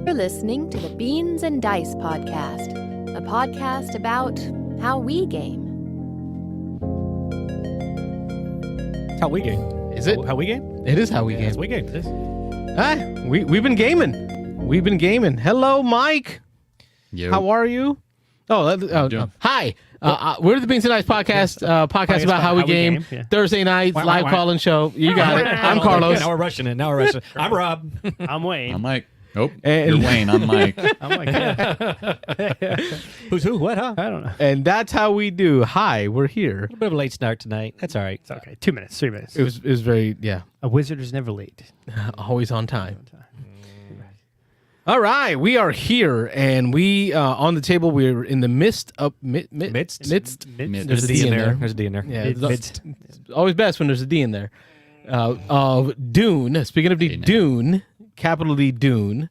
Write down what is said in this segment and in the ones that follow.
You're listening to the Beans and Dice podcast, a podcast about how we game. How we game? Is it? How we game? It is how we game. Yes, we game. Hi, we've been gaming. We've been gaming. Hello, Mike. Yo. How are you? Hi. We're the Beans and Dice podcast. Podcast about how we game. Yeah. Thursday nights, live call-in show. You got it. I'm Carlos. Now we're rushing it. I'm Rob. I'm Wayne. I'm Mike. Nope. And- You're Wayne. I'm Mike. I'm like, yeah. Who's who? What? Huh? I don't know. And that's how we do. Hi, we're here. A bit of a late start tonight. That's all right. It's okay. 2 minutes, 3 minutes. It was very, A wizard is never late. always on time. All right, we are here, and we on the table. We're in the midst of midst. There's a D in there. There's a D in there. Yeah, Midst. it's always best when there's a D in there. Of Dune. Speaking of Dune, capital D Dune.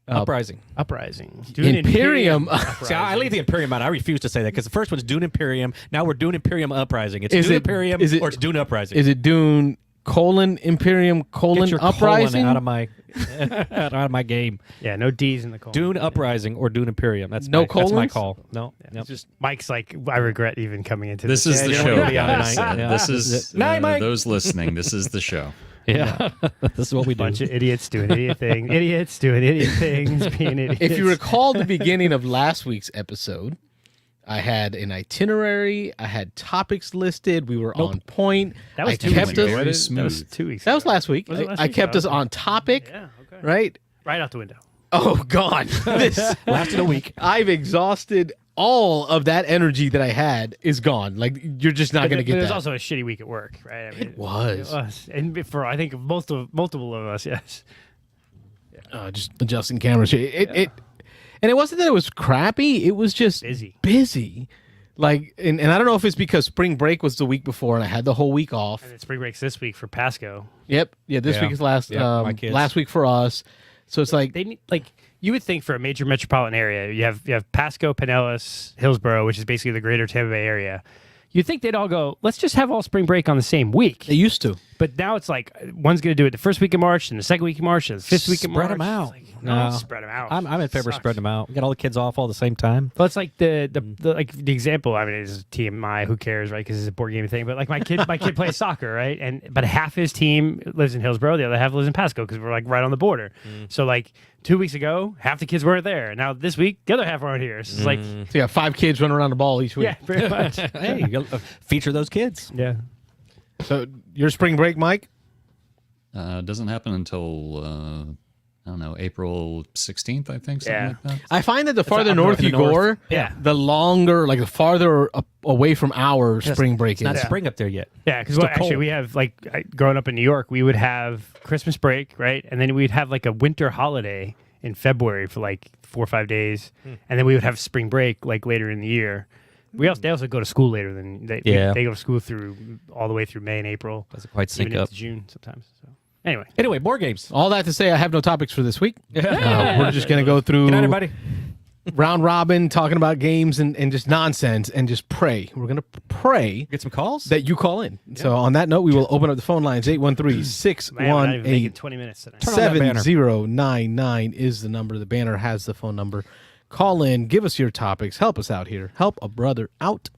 Uprising. Uprising. Imperium. See, I leave the Imperium out. I refuse to say that because the first one's Dune Imperium. Now we're Dune Imperium Uprising. It's Is Dune it- Imperium is it- or it's Dune Uprising. Is it Dune Imperium Get your Uprising? colon out of my out of my game. Yeah, no D's in the colon. Dune Uprising or Dune Imperium. That's No my, that's my colons? call. No. Yeah, Nope. it's just Mike's like, I regret even coming into This this. is the you don't show, wanna be on guys. tonight. Yeah. This is Night, Mike. those listening. This is the show. Yeah. This is what we do. Bunch of idiots doing idiot things. Idiots doing idiot things. Being idiots. If you recall the beginning of last week's episode, I had an itinerary. I had topics listed. We were on point. That was I 2 kept weeks ago. us- very That was smooth. 2 weeks That was ago. last week. Was it last I week? kept us Okay. on topic, Yeah, okay. right? Right out the window. Oh, God. This Lasted a week. I've exhausted all of that energy that I had is gone. Like, you're just not going to But get it was that. also a shitty week at work, right? I mean, It was. And for, I think, multiple of us, yes. Just adjusting cameras. And it wasn't that it was crappy. It was just busy. Like, and I don't know if it's because spring break was the week before and I had the whole week off. And then spring break's this week for Pasco. Yep. Yeah, this Yeah. week is last Yeah, my kids. last week for us. So it's like They need, like, you would think for a major metropolitan area, you have Pasco, Pinellas, Hillsborough, which is basically the greater Tampa Bay area. You'd think they'd all go, let's just have all spring break on the same week. they used to. But now it's like one's going to do it the first week of March, and the second week of March, and the fifth week of March. Spread 'em out. It's like, No. spread them out. I'm in favor of Sucks. spreading them out. We got all the kids off all at the same time. Well, it's like the example. I mean, it's TMI. Who cares, right? Because it's a board game thing. But like my kid plays soccer, right? But half his team lives in Hillsborough, the other half lives in Pasco because we're like right on the border. So like 2 weeks ago, half the kids weren't there. Now this week, the other half aren't here. So it's like, So you have 5 kids running around the ball each week. yeah, pretty much. Hey, you gotta feature those kids. Yeah. So your spring break, Mike? Doesn't happen until I don't know, April 16th, I think, something Yeah. like that. I find that the farther up north north. you go, Yeah. the longer, like the farther away from our spring break It's not is. spring up there yet. Yeah, because Still actually cold. we have growing up in New York, we would have Christmas break, right, and then we'd have like a winter holiday in February for like 4 or 5 days, and then we would have spring break like later in the year. They also go to school later than they go to school through all the way through May and April, Doesn't quite sync even up. into June sometimes. So Anyway, board games. All that to say, I have no topics for this week. We're just going to go through Good night, everybody. round robin, talking about games and just nonsense, and just pray. We're going to pray Get some calls. that you call in. So on that note, we will open up the phone lines. man, we're not even making 813-618-7099 20 minutes tonight. Turn on that banner. is the number. The banner has the phone number. Call in, give us your topics, help us out here, help a brother out.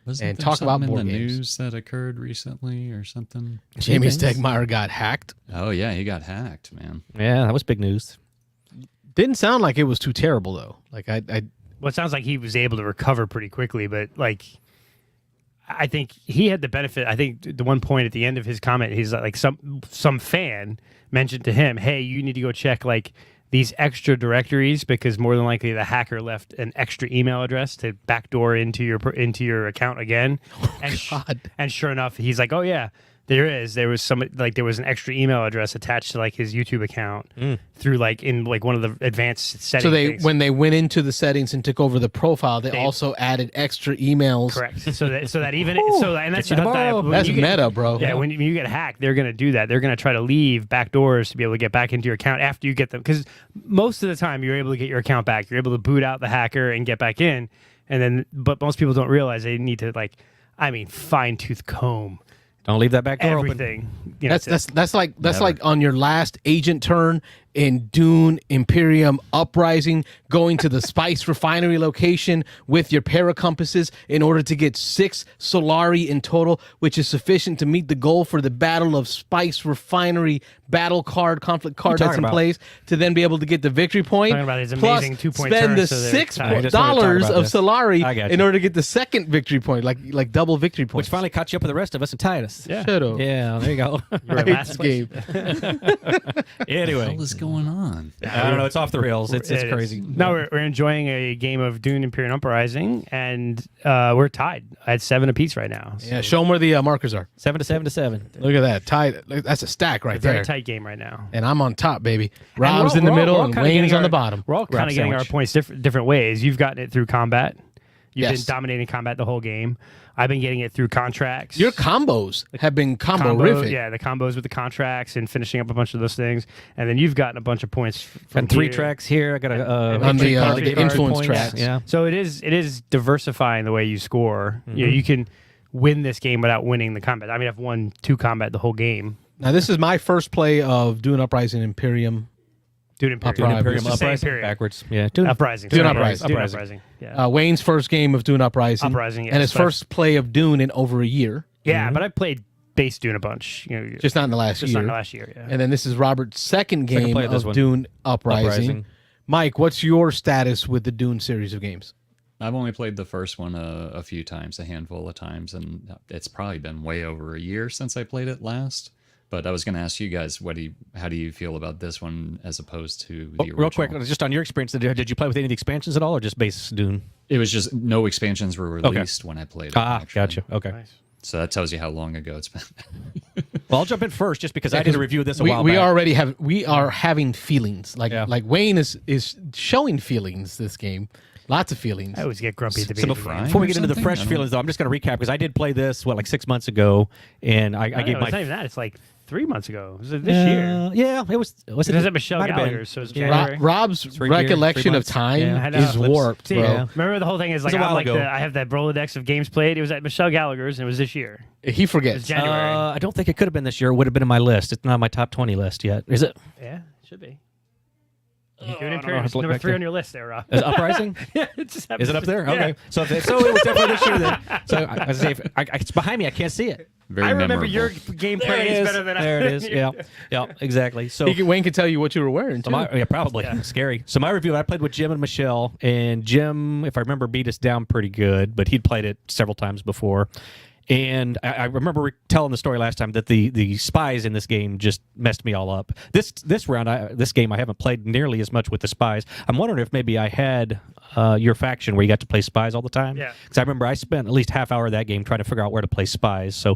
Wasn't And there talk about something board in the games. news that occurred recently or something? Jamie things. Stegmaier got hacked. Oh, yeah, he got hacked, man. Yeah, that was big news. Didn't sound like it was too terrible though. Like I Well, it sounds like he was able to recover pretty quickly, but like, I think he had the benefit. I think the one point at the end of his comment, he's like some fan mentioned to him, "Hey, you need to go check like these extra directories because more than likely the hacker left an extra email address to backdoor into your account again." God. And sure enough, he's like, "Oh yeah." There was an extra email address attached to like his YouTube account through like in like one of the advanced settings. So when they went into the settings and took over the profile, they also added extra emails. correct. So that even and that's you tomorrow. when That's you get- meta, bro. Yeah, when you get hacked, they're going to do that. They're going to try to leave back doors to be able to get back into your account after you get them. Because most of the time, you're able to get your account back. You're able to boot out the hacker and get back in. But most people don't realize they need to fine tooth comb Don't leave that back door open. everything. You know, That's like on your last agent turn in Dune Imperium Uprising, going to the spice refinery location with your paracompasses in order to get 6 Solari in total, which is sufficient to meet the goal for the Battle of Spice Refinery battle card, conflict card that's in place, to then be able to get the victory point. Talking about his plus amazing 2-point spend the turn, so they're $6 tied. of Solari I got you. in order to get the second victory point, like double victory points. Which finally caught you up with the rest of us and tied us. Yeah. Shut up. Yeah, there you go. You were I hate last this place. game. Anyway, What is going on? I don't know. It's off the rails. It's It is. crazy. No, we're enjoying a game of Dune Imperium Uprising, and we're tied at 7 apiece right now. So Yeah, show them where the markers are. 7 to 7 to 7. Look at that. Tied. That's a stack right it's a very there. tight game right now. And I'm on top, baby. And we're Rob's all- in the we're all- middle we're all and kinda Wayne's getting on the our- bottom. We're all kind Wrap of getting our sandwich. points different ways. You've gotten it through combat. You've Yes. been dominating combat the whole game. I've been getting it through contracts. Your combos have been combo-rific. Yeah, the combos with the contracts and finishing up a bunch of those things. And then you've gotten a bunch of points from And 3 here. tracks here. I got a On the, card influence points. tracks. Yeah. So it is diversifying the way you score. Mm-hmm. You know, you can win this game without winning the combat. I mean, I've won 2 combat the whole game. Now, this is my first play of Dune Uprising Imperium. Dune Imperium. Uprising. Imperium Just say Uprising Imperium. backwards. Yeah. Dune. Uprising. Dune Sorry. Uprising. Dune Uprising. Uprising. Yeah. Wayne's first game of Dune Uprising. Uprising, yes, And his but I've- first play of Dune in over a year. Yeah, but I played base Dune a bunch. You know, Just not in the last just year. not the last year. Yeah. And then this is Robert's second game play of this of one. Dune Uprising. Uprising. Mike, what's your status with the Dune series of games? I've only played the first one a few times, a handful of times, and it's probably been way over a year since I played it last. But I was going to ask you guys, how do you feel about this one as opposed to the original? Real quick, just on your experience, did you play with any of the expansions at all, or just base Dune? It was just no expansions were released when I played it. actually. Gotcha. Okay. Nice. So that tells you how long ago it's been. Well, I'll jump in first, just because I did a review of this a while we back. already have we are having feelings like Yeah. Wayne is showing feelings this game, lots of feelings. I always get grumpy at the So beginning. of the game. before we or get into the something? fresh I don't- feelings, though, I'm just going to recap because I did play this like 6 months ago, and I I gave know, my it's not even that. It's like 3 months ago. Was it this year? Yeah, it was. Was It was at Michelle might have been. Gallagher's, so it's Yeah. January. Rob's 3 recollection of months. time Yeah. I know. is warped, See, bro. Yeah. remember the whole thing is like It was a I'm while like ago. I have that Rolodex of games played. It was at Michelle Gallagher's and it was this year. He It was forgets. January. I don't think it could have been this year. It would have been in my list. It's not on my top 20 list yet. Is it? Yeah, it should be. I don't know. Doing I Imperium. have It's to look number back 3 there. on your list there, Rob. Is it Uprising? Yeah, it just Is it up there? Yeah. Okay. So it was definitely this year then. So I say, it's behind me. I can't see it. Very I remember memorable. your game There it praise is. better than There I it is. Yeah. Yeah, exactly. So Wayne can tell you what you were wearing, too. yeah, probably. Scary. So my review, I played with Jim and Michelle, and Jim, if I remember, beat us down pretty good, but he'd played it several times before. And I remember telling the story last time that the spies in this game just messed me all up. This round, this game, I haven't played nearly as much with the spies. I'm wondering if maybe I had your faction where you got to play spies all the time. Yeah. Because I remember I spent at least half hour of that game trying to figure out where to play spies. So,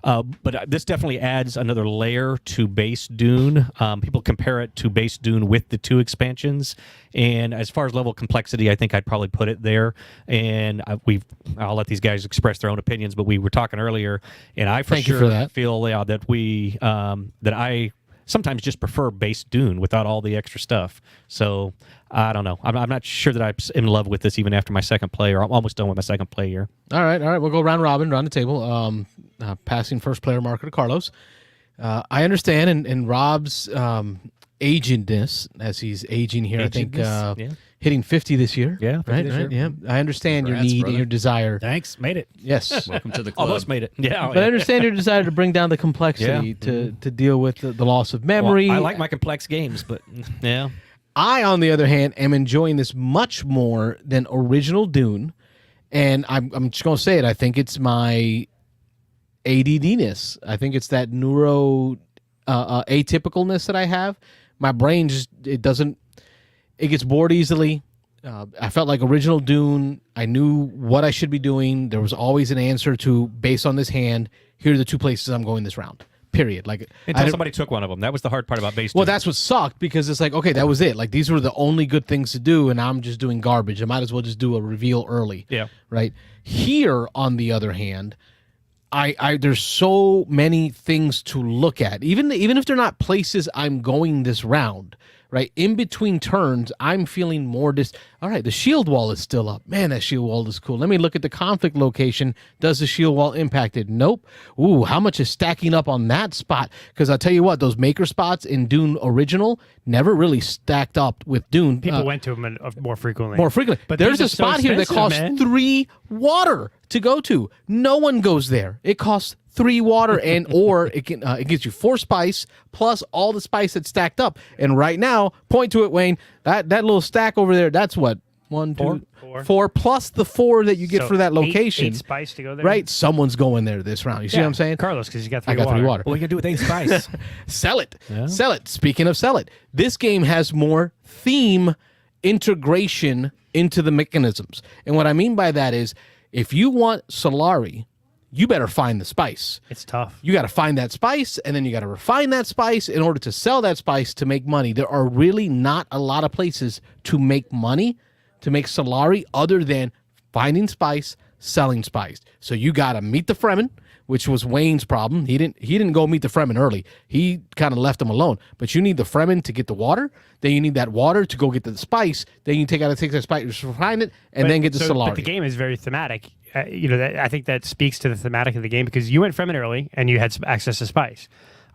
but this definitely adds another layer to base Dune. People compare it to base Dune with the 2 expansions, and as far as level complexity, I think I'd probably put it there. And I'll let these guys express their own opinions. But we were talking earlier, and I Thank you for that. feel that I sometimes just prefer base Dune without all the extra stuff. So I don't know. I'm not sure that I'm in love with this even after my second play, or I'm almost done with my second play here. All right. We'll go round robin, round the table. Passing first player marker to Carlos. I understand, and Rob's agedness, as he's aging here, I think Yeah. hitting 50 this year. Yeah, 50 right, this right. year. Yeah, I understand your Congrats, need brother. and your desire. Thanks. Made it. Yes. Welcome to the club. Almost made it. Yeah. But I understand your desire to bring down the complexity to deal with the loss of memory. Well, I like my complex games, but yeah. I, on the other hand, am enjoying this much more than original Dune, and I'm just going to say it. I think it's my ADDness. I think it's that neuro atypicalness that I have. My brain just it gets bored easily. I felt like original Dune. I knew what I should be doing. There was always an answer to based on this hand. Here are the 2 places I'm going this round. Period. Like Until somebody took one of them. That was the hard part about base. Well, Dune. that's what sucked because it's like, okay, that was it. Like these were the only good things to do, and I'm just doing garbage. I might as well just do a reveal early. Yeah. Right. Here, on the other hand, I there's so many things to look at. Even if they're not places I'm going this round, right? In between turns, I'm feeling more all right, the shield wall is still up. Man, that shield wall is cool. Let me look at the conflict location. Does the shield wall impact it? Nope. Ooh, how much is stacking up on that spot? Because I'll tell you what, those maker spots in Dune Original never really stacked up with Dune. People went to them more frequently. But there's a spot here that costs 3 water to go to. No one goes there. It costs 3 water, and or it gives you 4 spice plus all the spice that's stacked up. And right now, point to it, Wayne. That little stack over there. That's what 1, 2, 4 plus the 4 that you get for that location. 8 spice to go there. Right, someone's going there this round. You see what I'm saying? Carlos, because he's got 3 I got water. 3 water. What are you gonna do with 8 spice? Sell it. Yeah. Sell it. Speaking of sell it, this game has more theme integration into the mechanisms. And what I mean by that is, if you want Solari, you better find the spice. It's tough. You got to find that spice, and then you got to refine that spice in order to sell that spice to make money. There are really not a lot of places to make money, to make Solari, other than finding spice, selling spice. So you got to meet the Fremen, which was Wayne's problem. He didn't go meet the Fremen early. He kind of left them alone. But you need the Fremen to get the water. Then you need that water to go get the spice. Then you take that spice, refine it, and then get the Solari. But the game is very thematic. I think that speaks to the thematic of the game, because you went Fremen early and you had some access to spice.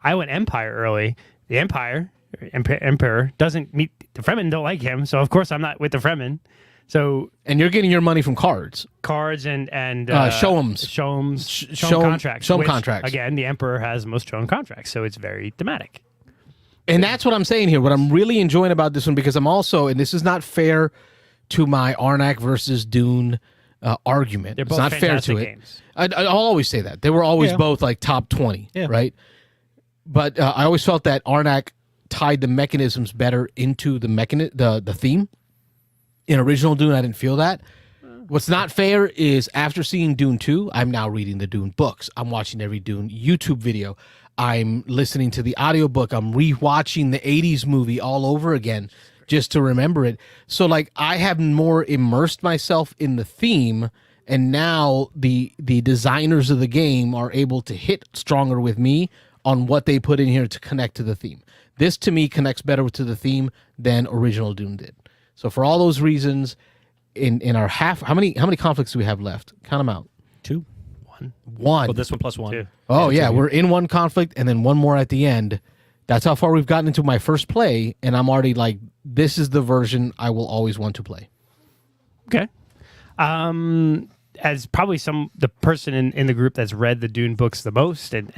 I went Empire early. The Emperor doesn't meet the Fremen. Don't like him, so of course I'm not with the Fremen. So, and you're getting your money from cards and Shoums contracts. Shoum contracts. Again, the Emperor has most Shoum contracts, so it's very thematic. And that's what I'm saying here. What I'm really enjoying about this one, because I'm also, and this is not fair to my Arnak versus Dune argument. They're both it's not fair to it. games. I'll always say that. They were always both like top 20, right? But I always felt that Arnak tied the mechanisms better into the theme. In original Dune, I didn't feel that. What's not fair is, after seeing Dune 2, I'm now reading the Dune books. I'm watching every Dune YouTube video. I'm listening to the audiobook. I'm rewatching the 80s movie all over again just to remember it. So, like, I have more immersed myself in the theme, and now the designers of the game are able to hit stronger with me on what they put in here to connect to the theme. This, to me, connects better to the theme than original Dune did. So for all those reasons, in our how many conflicts do we have left? Count them out. 2. 1. Well, this one plus 1. 2. Oh yeah, we're in one conflict and then one more at the end. That's how far we've gotten into my first play, and I'm already like, this is the version I will always want to play. Okay. As probably the person in the group that's read the Dune books the most and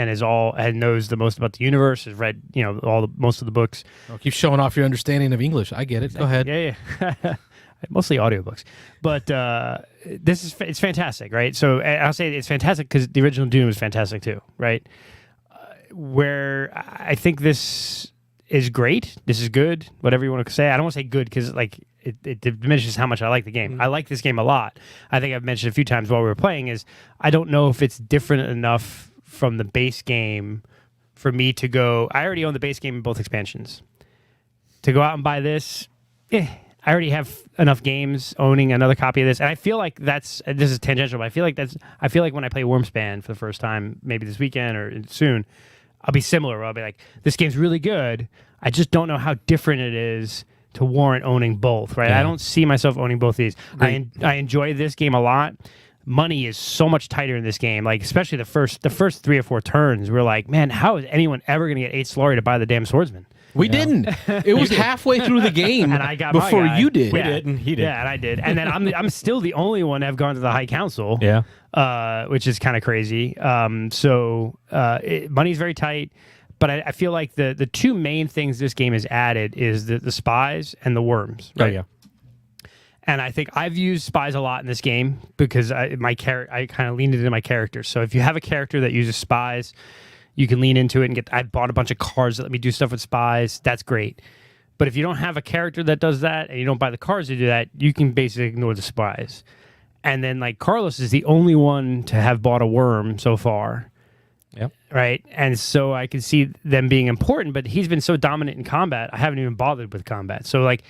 knows the most about the universe, has read most of the books. Oh, keep showing off your understanding of English. I get it. Go ahead. Yeah. Mostly audiobooks, but it's fantastic, right? So I'll say it's fantastic because the original Dune was fantastic too, right? Where I think this is great, this is good, whatever you want to say. I don't want to say good because it diminishes how much I like the game. I like this game a lot. I think I've mentioned a few times while we were playing is I don't know if it's different enough from the base game for me to go. I already own the base game in both expansions. To go out and buy this, I already have enough games owning another copy of this, and I feel like this is tangential, but I feel like when I play Wormspan for the first time, maybe this weekend or soon, I'll be similar. Where I'll be like, this game's really good. I just don't know how different it is to warrant owning both, right? Yeah. I don't see myself owning both of these. I enjoy this game a lot. Money is so much tighter in this game, like especially the first 3 or 4 turns. We're like, man, how is anyone ever going to get 8 Solari to buy the damn swordsman? We didn't. It was halfway through the game and I got before you did. We did, and he did. Yeah, and I did. And then I'm still the only one to have gone to the High Council. Yeah, which is kind of crazy. Money's very tight. But I feel like the 2 main things this game has added is the spies and the worms. Right? Oh, yeah. And I think I've used spies a lot in this game because I kind of leaned into my character. So if you have a character that uses spies, you can lean into it and I bought a bunch of cards that let me do stuff with spies. That's great. But if you don't have a character that does that and you don't buy the cards to do that, you can basically ignore the spies. And then like Carlos is the only one to have bought a worm so far. Yep. Right. And so I can see them being important, but he's been so dominant in combat, I haven't even bothered with combat. So like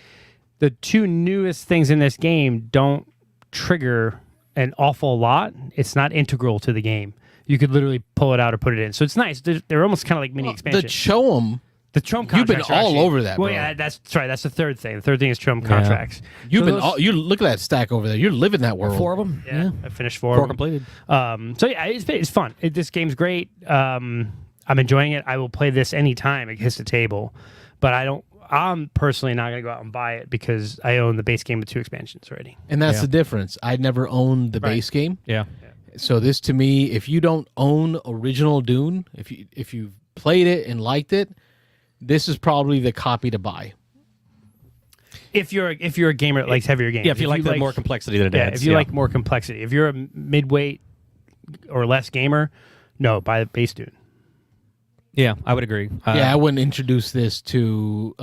the 2 newest things in this game don't trigger an awful lot. It's not integral to the game. You could literally pull it out or put it in. So it's nice. They're almost kind of like mini expansions. The Cho'um The Trump You've been contracts are all actually- over that, Well, bro. yeah, that's right. That's the third thing. The third thing is Trump contracts. You've So been those- all, you look at that stack over there. You're living that world. 4 of them. Yeah, I finished 4 4 of them. completed. So yeah, it's fun. This game's great. I'm enjoying it. I will play this anytime it hits the table, but I'm personally not going to go out and buy it because I own the base game with 2 expansions already. And that's Yeah. the difference. I never owned the base game. Yeah. So this to me, if you don't own original Dune, if you've played it and liked it, this is probably the copy to buy. If you're a gamer that likes heavier games, Yeah, if you like the more complexity that it adds. if you like more complexity, if you're a midweight or less gamer, no, buy the base Dune. Yeah, I would agree. Yeah, I wouldn't introduce this to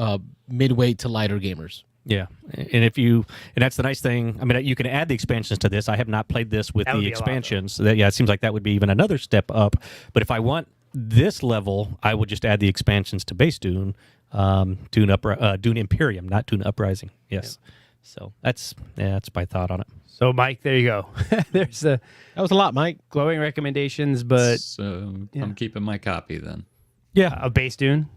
midweight to lighter gamers. Yeah, and that's the nice thing. I mean, you can add the expansions to this. I have not played this with That would the be a lot, though. expansions. So it seems like that would be even another step up. But if I want this level, I would just add the expansions to base Dune, Dune Imperium, not Dune Uprising. Yes. So that's my thought on it. So Mike, there you go. There's the That was a lot, Mike. glowing recommendations, but So yeah. I'm keeping my copy then. Yeah, a base Dune.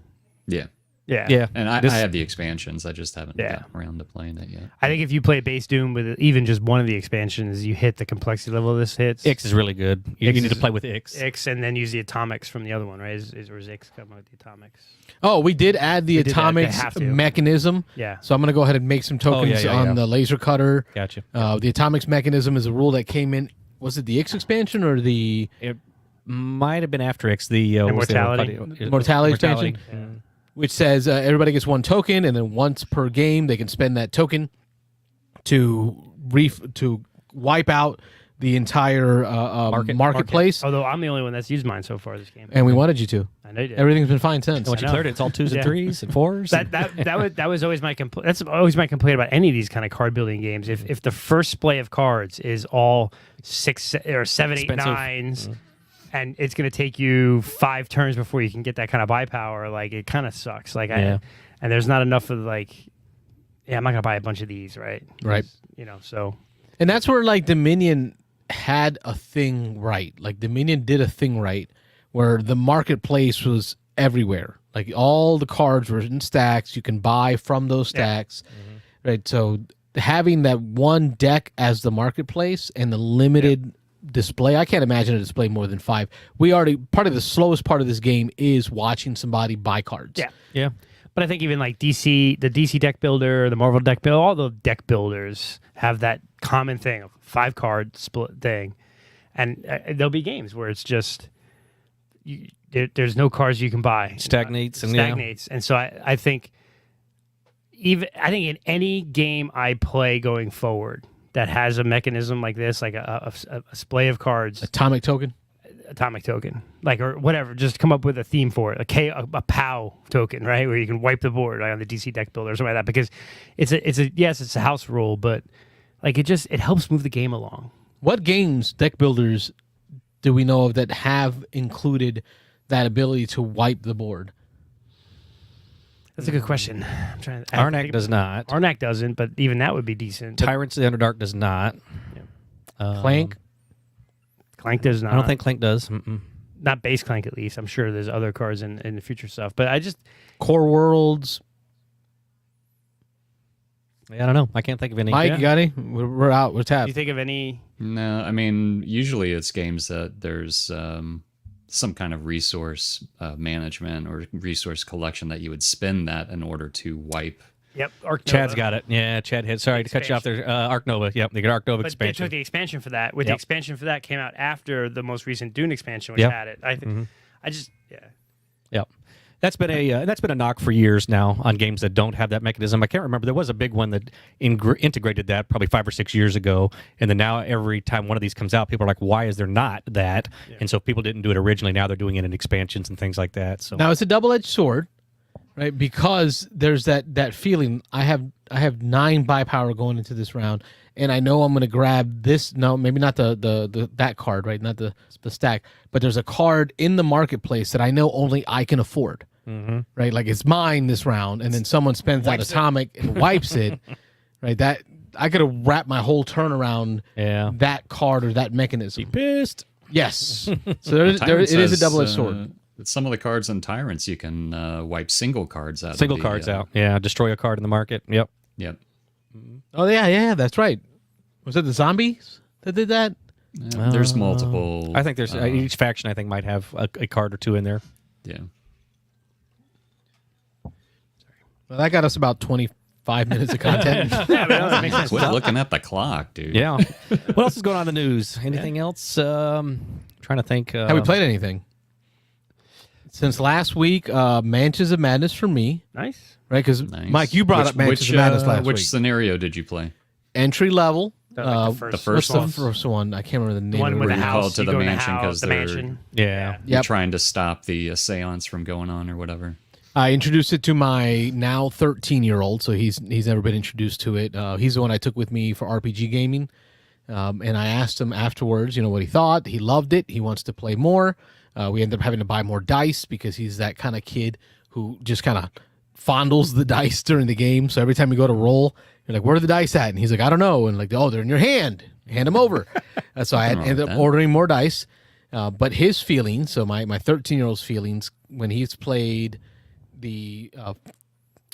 Yeah. Yeah. yeah. And I This- have the expansions. I just haven't Yeah. gotten around to playing it yet. I think if you play base Doom with even just one of the expansions, you hit the complexity level this hits. Ix is really good. You Ix need to is- play with Ix. Ix, and then use the atomics from the other one, right? Or is Ix coming with the atomics? Oh, we did add the We did that. They atomics have to. mechanism. Yeah. So I'm going to go ahead and make some tokens yeah, on yeah. the laser cutter. Gotcha. The atomics mechanism is a rule that came in. Was it the X expansion or the? It might have been after X. The what was the other Mortality? party? Mortality expansion? Mm. Which says everybody gets 1 token, and then once per game they can spend that token to wipe out the entire marketplace. Although I'm the only one that's used mine so far this game. And we wanted you to. I know you did. Everything's been fine since. And once you know. cleared it, it's all 2s Yeah. and 3s and 4s. That was always my complaint. That's always my complaint about any of these kind of card building games. If the first splay of cards is all 6 or 7, 8, Expensive. 9s, and it's going to take you 5 turns before you can get that kind of buy power, like it kind of sucks. Like Yeah. and there's not enough of I'm not going to buy a bunch of these, right? Right. So And that's where like Dominion had a thing right. Like Dominion did a thing right where the marketplace was everywhere. Like all the cards were in stacks. You can buy from those stacks. Right. So having that one deck as the marketplace and the limited display, I can't imagine a display more than 5. Part of the slowest part of this game is watching somebody buy cards. yeah. yeah. But I think even like the DC deck builder, the Marvel deck builder, all the deck builders have that common thing of 5 card split thing, and there'll be games where it's just there's no cards you can buy. Stagnates and Stagnates, and so I think in any game I play going forward that has a mechanism like this, like a splay of cards, Atomic token. atomic token, like or whatever, just come up with a theme for it, a POW token, right, where you can wipe the board right, on the DC deck builder or something like that, because it's a house rule, but like it helps move the game along. What games, deck builders, do we know of that have included that ability to wipe the board? That's a good question. I'm trying. I have to Arnak think does not. Arnak doesn't, but even that would be decent. Tyrants of the Underdark does not. Clank? Clank does not. I don't think Clank does. Mm-mm. Not base Clank, at least. I'm sure there's other cards in the future stuff, but Core Worlds? Yeah, I don't know. I can't think of any. Mike, Yeah. you got any? We're out. We're do tapped. you think of any? No, I mean, usually it's games that there's some kind of resource management or resource collection that you would spend that in order to wipe. Yep, Arc Nova. Chad's got it. Yeah, Chad hit. Sorry to cut you off there. Arc Nova. Yep, they got Arc Nova But they expansion. took the expansion for that. The Yep. expansion for that came out after the most recent Dune expansion, which Yep. had it. I think. Yep. That's been a knock for years now on games that don't have that mechanism. I can't remember. There was a big one that integrated that probably 5 or 6 years ago, and then now every time one of these comes out, people are like, "Why is there not that?" Yeah. And so if people didn't do it originally, now they're doing it in expansions and things like that. So Now, it's a double-edged sword, right? Because there's that feeling. I have 9 buy power going into this round, and I know I'm going to grab this. No, maybe not the that card, right? Not the stack, but there's a card in the marketplace that I know only I can afford. Right, like it's mine this round, and then someone spends that atomic and wipes it. Right, that I could have wrapped my whole turn around yeah, that card or that mechanism. pissed. Yes, so it is a double-edged sword. some of the cards on Tyrants you can wipe single cards out. Single cards out. Yeah, destroy a card in the market. Yep. Yep. Oh yeah, that's right. Was it the zombies that did that? There's multiple. I think there's each faction. I think might have a card or two in there. Yeah. Well, that got us about 25 minutes of content. Yeah, that makes sense. Quit looking at the clock, dude. Yeah. What else is going on in the news? Anything else? Trying to think. Have we played anything since last week? Mansions of Madness for me, Nice. right? Because Nice. Mike, you brought up Mansions of Madness last Which week. scenario did you play? Entry level. Like the What's first the one? first one? I can't remember the name. The one of with it. the you call house. it to You the go in mansion house, 'cause the they're- mansion. Yeah. You're Yep. trying to stop the seance from going on or whatever. I introduced it to my now 13-year-old, so he's never been introduced to it. He's the one I took with me for RPG gaming, and I asked him afterwards, what he thought. He loved it. He wants to play more. We ended up having to buy more dice because he's that kind of kid who just kind of fondles the dice during the game. So every time you go to roll, you're like, "Where are the dice at?" And he's like, "I don't know." And like, "Oh, they're in your hand. Hand them over." So I ended up ordering more dice. But his feelings, so my 13-year-old's feelings, when he's played the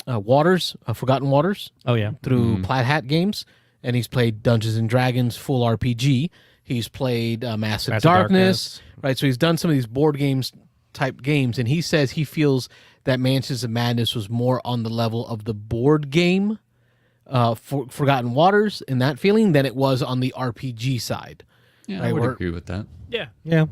Forgotten Waters Oh yeah. through Plaid Hat Games, and he's played Dungeons and Dragons full RPG. He's played Massive Darkness, right? So he's done some of these board games type games, and he says he feels that Mansions of Madness was more on the level of the board game Forgotten Waters in that feeling than it was on the RPG side. Yeah, Right, I would we're- agree with that. Yeah. Yeah.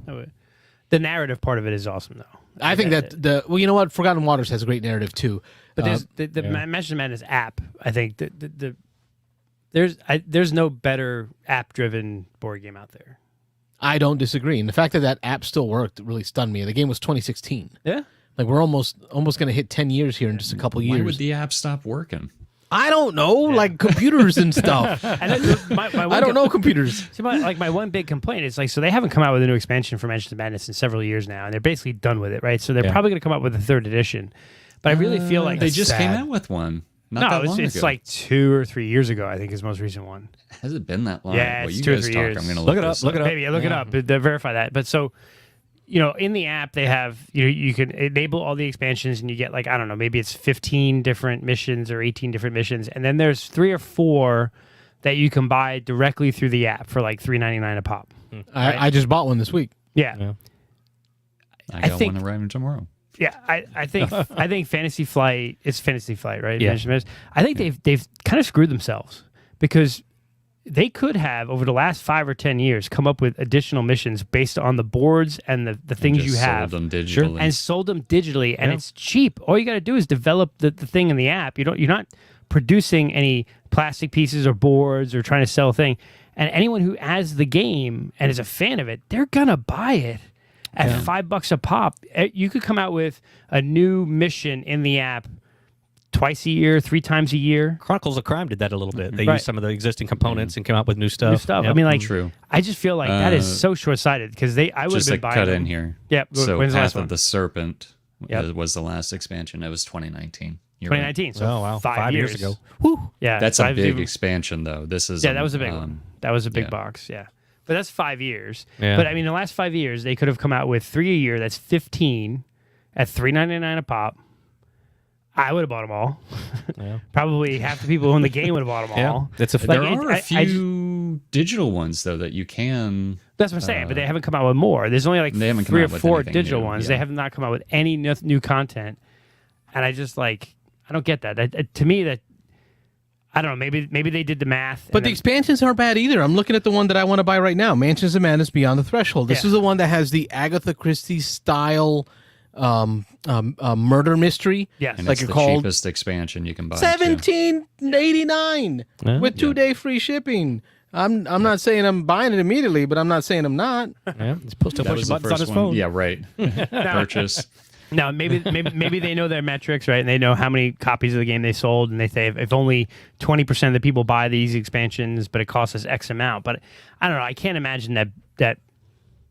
The narrative part of it is awesome, though. I think that you know what, Forgotten Waters has a great narrative too. But there's the Mansions of Madness app. I think there's no better app-driven board game out there. I don't disagree, and the fact that that app still worked really stunned me. The game was 2016. Yeah. Like we're almost going to hit 10 years here in just a couple Why years. would the app stop working? I don't know, like computers and stuff. And then I don't know computers. See, my one big complaint is so they haven't come out with a new expansion for Mansions of Madness in several years now, and they're basically done with it, right? So they're probably going to come out with a third edition. But I really feel like They just came sad. out with one. Not that long it's ago. like 2 or 3 years ago. I think is the most recent one. Has it been that long? Yeah, Well, it's you 2 or guys 3 talk. years. I'm going to Look it up, this look it up. Maybe look it up, but verify that. But so, in the app they have you can enable all the expansions, and you get I don't know, maybe it's 15 different missions or 18 different missions, and then there's 3 or 4 that you can buy directly through the app for like $3.99 a pop. I just bought one this week. Yeah. I got think- one arriving tomorrow. Yeah, I think Fantasy Flight. It's Fantasy Flight, right? Yeah. I think they've kind of screwed themselves because they could have over the last 5 or 10 years come up with additional missions based on the boards and the things Just you have, sold them digitally. and sold them digitally, and it's cheap. All you got to do is develop the thing in the app. You're not producing any plastic pieces or boards or trying to sell a thing. And anyone who has the game and is a fan of it, they're gonna buy it. At $5 a pop, you could come out with a new mission in the app twice a year, 3 times a year. Chronicles of Crime did that a little bit. They Right. used some of the existing components and came out with new stuff. New stuff. Yep. I mean, True. I just feel like that is so short-sighted because I would have Just been a buying cut them. in here. Yeah. So when's the last Path one? of the Serpent Yep. was the last expansion. It was 2019. You're right. 2019. So Oh, wow. 5 years ago. Whew. Yeah. That's so a I've big even- expansion, though. This is Yeah, that was a big one. That was a big yeah. box. Yeah. But that's 5 years. Yeah. But I mean, the last 5 years, they could have come out with 3 a year. That's 15 at $3.99 a pop. I would have bought them all. Yeah. Probably half the people in the game would have bought them Yeah. all. It's a There Like, are I a few digital ones though that you can. That's what I'm saying. But they haven't come out with more. There's only like They haven't come 3 or out with 4 anything digital new, ones. yeah. They have not come out with any new content. And I just I don't get that. To me, that I don't know. Maybe they did the math. But the expansions aren't bad either. I'm looking at the one that I want to buy right now, Mansions of Madness Beyond the Threshold. This is the one that has the Agatha Christie style murder mystery. Yes. And Like it's you're the called cheapest expansion you can buy. too. $17.89 with 2-day free shipping. I'm not saying I'm buying it immediately, but I'm not saying I'm not. Yeah. He's still That pushing was the buttons on first his one. phone. Yeah, right. Purchase. Now, maybe they know their metrics, right? And they know how many copies of the game they sold, and they say if only 20% of the people buy these expansions, but it costs us X amount. But I don't know. I can't imagine that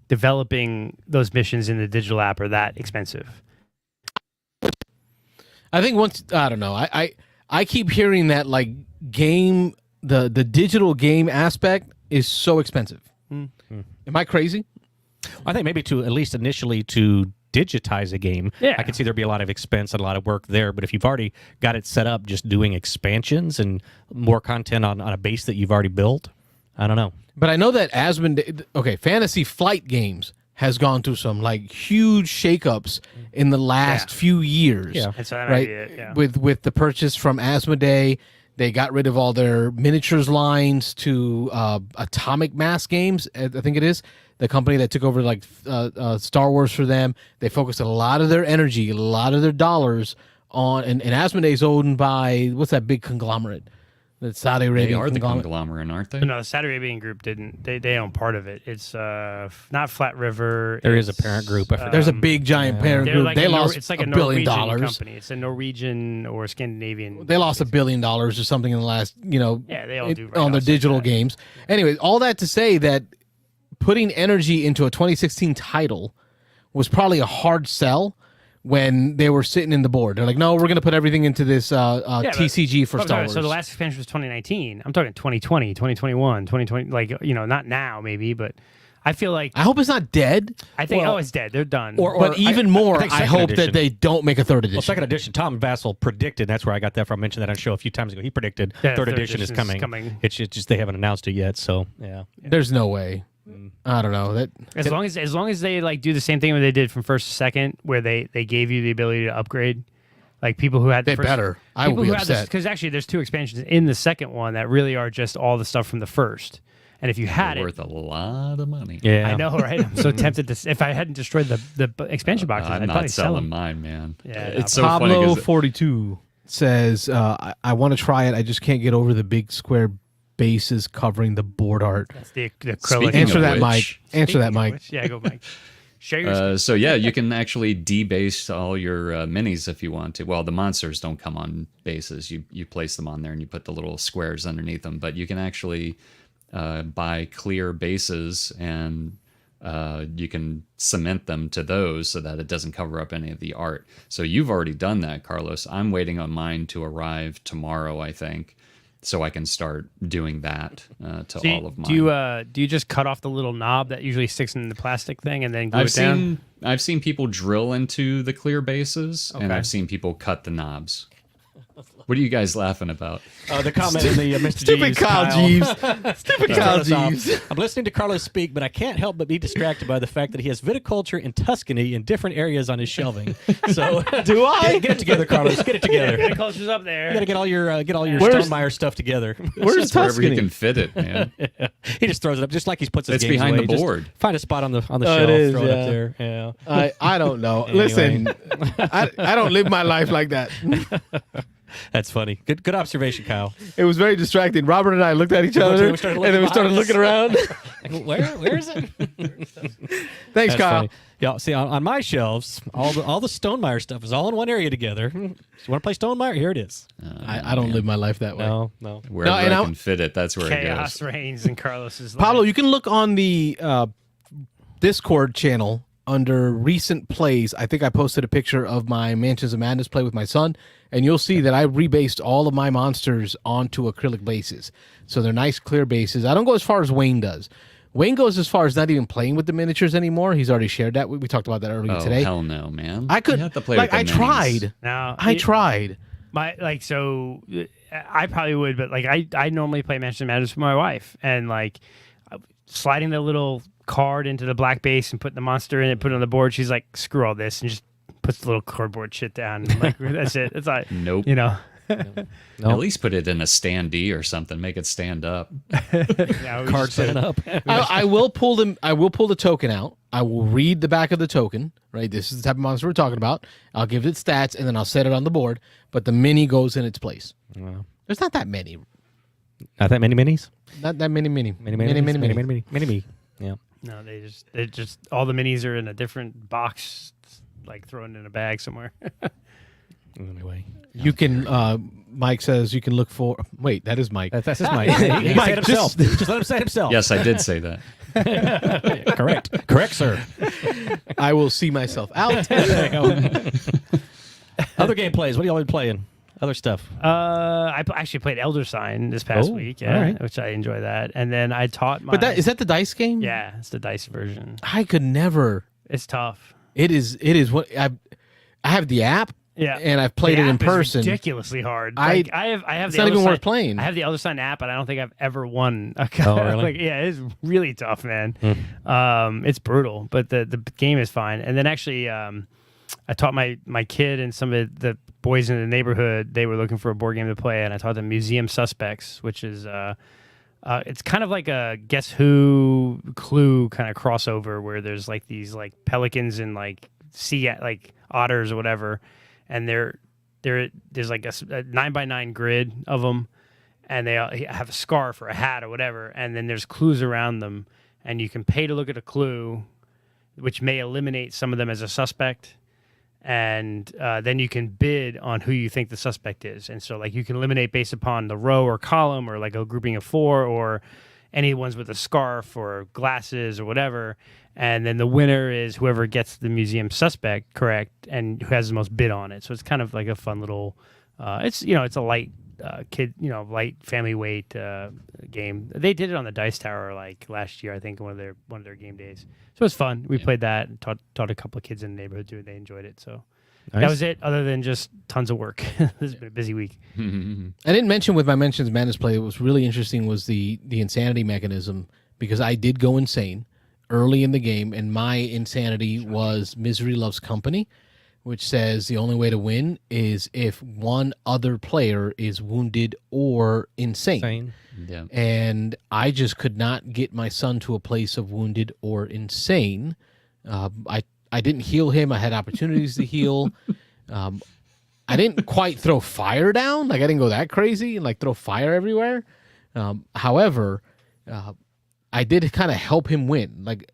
developing those missions in the digital app are that expensive. I think I don't know. I keep hearing that game the digital game aspect is so expensive. Am I crazy? I think maybe to at least initially to digitize a game, Yeah. I could see there'd be a lot of expense and a lot of work there. But if you've already got it set up, just doing expansions and more content on a base that you've already built, I don't know. But I know that Fantasy Flight Games has gone through some like huge shakeups in the last few years. Yeah. And so that might be it, yeah. With the purchase from Asmodee, they got rid of all their miniatures lines to Atomic Mass Games, I think it is, the company that took over like Star Wars for them. They focused a lot of their energy, a lot of their dollars on, and Asmodee's owned by, what's that big conglomerate? The Saudi They Arabian are the conglomerate. conglomerate, aren't they? No, the Saudi Arabian group didn't. They own part of it. It's not Flat River. There is a it's, parent group. I forget. There's a big giant parent They're group. like They a Nor- lost it's like a $1 billion. Norwegian company. It's a Norwegian or Scandinavian. They lost $1 billion or something in the last, Yeah, they all do on their write-offs like digital that. games. Anyway, all that to say that putting energy into a 2016 title was probably a hard sell when they were sitting in the board. They're like, no, we're going to put everything into this TCG for Star Wars. So the last expansion was 2019. I'm talking 2020, 2021, 2020. Like, not now maybe, but I feel like I hope it's not dead. I think Well, it's dead. They're done. But even more, think I second hope edition. that they don't make a third edition. Well, second edition, Tom Vassell predicted. That's where I got that from. I mentioned that on the show a few times ago. He predicted third edition is coming. It's just they haven't announced it yet. So yeah. There's no way. I don't know that. as long as they like do the same thing that they did from first to second, where they gave you the ability to upgrade. Like people who had the They first, better. I will be upset. Because actually, there's 2 expansions in the second one that really are just all the stuff from the first. And if you had They're it, worth a lot of money. Yeah. I know, right? I'm so tempted to. If I hadn't destroyed the expansion boxes, I'm I'd probably not sell selling them. mine, man. Yeah, It's no. so funny. Pablo 'Cause 42 says, I want to try it. I just can't get over the big square bases covering the board art. That's the acrylic. Speaking Answer of that, which- Mike. Answer that, Speaking of Mike. which- yeah, go, Mike. Share your. So yeah, you can actually debase all your minis if you want to. Well, the monsters don't come on bases. You place them on there and you put the little squares underneath them. But you can actually buy clear bases and you can cement them to those so that it doesn't cover up any of the art. So you've already done that, Carlos. I'm waiting on mine to arrive tomorrow, I think, so I can start doing that to all of mine. Do you just cut off the little knob that usually sticks in the plastic thing and then glue it down? I've seen people drill into the clear bases, and Okay. I've seen people cut the knobs. What are you guys laughing about? The comment in the Mr. Stupid Jeeves, Kyle Jeeves. Stupid Kyle Starts off, Jeeves. I'm listening to Carlos speak, but I can't help but be distracted by the fact that he has viticulture in Tuscany in different areas on his shelving. So Do I? Get it together, Carlos. Get it together. The culture's up there. You got to get all your Where's- Stonemeyer stuff together. Where's Just wherever you Tuscany? can fit it, man. He just throws it up, just like he puts his It's games behind away. the Just board. find a spot on the Oh, shelf, it is, throw it yeah. up there. Yeah. I don't know. Listen, I don't live my life like that. That's funny. Good observation, Kyle. It was very distracting. Robert and I looked at each We other, started and then we started looking looking around. Like, where is it? Thanks, That's Kyle. funny. Yeah, see on my shelves, all the Stonemeyer stuff is all in one area together. You want to play Stonemeyer? Here it is. I don't live my life that way. No. Wherever and I I- can fit it, that's where Chaos it goes. reigns in Carlos's life. Pablo, you can look on the Discord channel under recent plays. I think I posted a picture of my Mansions of Madness play with my son, and you'll see that I rebased all of my monsters onto acrylic bases. So they're nice, clear bases. I don't go as far as Wayne does. Wayne goes as far as not even playing with the miniatures anymore. He's already shared that. We talked about that earlier Oh, today. hell no, man. I could, You have to play like, with I the minis. tried. Now I tried. I probably would, but like I normally play Mansions of Madness with my wife, and like sliding the little card into the black base and putting the monster in it, put it on the board. She's like, screw all this, and just puts the little cardboard shit down. Like that's it. It's like Nope. No. At least put it in a standee or something. Make it stand up. Card set up. I will pull them. I will pull the token out. I will read the back of the token. Right, this is the type of monster we're talking about. I'll give it stats, and then I'll set it on the board. But the mini goes in its place. Wow. There's not that many. Not that many minis. Not that many. Mini. Yeah. No, they just all the minis are in a different box, like thrown in a bag somewhere. Anyway, You can. Mike says you can look for. Wait, that is Mike. that's his mic. He Mike, said himself. Just let him say it himself. Yes, I did say that. Yeah, correct, sir. I will see myself out. Other gameplays. What are y'all been playing? Other stuff. I actually played Elder Sign this past Oh, week, all right. which I enjoy that. And then I taught my. But is that the dice game? Yeah, it's the dice version. I could never. It's tough. It is what I have the app. Yeah, and I've played the it in app is person. Ridiculously hard. Like, I have it's the not Elder even Sign, worth playing. I have the Elder Sign app, and I don't think I've ever won. Really? Like, yeah, it's really tough, man. It's brutal, but the game is fine. And then actually, I taught my kid and some of the boys in the neighborhood. They were looking for a board game to play, and I taught them Museum Suspects, which is it's kind of like a Guess Who Clue kind of crossover where there's like these like pelicans and like sea like otters or whatever, and there's like a 9x9 grid of them, and they have a scarf or a hat or whatever, and then there's clues around them, and you can pay to look at a clue, which may eliminate some of them as a suspect, and then you can bid on who you think the suspect is, and so like you can eliminate based upon the row or column or like a grouping of 4 or any ones with a scarf or glasses or whatever. And then the winner is whoever gets the museum suspect correct and who has the most bid on it. So it's kind of like a fun little, it's a light light family weight game. They did it on the Dice Tower like last year, I think, one of their game days. So it was fun. We played that and taught a couple of kids in the neighborhood too. They enjoyed it. So Nice. that was it. Other than just tons of work. This has been a busy week. I didn't mention with my Mentions Madness play, what was really interesting was the insanity mechanism, because I did go insane early in the game, and my insanity was Misery Loves Company, which says the only way to win is if one other player is wounded or insane. Same. Yeah. And I just could not get my son to a place of wounded or insane. I didn't heal him. I had opportunities to heal. I didn't quite throw fire down. Like, I didn't go that crazy and like throw fire everywhere. However, I did kind of help him win. Like,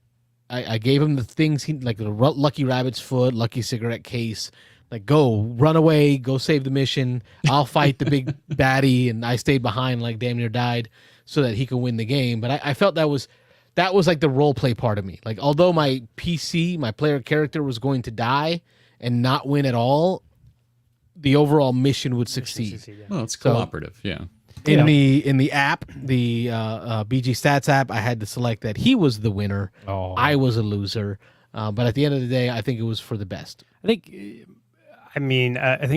I gave him the things like the lucky rabbit's foot, lucky cigarette case. Like, go run away, go save the mission. I'll fight the big baddie, and I stayed behind, like damn near died, so that he could win the game. But I felt that was like the role play part of me. Like, although my PC, my player character, was going to die and not win at all, the overall mission would succeed. Well, it's cooperative. Yeah. In the app, the BG Stats app, I had to select that he was the winner. Oh. I was a loser. But at the end of the day, I think it was for the best. I think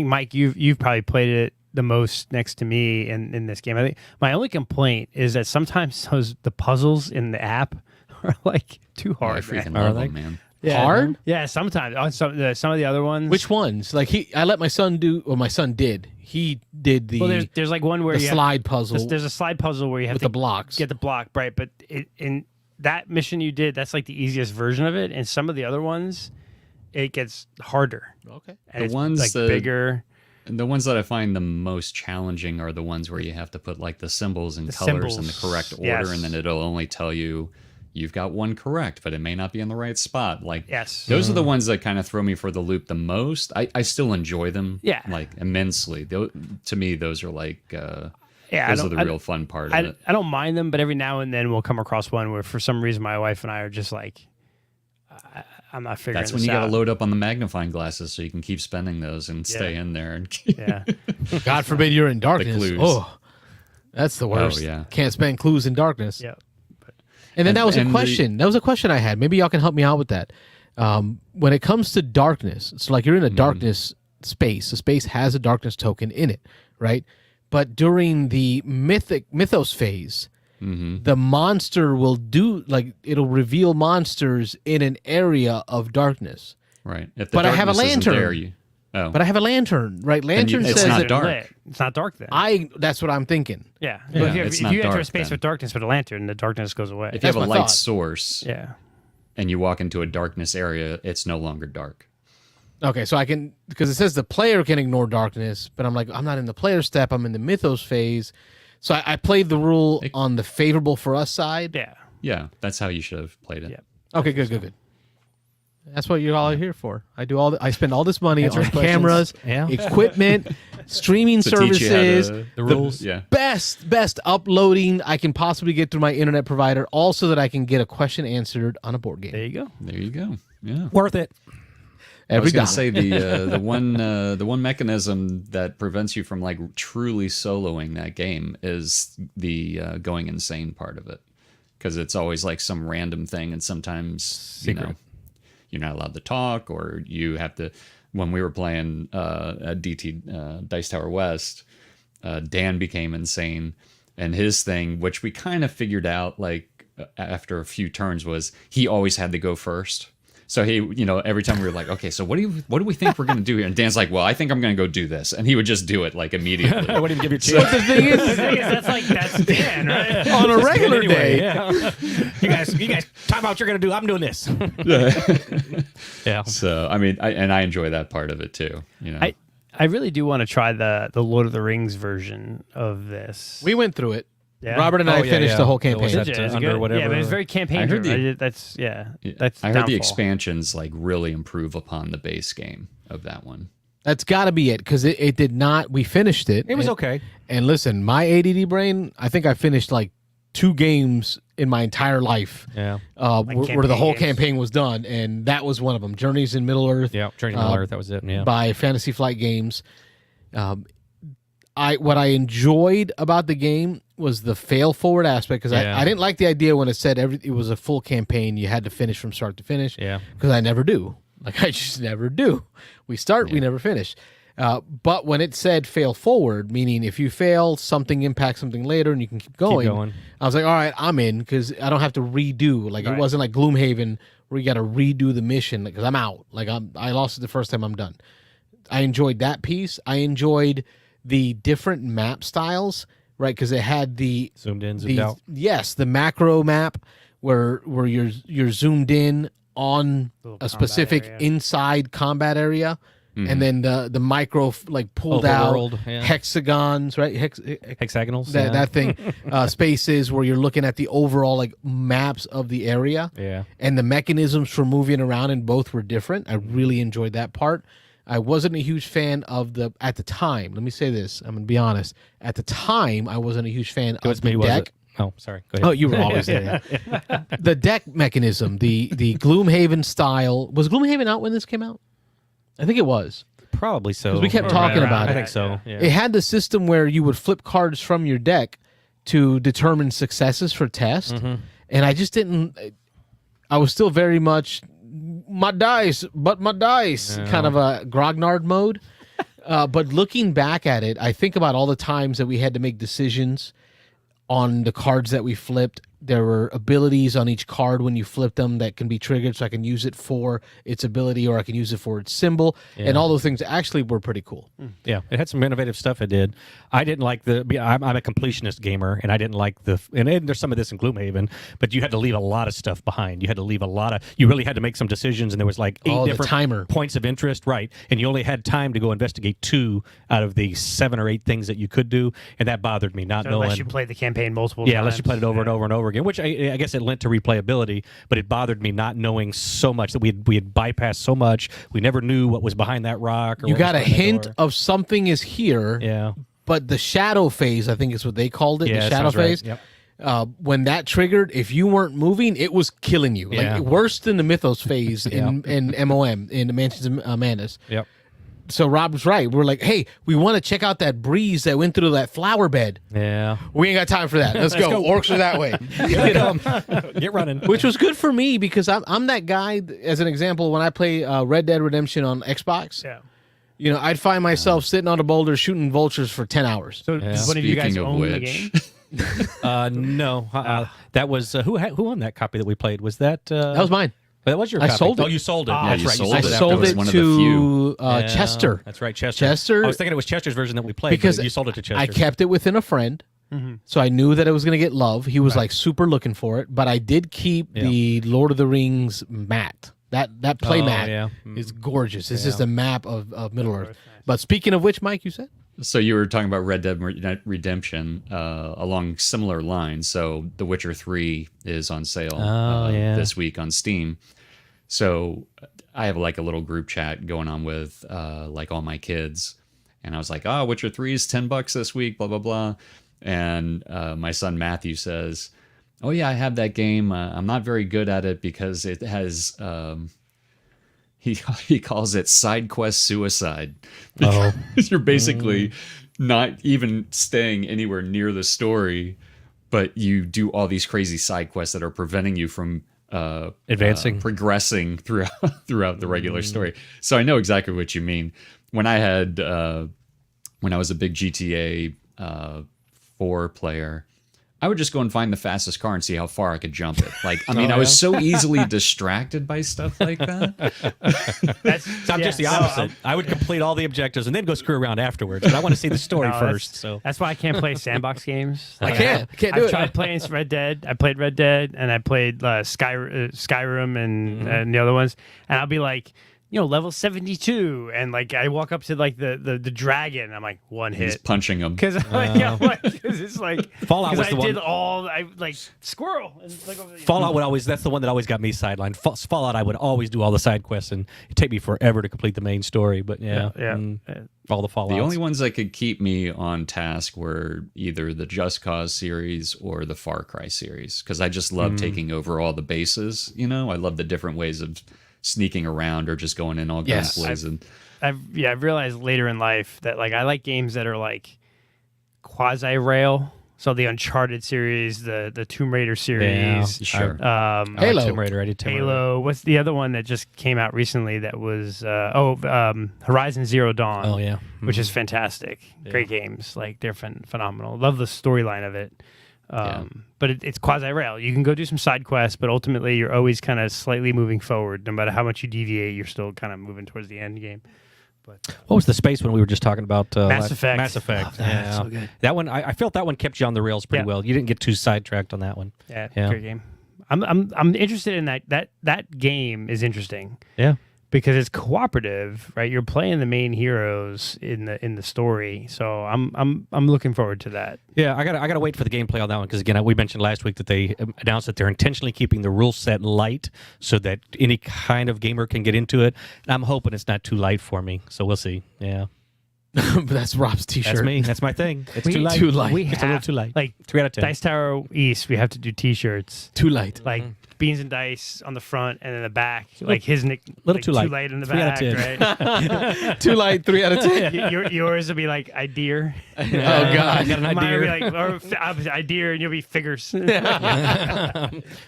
Mike, you've probably played it the most next to me in this game. I think my only complaint is that sometimes the puzzles in the app are like too Oh, I hard. freaking man. love them, man. Yeah, Hard? Yeah, sometimes. On some of the other ones. Which ones? Like, I let my son do, or my son did. He did the Well, there's like one where the you slide puzzle There's a slide puzzle where you have with to the blocks. get the block right, but in that mission you did, that's like the easiest version of it. And some of the other ones, it gets harder. Okay. And The it's ones like that- bigger. And the ones that I find the most challenging are the ones where you have to put like the symbols and colors in the correct order, yes. and then it'll only tell you you've got one correct, but it may not be in the right spot. Like, Yes. those are the ones that kind of throw me for the loop the most. I still enjoy them, Yeah. like immensely. To me, those are like Yeah, those are the real fun part of it. I don't mind them, but every now and then we'll come across one where for some reason my wife and I are just like, I'm not figuring That's when this you got to out. load up on the magnifying glasses so you can keep spending those and stay in there. And Yeah. God forbid you're in darkness. clues. Oh, that's the worst. yeah. Can't spend clues in darkness. Yeah. And then that was a and question. That was a question I had. Maybe y'all can help me out with that. When it comes to darkness, it's like you're in a darkness space. The space has a darkness token in it, right? But during the mythos phase, the monster will do it'll reveal monsters in an area of darkness. right. If the But I have a darkness isn't lantern. there, oh. But I have a lantern, right? Lantern it's says not that dark. Lit. It's not dark then. That's what I'm thinking. yeah. Yeah, But it's if not you enter a dark space then. with darkness with a lantern, the darkness goes away. If you have a That's my light thought. source Yeah. and you walk into a darkness area, it's no longer dark. Okay, so I can, because it says the player can ignore darkness, but I'm like, I'm not in the player step, I'm in the mythos phase. So I played the rule on the favorable for us side. Yeah. Yeah, that's how you should have played it. Yeah. Okay, good. That's what you all are here for. I spend all this money Answer on questions. cameras, Yeah. equipment, streaming To teach you how services, to- The rules. Yeah. best uploading I can possibly get through my internet provider, also that I can get a question answered on a board game. There you go. There you go. Yeah. Worth it. I was Every going to dollar. say the one mechanism that prevents you from like truly soloing that game is the going insane part of it, because it's always like some random thing, and sometimes you're not allowed to talk, or you have to. When we were playing at DT Dice Tower West, Dan became insane, and his thing, which we kind of figured out like after a few turns, was he always had to go first. So he, every time we were like, okay, so what do we think we're going to do here? And Dan's like, well, I think I'm going to go do this. And he would just do it like immediately. I wouldn't even give you a chance. The thing is, that's Dan, right? on a regular day, Yeah. you guys talk about what you're going to do. I'm doing this. Yeah. So, I mean, I enjoy that part of it too. I really do want to try the Lord of the Rings version of this. we went through it. Yeah. Robert and I finished the whole campaign. Was that, Is it under good? whatever? Yeah, but it's very campaign I heard driven. That's I heard the downfall. expansions like really improve upon the base game of that one. That's got to be it, because it did not. We finished it. It was okay. And listen, my ADD brain, I think I finished like 2 games in my entire life. Yeah. Where the whole games. campaign was done, and that was one of them. Journeys in Middle Earth. Yeah. Training Middle Earth. That was it. Yeah. By Fantasy Flight Games. What I enjoyed about the game was the fail forward aspect, because Yeah. I didn't like the idea when it said it was a full campaign, you had to finish from start to finish. Yeah. Because I never do. Like, I just never do. We start, we never finish. But when it said fail forward, meaning if you fail, something impacts something later and you can keep going. I was like, all right, I'm in, because I don't have to redo. Like, it wasn't like Gloomhaven where you got to redo the mission, because I'm out. Like, I lost it the first time, I'm done. I enjoyed that piece. I enjoyed the different map styles, right? Because it had the Zoomed in, zoomed out. Yes, the macro map where you're zoomed in on Little a specific combat area. inside combat area, and then the micro like pulled out Overworld, yeah. hexagons, right? Hexagonals. That thing, spaces where you're looking at the overall like maps of the area, Yeah. and the mechanisms for moving around in both were different. I really enjoyed that part. I wasn't a huge fan of at the time. Let me say this. I'm going to be honest. At the time, I wasn't a huge fan of the deck. Oh, sorry. Go ahead. Oh, you were always there. Yeah. The deck mechanism, the Gloomhaven style. Was Gloomhaven out when this came out? I think it was. Probably so. 'Cause we kept talking about I it. think so. Yeah. It had the system where you would flip cards from your deck to determine successes for test. And I just didn't. I was still very much my dice, kind of a grognard mode. But looking back at it, I think about all the times that we had to make decisions on the cards that we flipped. There were abilities on each card when you flip them that can be triggered, so I can use it for its ability or I can use it for its symbol. And all those things actually were pretty cool. Yeah, it had some innovative stuff. It did. I didn't like I'm a completionist gamer, and I didn't like and there's some of this in Gloomhaven, but you had to leave a lot of stuff behind. You had to leave you really had to make some decisions, and there was like 8 the different timer. points of interest, right? And you only had time to go investigate 2 out of the 7 or 8 things that you could do, and that bothered me not knowing. Unless you played the campaign multiple times. Yeah, unless you played it over and over and over again, which I guess it lent to replayability, but it bothered me not knowing so much that we had bypassed so much. We never knew what was behind that rock. Or You what got a was behind that hint door. of something is here, Yeah. but the shadow phase, I think is what they called it, Yeah, the that shadow sounds right. phase. Yep. When that triggered, if you weren't moving, it was killing you. Yeah. Like worse than the Mythos phase in MOM, in the Mansions of Madness. Yep. So Rob was right. We're like, hey, we want to check out that breeze that went through that flower bed. Yeah. We ain't got time for that. Let's go. Orcs are that way. Get running. Which was good for me because I'm that guy. As an example, when I play Red Dead Redemption on Xbox, Yeah. I'd find myself sitting on a boulder shooting vultures for 10 hours. So does one of you guys Speaking of own the which. game? No. That was who owned that copy that we played? Was that That was mine. But that was your I copy. sold it. Oh, you sold it. Ah, That's you right. sold I it. sold That was it one of the to Yeah, Chester. That's right, Chester. Chester. I was thinking it was Chester's version that we played Because but you sold it to Chester. I kept it within a friend. So I knew that it was going to get love. He was like super looking for it, but I did keep the Lord of the Rings mat. That play mat yeah. is gorgeous. It's just a map of Middle Earth. But speaking of which, Mike, you said? So you were talking about Red Dead Redemption along similar lines. So The Witcher 3 is on sale this week on Steam. So I have like a little group chat going on with like all my kids. And I was like, Witcher 3 is $10 this week, blah, blah, blah. And my son Matthew says, oh, yeah, I have that game. I'm not very good at it because it has... He calls it side quest suicide. Because you're basically not even staying anywhere near the story, but you do all these crazy side quests that are preventing you from Advancing. progressing throughout the regular story. So I know exactly what you mean. When I was a big GTA 4 player, I would just go and find the fastest car and see how far I could jump it. Like, I mean, I was so easily distracted by stuff like that. I'm just the opposite. I would complete all the objectives and then go screw around afterwards. But I want to see the story first. So that's why I can't play sandbox games. I can't do I've it. tried playing Red Dead. I played Red Dead, and I played Skyrim and the other ones. And I'll be like, level 72, and like I walk up to like the dragon. I'm like, one hit. He's punching him. Because it's like Fallout was I the one. did all I like squirrel. And like over Fallout would always, that's the one that always got me sidelined. Fallout, I would always do all the side quests, and it'd take me forever to complete the main story. But all the Fallouts. The only ones that could keep me on task were either the Just Cause series or the Far Cry series, because I just love taking over all the bases. I love the different ways of sneaking around or just going in all gunplays. I've realized later in life that like I like games that are like quasi rail. So the Uncharted series, the Tomb Raider series, sure. Halo. Tomb Raider. I did Tomb Raider. Halo. What's the other one that just came out recently? That was Horizon Zero Dawn. Oh yeah, which is fantastic. Great games. Like they're phenomenal. Love the storyline of it. But it's quasi rail. You can go do some side quests, but ultimately you're always kind of slightly moving forward. No matter how much you deviate, you're still kind of moving towards the end game. But what was the space one we were just talking about? Mass Effect. Mass Effect. So good. That one, I felt that one kept you on the rails pretty well. You didn't get too sidetracked on that one. Yeah, great game. I'm interested in that game is interesting. Yeah. Because it's cooperative, right? You're playing the main heroes in the story, so I'm looking forward to that. Yeah, I gotta wait for the gameplay on that one because again, we mentioned last week that they announced that they're intentionally keeping the rule set light so that any kind of gamer can get into it. And I'm hoping it's not too light for me, so we'll see. Yeah, That's Rob's T-shirt. that's me. That's my thing. It's too light. Too light. It's a little too light. Like 3 out of 10. Dice Tower East, we have to do T-shirts. Too light. Like beans and dice on the front and in the back. Like his nick, little like too light. Too light in the 3 out back, of 10. right? Too light. 3 out of 10. Yours will be like idea. Oh God. I got an Mine will be idea. like or opposite, idea, and you'll be figures. All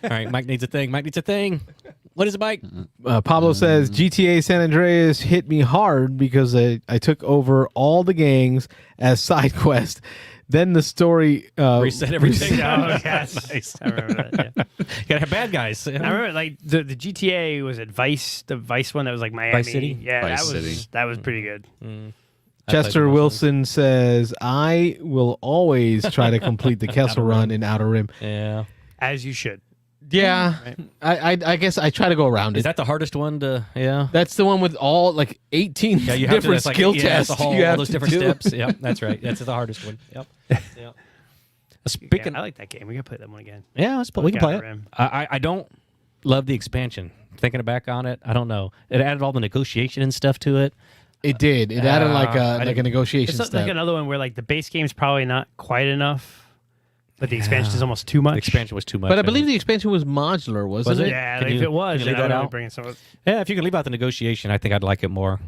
right, Mike needs a thing. Mike needs a thing. What is it, Mike? Pablo says GTA San Andreas hit me hard because I took over all the gangs as side quest. Then the story Reset everything. Oh, yes. Nice. I remember that. Yeah. You gotta have bad guys. I remember like the GTA was it Vice, the Vice one that was like Miami. Vice City? Yeah, Vice City. that was pretty good. Chester Wilson says, I will always try to complete the Kessel Run in Outer Rim. Yeah. As you should. Yeah. Right. I guess I try to go around Is it. that the hardest one to? Yeah. That's the one with all like 18 Yeah, you have different to, skill that's tests. all you have those to different do. steps. Yep, that's right. That's the hardest one. Yep. Yep. Speaking, I like that game. We gotta play that one again. we can play Outer it. Rim. I don't love the expansion. Thinking back on it, I don't know. It added all the negotiation and stuff to it. It did. It added like a didn't- negotiation It's step. like another one where like the base game's probably not quite enough, but the expansion is almost too much. The expansion was too much. But I believe the expansion was modular, wasn't Was it? it? Yeah, Can like, you- if it was, can you leave then I that would out? bring it some. Yeah, if you can leave out the negotiation, I think I'd like it more.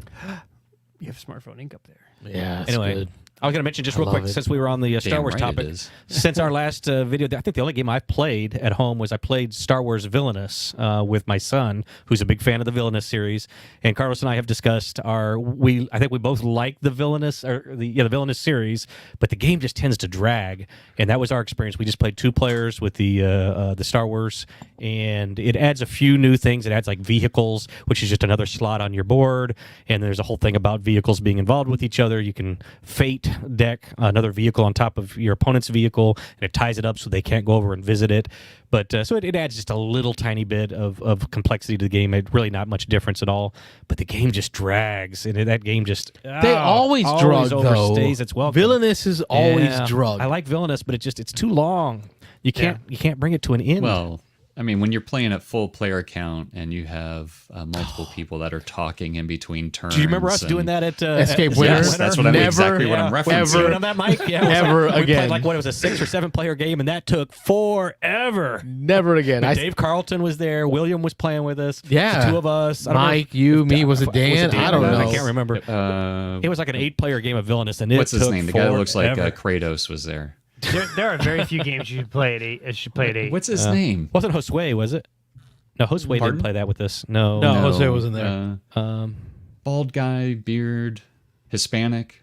You have smartphone ink up there. Yeah. That's Anyway, good. I was going to mention just real love quick, it. since we were on the Star Damn Wars right it topic, is. since our last video, I think the only game I've played at home was I played Star Wars Villainous with my son, who's a big fan of the Villainous series. And Carlos and I have discussed I think we both like the Villainous the Villainous series, but the game just tends to drag. And that was our experience. We just played 2 players with the Star Wars, and it adds a few new things. It adds like vehicles, which is just another slot on your board. And there's a whole thing about vehicles being involved with each other. You can fate deck another vehicle on top of your opponent's vehicle, and it ties it up so they can't go over and visit it. But so it adds just a little tiny bit of complexity to the game. It really not much difference at all. But the game just drags, and that game just They always drug, though. overstays its welcome. Villainous is always Yeah. drug. I like Villainous, but it's too long. You can't bring it to an end. Well, I mean, when you're playing at full player count and you have multiple people that are talking in between turns. do you remember us and- doing that at Escape at Winner? Yes, that's what I'm Never, exactly what I'm Yeah. referencing. Doing on that mic? Yeah, it was Never we again. played like what it was a 6 or 7 player game, and that took forever. Never again. Dave Carlton was there. William was playing with us. Yeah. The 2 of us. I don't know Mike, if- you, me, was it Dan? I don't I know. can't remember. It was like an 8-player game of Villainous, and it What's his took name? The guy that looks like forever. Kratos was there. There are very few games you should play at 8. Should play at 8. What's his name? Wasn't Josue, was it? No, Josue Pardon? didn't play that with us. No. No. Jose wasn't there. Bald guy, beard, Hispanic.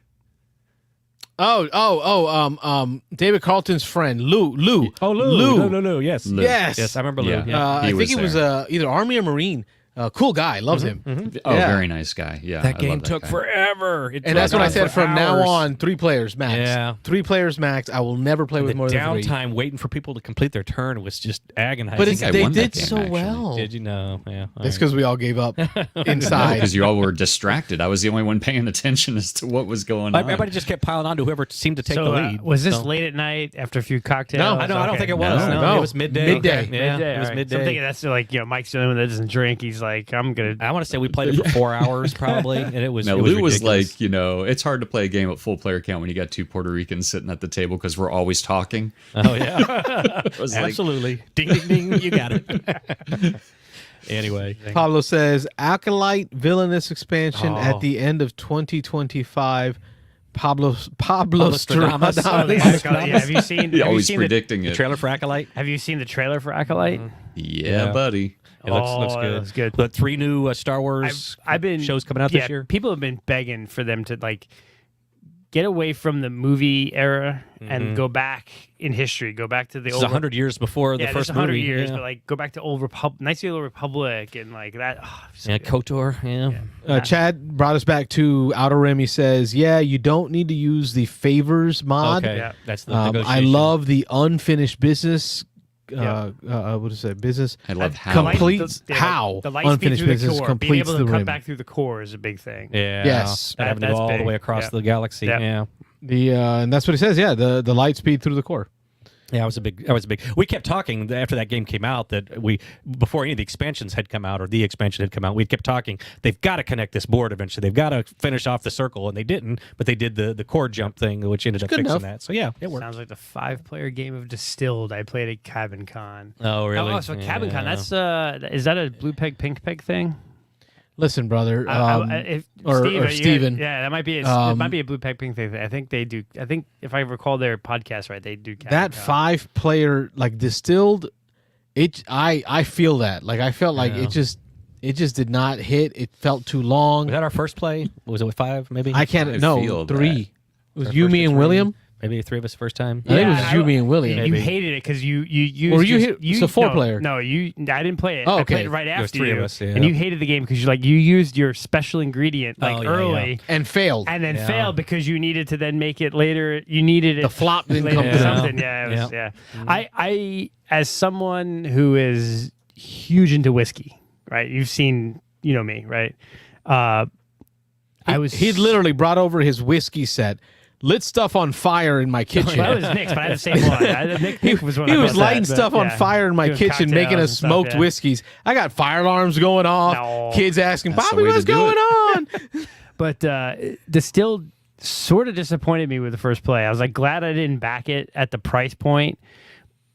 David Carlton's friend, Lou. Oh, Lou. Yes. Lou. Yes. I remember Lou. Yeah. Yeah. I think he was either Army or Marine. Cool guy. Loves him. Oh, Yeah. very nice guy. Yeah, That I game love that took guy. forever. It And that's dragged what I on said for from now hours. on, 3 players max. Yeah. 3 players max. I will never play with The more than 3. downtime waiting for people to complete their turn was just agonizing. But think I they won that did game, so actually. well. Did you know? Yeah. It's because we all gave up inside. Because you all were distracted. I was the only one paying attention as to what was going on. Everybody just kept piling on to whoever seemed to take So the lead. was this So- late at night after a few cocktails? No, I don't Okay. think it was. No. No, it was midday. Midday. Yeah, Midday, it was all right. midday. So I'm thinking that's like, Mike's the only one that doesn't drink. He's like, I'm gonna. I want to say we played it for 4 hours probably, and it was. Now, it was Lou was ridiculous. like, it's hard to play a game at full player count when you got 2 Puerto Ricans sitting at the table because we're always talking. Oh yeah, It was like, absolutely. Ding ding ding, you got it. Anyway, Pablo says, Acolyte Villainous expansion Oh. at the end of 2025. Pablo Stradamus. Stradamus. Yeah, have you seen? You're Have you always seen predicting the it. trailer for Acolyte. Have you seen the trailer for Acolyte? Yeah, buddy. It looks Oh, good. it looks good. But 3 new Star Wars I've been shows coming out yeah, this year. People have been begging for them to get away from the movie era and go back in history. Go back to the This old is 100 years before the yeah, first 100 movie. years, yeah. but go back to old Nice Little Republic and that. Oh, so Yeah, good. KOTOR. Yeah. Chad brought us back to Outer Rim. He says, yeah, you don't need to use the favors mod. Okay, Yeah. that's the I negotiation. love the unfinished business. Yeah. What is it? Business. I love how Completes how the light speed unfinished through the business core. completes Being able the to cut rim. back through the core is a big thing. Yeah. Yes. Not having to That's go all the big. way across Yeah. the galaxy. Yeah. Yeah. And that's what he says. Yeah, the light speed through the core. Yeah, that was a big. We kept talking after that game came out that before any of the expansions had come out or the expansion had come out, we kept talking. They've got to connect this board eventually. They've got to finish off the circle, and they didn't. But they did the core jump thing, which ended up good fixing enough. that. So yeah, it worked. Sounds like the 5-player game of Distilled I played at Cabin Con. Oh really? Oh, so Cabin Con. Yeah. That's is that a blue peg pink peg thing? Listen, brother. Or Steven. Yeah, that might be. It might be a blue peg pink thing. I think they do. I think if I recall their podcast right, they do. Cabin That Con. 5-player Distilled, I feel that. I felt like Yeah. it just did not hit. It felt too long. Was that our first play? Was it with 5? Maybe. I can't. I No, feel 3. that. It was Our you, first me, and three. William. Maybe 3 of us first time. I think it was you, me, and William. You Maybe. hated it because you used. Or you your- hit- it's a 4-player. No, I didn't play it. Oh, I okay. played it right There was after 3 you, of us, yeah. and you hated the game because you used your special ingredient Oh, yeah, early. And failed. And then Yeah. failed because you needed to then make it later. You needed it. The flop didn't later come or through. something. Yeah, it was, Yeah. yeah. I, as someone who is huge into whiskey, right? You've seen, me, right? He'd literally brought over his whiskey set, lit stuff on fire in my kitchen. Well, that was Nick's, but I had the same one. Nick was one. He I was brought lighting that, but, stuff on yeah. fire in my Doing kitchen, making cocktails us and stuff, smoked yeah. whiskeys. I got fire alarms going off. No. Kids asking, That's the Bobby, way to what's do going it." on? But Distilled sort of disappointed me with the first play. I was glad I didn't back it at the price point,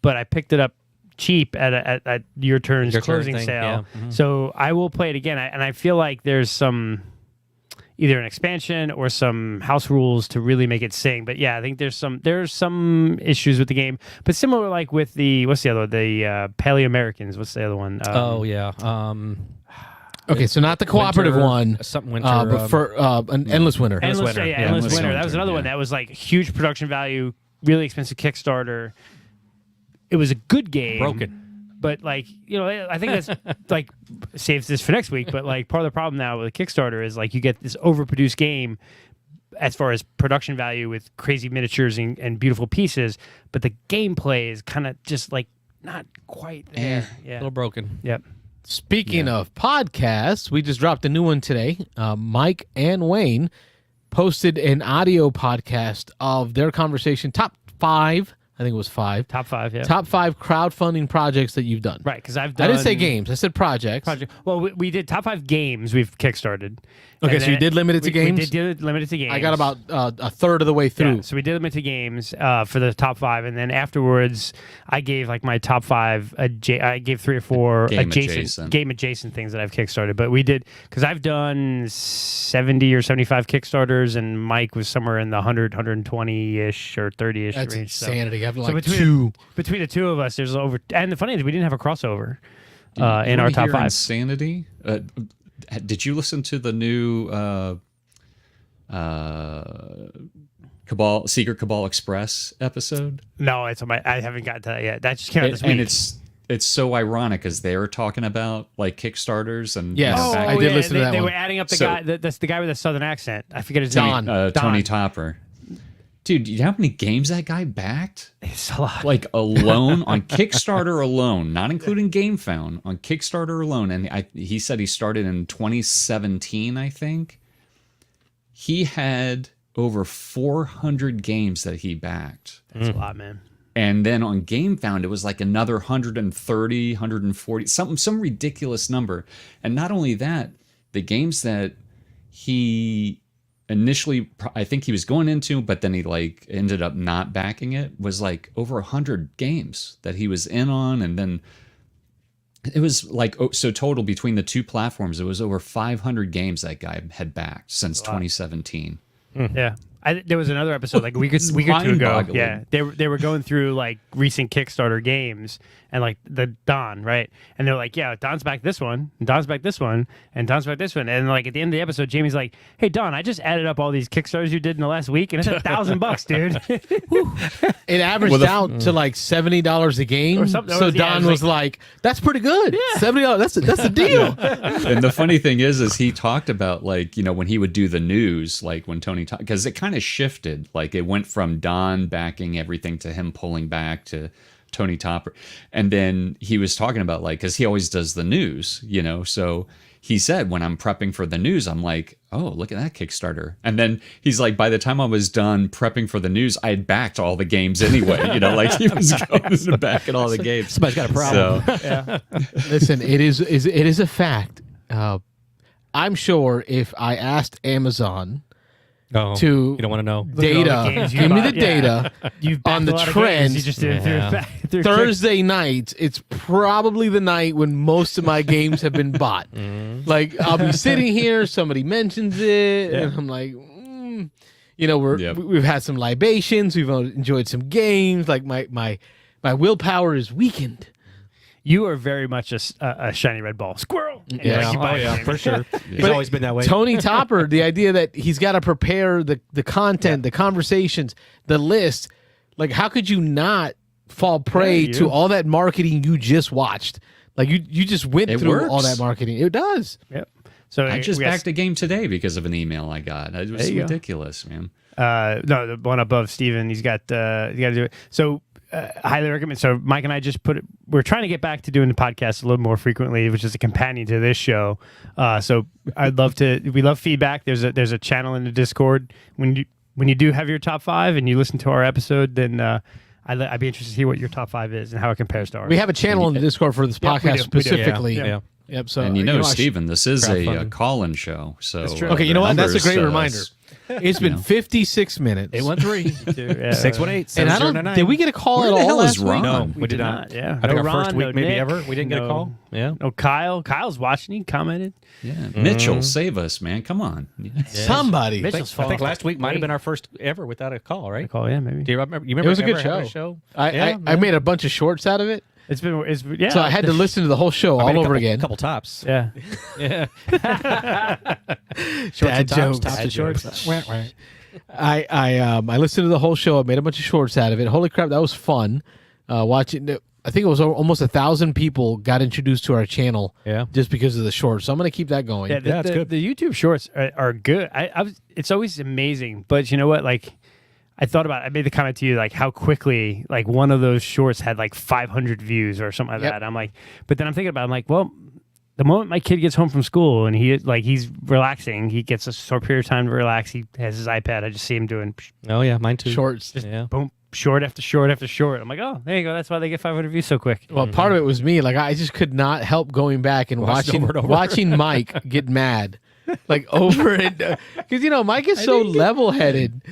but I picked it up cheap at Your Turn's Your Turn closing thing, sale. yeah. Mhm. So I will play it again. And I feel like there's either an expansion or some house rules to really make it sing. But yeah, I think there's some issues with the game. But similar with what's the other one? The Paleo Americans. What's the other one? Oh yeah. Okay, so not the cooperative Winter- one, Something winter. but for an Endless Winter. Endless Endless Winter. Yeah, Yeah, Endless Endless Winter. That Winter, was another one yeah. that was huge production value, really expensive Kickstarter. It was a good game. broken. But I think that's saves this for next week. But part of the problem now with Kickstarter is you get this overproduced game as far as production value with crazy miniatures and beautiful pieces, but the gameplay is kind of just not quite there. A Yeah. little broken. Yep. Speaking of podcasts, we just dropped a new one today. Mike and Wayne posted an audio podcast of their conversation, top 5. I think it was 5. Top 5. Yeah. Top 5 crowdfunding projects that you've done. Right, because I've I done. didn't say games. I said projects. Project. Well, we did top 5 games we've kickstarted. Okay, And so you then did limit it to games? We did limit it to games. I got about a third of the way through. Yeah, so we did limit to games for the top 5, and then afterwards, I gave my top 5. I gave 3 or 4 Game adjacent things that I've kickstarted. But we did because I've done 70 or 75 kickstarters, and Mike was somewhere in the 120 ish or 30 ish That's range. So- insanity. I've So like between 2. between the two of us, there's over. And the funny is, we didn't have a crossover. in our top 5. Insanity. Did you listen to the new Secret Cabal Express episode? No, it's on I haven't gotten to that yet. That just came out this week. And it's so ironic as they were talking about like Kickstarters and Yes. I did listen to that They one. were adding up the guy. That's the guy with the southern accent. I forget his name. Tony Topper. Dude, you know how many games that guy backed? It's a lot. Like alone on Kickstarter alone, not including GameFound, on Kickstarter alone. And he said he started in 2017, I think. He had over 400 games that he backed. That's a lot, man. And then on GameFound, it was like another 130, 140, some ridiculous number. And not only that, the games that he initially, I think he was going into, but then he like ended up not backing it, was like over 100 games that he was in on. And then it was like, so total between the two platforms, it was over 500 games that guy had backed since 2017. Yeah. There was another episode like a week or two ago. Mind-boggling. Yeah, they were going through like recent Kickstarter games and like the Don, right? And they're like, yeah, Don's back this one, and Don's back this one, and Don's back this one. And like at the end of the episode, Jamie's like, hey Don, I just added up all these Kickstarters you did in the last week, and it's $1,000, dude. It averaged out to like $70 a game. Or something. So Yeah, it Don was like, "That's pretty good. $70. That's a deal." And the funny thing is he talked about like, you know, when he would do the news, like when Tony, because it kind of shifted, like it went from Don backing everything to him pulling back to Tony Topper. And then he was talking about like, because he always does the news, you know, so he said, when I'm prepping for the news, I'm like, oh, look at that Kickstarter. And then he's like, by the time I was done prepping for the news, I had backed all the games anyway. You know, like he was going back at all the games. Somebody's got a problem. So, Listen, it is a fact. I'm sure if I asked Amazon Oh, to you don't want to know. data, games you give me bought. the data You've on backed the a lot of games. trends. You just did it through Thursday nights, it's probably the night when most of my games have been bought. Like I'll be sitting here, somebody mentions it, and I'm like, you know, we've had some libations, we've enjoyed some games. Like my willpower is weakened. You are very much a shiny red ball squirrel. And you're like, you buy a game. for sure. He's But always been that way. Tony Topper, the idea that he's got to prepare the content, the conversations, the list. Like, how could you not fall prey to all that marketing you just watched? Like, you just went It through all works. that marketing. It does. Yep. So I just we got- backed a game today because of an email I got. It was you go. ridiculous, man. No, the one above Steven, he's got you got to do it. So highly recommend. So Mike and I just we're trying to get back to doing the podcast a little more frequently, which is a companion to this show. So we love feedback. There's a channel in the Discord. When you do have your top 5 and you listen to our episode, then I'd be interested to see what your top 5 is and how it compares to ours. We have a channel in the Discord for this Yep, we podcast do. specifically. Yeah. Yep. So And you know, I should- Steven, this is a crowdfunding. call-in show. So true. Okay, you know what? That's a great numbers, reminder. It's been 56 minutes. 813 618 and I don't. Did we get a call Where at the all hell last is week? Ron? No, We we did did not. not, yeah. I think No our first Ron, week, no maybe Nick, ever, we didn't get a no- call. Yeah. Oh, Kyle's watching. He commented. Yeah, Mitchell, save us, man! Come on. Somebody. Mitchell's I think last week might have been our first ever without a call, right? Call, yeah, maybe. Do you remember? You remember It was a good ever having show. Yeah, I made a bunch of shorts out of it, Yeah. so I had to listen to the whole show I made all a over couple, again. couple tops. Yeah. Yeah. Shorts Dad and tops, jokes. tops Dad and shorts. I listened to the whole show. I made a bunch of shorts out of it. Holy crap, that was fun. Watching, I think it was almost 1,000 people got introduced to our channel. Yeah. just because of the shorts. So I'm gonna keep that going. Yeah, it's good. The YouTube shorts are good. It's always amazing, but you know what? Like, I made the comment to you, like how quickly, like one of those shorts had like 500 views or something like Yep. that. I'm like, but then I'm thinking about, it, I'm like, well, the moment my kid gets home from school and he's relaxing, he gets a short period of time to relax. He has his iPad. I just see him doing Oh yeah, mine too. Shorts. Yeah. boom, short after short after short. I'm like, oh, there you go. That's why they get 500 views so quick. Well, part of it was me. Like I just could not help going back and Watched watching over and over. watching Mike get mad, like over and because Mike is so level-headed.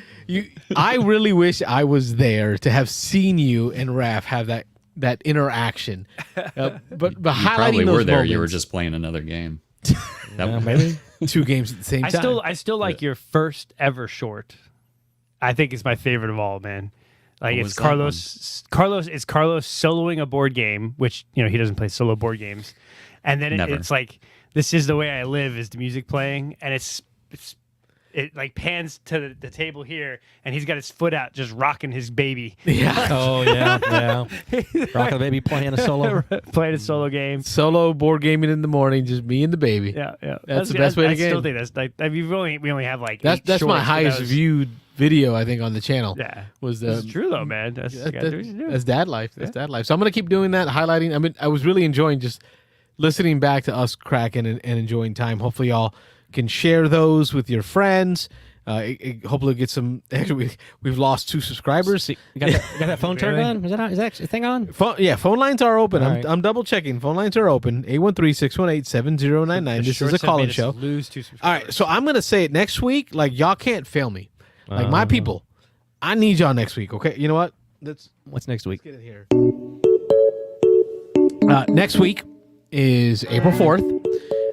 I really wish I was there to have seen you and Raph have that interaction. But You highlighting probably those were there. moments, You were just playing another game. Maybe. 2 games at the same time. I still like your first ever short. I think it's my favorite of all, man. Like What it's was that Carlos soloing a board game, which he doesn't play solo board games, and then Never. it's like This Is the Way I Live is the music playing, and it like pans to the table here, and he's got his foot out, just rocking his baby. Yeah. Oh yeah, Rockin' the Baby playing a solo. Playing a solo game. Solo board gaming in the morning, just me and the baby. Yeah. That's the best way to I game. still think that's like we only have like That's 8 my shorts, but highest that was- viewed video I think on the channel. Yeah, Was it's the true though, man. That's that's dad life. That's dad life. So I'm gonna keep doing that, highlighting. I mean, I was really enjoying just listening back to us cracking and enjoying time. Hopefully, y'all can share those with your friends. Hopefully, get some. Actually, we've lost 2 subscribers. You got that phone turned Really? on? Is that on? Is that thing on? Phone lines are open. All I'm, right. I'm double checking. Phone lines are open. 813-618-7099. This is a call-in show. Lose 2 subscribers. All right, so I'm gonna say it next week. Like y'all can't fail me. Like my people, I need y'all next week. Okay, you know what? What's next week? Get it here. Next week is April 4th.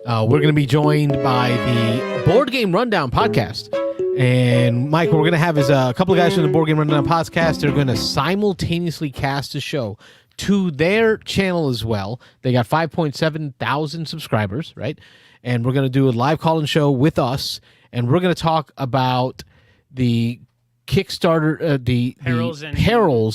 We're going to be joined by the Board Game Rundown podcast. And Mike, what we're going to have is a couple of guys from the Board Game Rundown podcast. They're going to simultaneously cast a show to their channel as well. They got 5.7 thousand subscribers, right? And we're going to do a live call-in show with us. And we're going to talk about the Kickstarter, the perils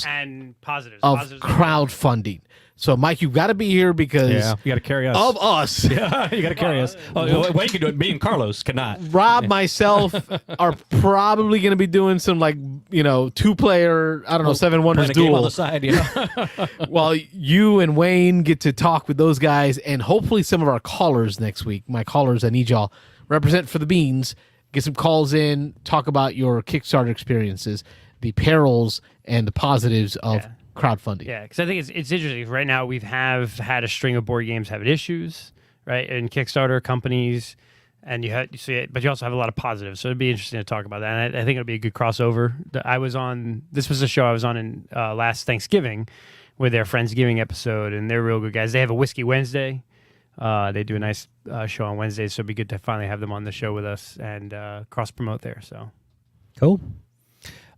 and positives of Positives. crowdfunding. So, Mike, you've got to be here because You got to carry us. of us. Yeah, you got to carry us. Oh, Wayne can do it. Me and Carlos cannot. Rob, myself are probably going to be doing some 2-player, I don't know, Seven Wonders Playing a game on duel. the side, yeah. While you and Wayne get to talk with those guys and hopefully some of our callers next week. My callers, I need y'all represent for the beans. Get some calls in, talk about your Kickstarter experiences, the perils and the positives of crowdfunding. Yeah, because I think it's interesting. Right now, we've had a string of board games having issues, right? And Kickstarter companies, and but you also have a lot of positives. So it'd be interesting to talk about that. And I think it'll be a good crossover. This was a show I was on in last Thanksgiving with their Friendsgiving episode, and they're real good guys. They have a Whiskey Wednesday. They do a nice show on Wednesdays, so it'd be good to finally have them on the show with us and cross promote there. So Cool.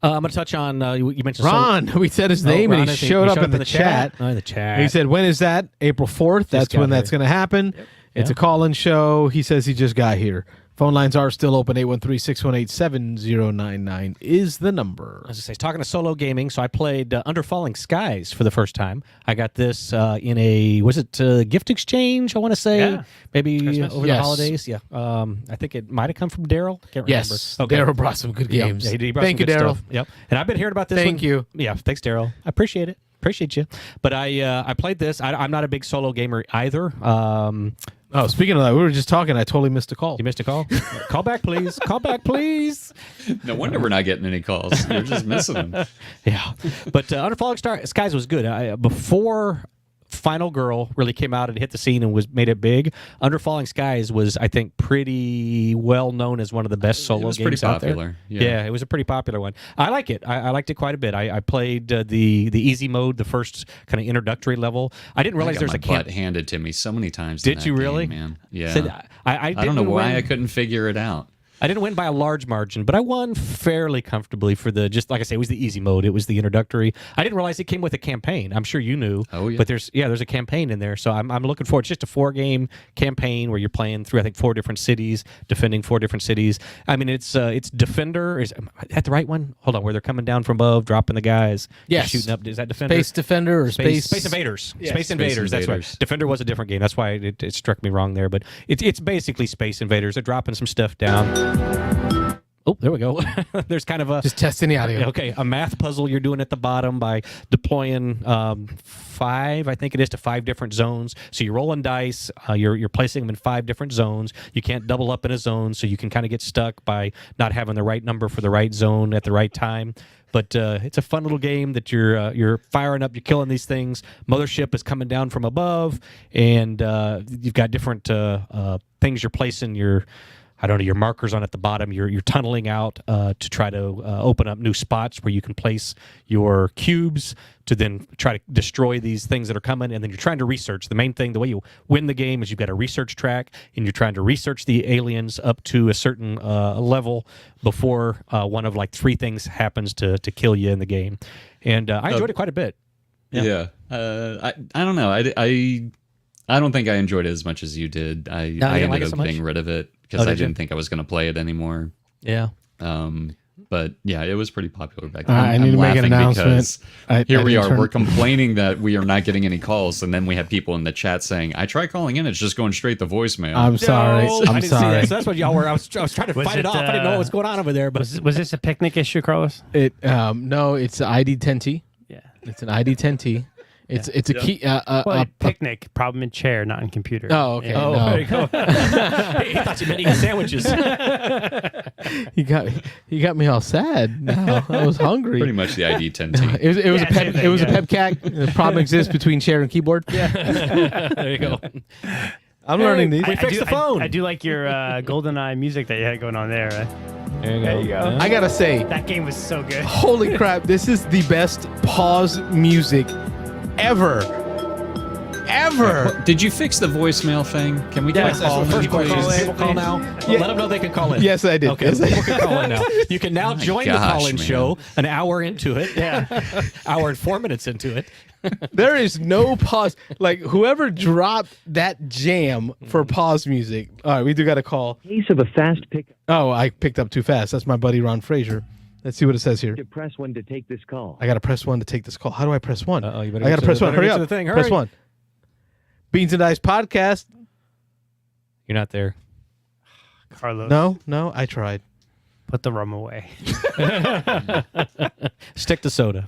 I'm going to touch on, you mentioned Ron, we said his name and he showed up in the chat. Oh, in the chat. And he said, when is that? April 4th. That's got when that's here. going to happen. It's a call-in show. He says he just got here. Phone lines are still open. 813-618-7099 is the number. As I say, talking to solo gaming, so I played Under Falling Skies for the first time. I got this in a, was it gift exchange, I want to say? Yeah. Maybe Christmas. over Yes. the holidays. Yeah. I think it might have come from Daryl. Can't remember. Yes. Okay. Daryl brought some good games. Yeah, he brought Thank some you, good Daryl. stuff. Yep. And I've been hearing about this Thank one. you. Yeah, thanks, Daryl. I appreciate it. Appreciate you. But I played this. I'm not a big solo gamer either. Oh, speaking of that, we were just talking. I totally missed a call. You missed a call? Call back, please. Call back, please. No wonder we're not getting any calls. You're just missing them. Yeah. But Under Falling Skies was good. Before Final Girl really came out and hit the scene and made it big, Under Falling Skies was, I think, pretty well known as one of the best solo was games pretty out there. popular. Yeah, it was a pretty popular one. I like it. I liked it quite a bit. I played the easy mode, the first kind of introductory level. I didn't realize I there's got a my butt handed to me so many times. Did in that you game, really? man? Yeah. So I I don't know didn't why win. I couldn't figure it out. I didn't win by a large margin, but I won fairly comfortably for just like I say, it was the easy mode. It was the introductory. I didn't realize it came with a campaign. I'm sure you knew. Oh, yeah. But there's a campaign in there. So I'm looking forward. It's just a 4-game campaign where you're playing through, I think, 4 different cities, defending 4 different cities. I mean, it's Defender. Am I at the right one? Hold on, where they're coming down from above, dropping the guys. Yes. Shooting up. Is that Defender? Space Defender or Space Invaders. Yes. Space Invaders. That's Invaders. right. Defender was a different game. That's why it struck me wrong there. But it's basically Space Invaders. They're dropping some stuff down. Oh, there we go. There's kind of a Just testing the audio. a math puzzle you're doing at the bottom by deploying 5, I think it is, to 5 different zones. So you're rolling dice. You're placing them in 5 different zones. You can't double up in a zone, so you can kind of get stuck by not having the right number for the right zone at the right time. But it's a fun little game that you're firing up, you're killing these things. Mothership is coming down from above, and you've got different things you're placing your I don't know, your markers on at the bottom. You're tunneling out to try to open up new spots where you can place your cubes to then try to destroy these things that are coming. And then you're trying to research. The main thing, the way you win the game is you've got a research track, and you're trying to research the aliens up to a certain level before one of like 3 things happens to kill you in the game. And I enjoyed it quite a bit. Yeah. I don't know. I don't think I enjoyed it as much as you did. I didn't ended like it up so much? getting rid of it because Oh, I did you? didn't think I was going to play it anymore. Yeah. But yeah, it was pretty popular back then. I need to make an laughing announcement. because here I we didn't are. turn- We're complaining that we are not getting any calls, and then we have people in the chat saying, "I try calling in, it's just going straight to voicemail." I'm sorry. No, I I'm didn't see sorry. that. So that's what y'all were. I was trying to Was fight it it, off. I didn't know what was going on over there. But Was this a picnic issue, Carlos? No, it's an ID10T. Yeah. It's an ID10T. It's a key. Well, picnic, problem in chair, not in computer. Oh, okay. oh, no. there you go. He thought you meant eating sandwiches. He got me all sad. Now I was hungry. Pretty much the ID 10T. It was Yeah, a same pep. thing, It was a yeah. pepcac. The problem exists between chair and keyboard. There you go. I'm learning these. We fixed the phone. I do like your GoldenEye music that you had going on there. There you go. I gotta say, That game was so good. holy crap! This is the best pause music ever. Did you fix the voicemail thing? Can we get Yes, a that's call? the first please? question. People call now. Yeah. Let them know they can call in. Yes, I did. Okay, Yes, I people did. can call in now. You can now join the gosh, call-in man. show an hour into it. Yeah. Hour and 4 minutes into it. There is no pause. Like whoever dropped that jam for pause music. All right, we do got a call. Case of a fast pickup. Oh, I picked up too fast. That's my buddy Ron Frazier. Let's see what it says here. To press 1 to take this call. I gotta press 1 to take this call. How do I press 1? Uh-oh, you better I get gotta to press the- 1. better Hurry get up. to the thing. Press Hurry. 1. Beans and Dice podcast. You're not there. Carlos, No, I tried. put the rum away. Stick to soda.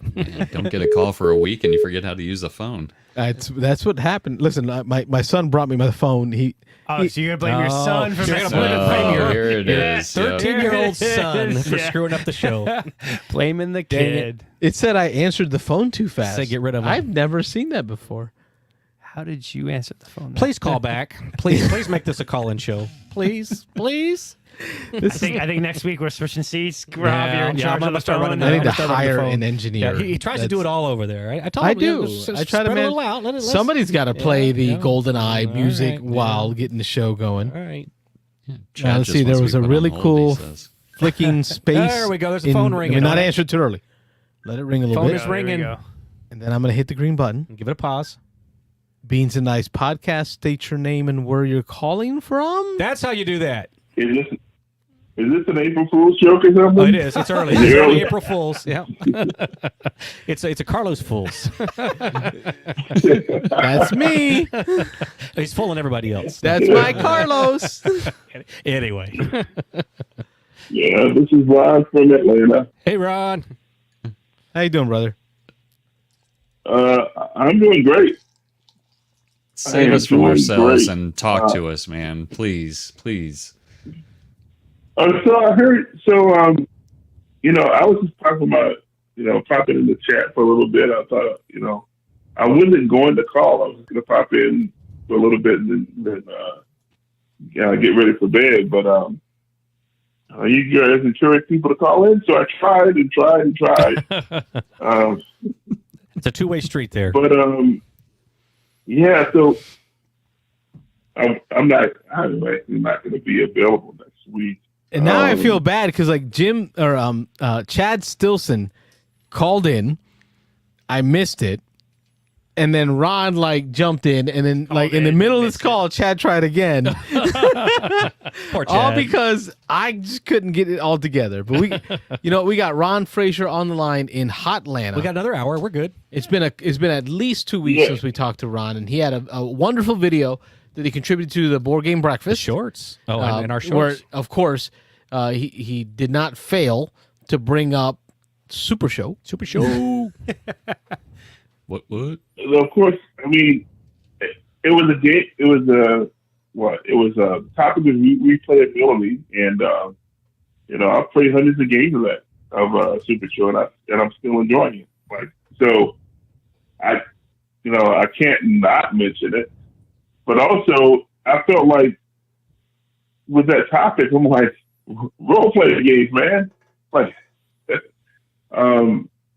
Don't get a call for a week and you forget how to use the phone. That's what happened. Listen, my son brought me my phone. Oh, so you're gonna blame your son for you're messing gonna with blame the your- phone. Here it Yeah. is. Yep. 13-year-old son for Yeah. screwing up the show. Blaming the Dang it. kid. It said I answered the phone too fast. Say get rid of him. I've never seen that before. How did you answer the phone? Please call back. Please make this a call-in show. Please. I think next week we're switching seats. Rob, Yeah, you're in yeah, charge I'm of gonna the start phone. running I need to I'm gonna start running hire the phone. an engineer. Yeah, he tries to do it all over there. I told I him. do. Just I try to spread a manage. little out. Let's- Somebody's got to play the yeah. GoldenEye All music right, while getting the show going. All right. Chad let's just see, wants there to was be a put on really hold, cool he says. flicking space. There we go. There's the phone ringing. I mean, not All right. answered too early. Let it ring a little Phone bit, is ringing. and then I'm going to hit the green button. Give it a pause. Beans and Dice podcast. State your name and where you're calling from. That's how you do that. Is this an April Fool's joke or something? Oh, it is. It's early. It's early April Fools. Yeah. it's a Carlos Fools. That's me. He's fooling everybody else. That's my Carlos. Anyway. Yeah, this is Ron from Atlanta. Hey, Ron. How you doing, brother? I'm doing great. Save I us from am doing ourselves great. and talk to us, man. Please. So I heard. I was just talking about, popping in the chat for a little bit. I thought, I wasn't going to call. I was going to pop in for a little bit and then get ready for bed. But you guys encourage people to call in, so I tried and tried and tried. It's a two-way street there. But yeah. So I'm not going to be available next week. And now I feel bad because like Jim or Chad Stilson called in, I missed it, and then Ron jumped in, and then in the middle of this call, Chad tried again. Poor Chad. All because I just couldn't get it all together. But we got Ron Frazier on the line in Hotlanta. We got another hour. We're good. It's been at least 2 weeks since we talked to Ron, and he had a wonderful video that he contributed to the Board Game Breakfast. Shorts. Oh, and our Where, shorts. of course, he did not fail to bring up Super Show. Super show. What? Of course, I mean, it was a game. It was a topic of replayability, and I've played hundreds of games of Super Show, and I'm still enjoying it. So, I can't not mention it. But also, I felt like with that topic, I'm like, role playing games, man. Like, I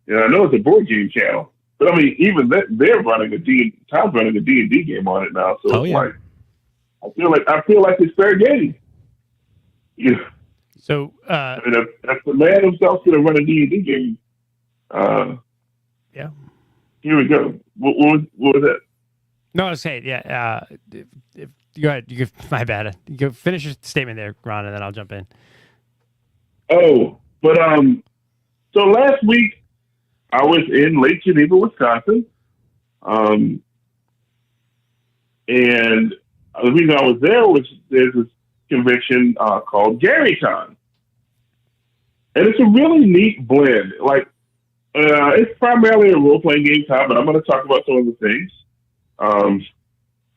know it's a board game channel, but I mean, even they're running Tom's running a D&D game on it now. So it's like, I feel like it's fair game. You know? So, I mean, if the man himself's going to run a D&D game, yeah. Here we go. What was that? No, I was saying, yeah. If go ahead. You can, my bad. You can finish your statement there, Ron, and then I'll jump in. Oh, but so last week I was in Lake Geneva, Wisconsin, and the reason I was there was there's this convention called GaryCon, and it's a really neat blend. Like, it's primarily a role-playing game time, but I'm going to talk about some of the things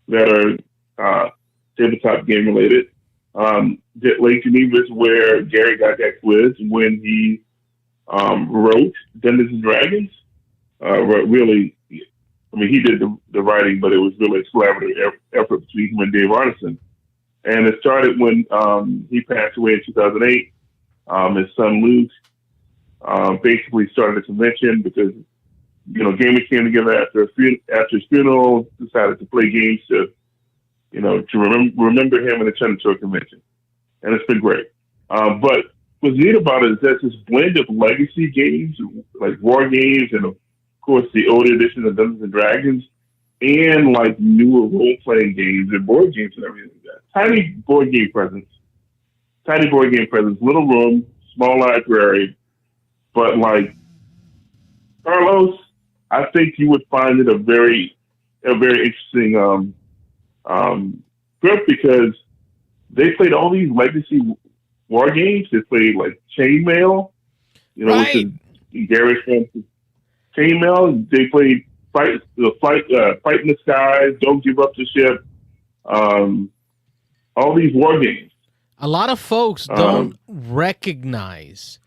that are tabletop game related. Lake Geneva is where Gary got that quiz when he wrote Dungeons and Dragons. Really, I mean, he did the writing, but it was really a collaborative effort between him and Dave Arneson. And it started when he passed away in 2008. His son Luke basically started a convention because, gamers came together after his funeral, decided to play games to remember him and to turn into a convention. And it's been great. But what's neat about it is that this blend of legacy games, like war games, and of course the older edition of Dungeons and Dragons, and like newer role-playing games and board games and everything like that. Tiny board game presence, little room, small library, but like, Carlos, I think you would find it a very interesting group because they played all these legacy war games. They played like Chainmail, which is Gary's friend. Chainmail. They played Fight in the Skies, Don't Give Up the Ship. All these war games. A lot of folks don't recognize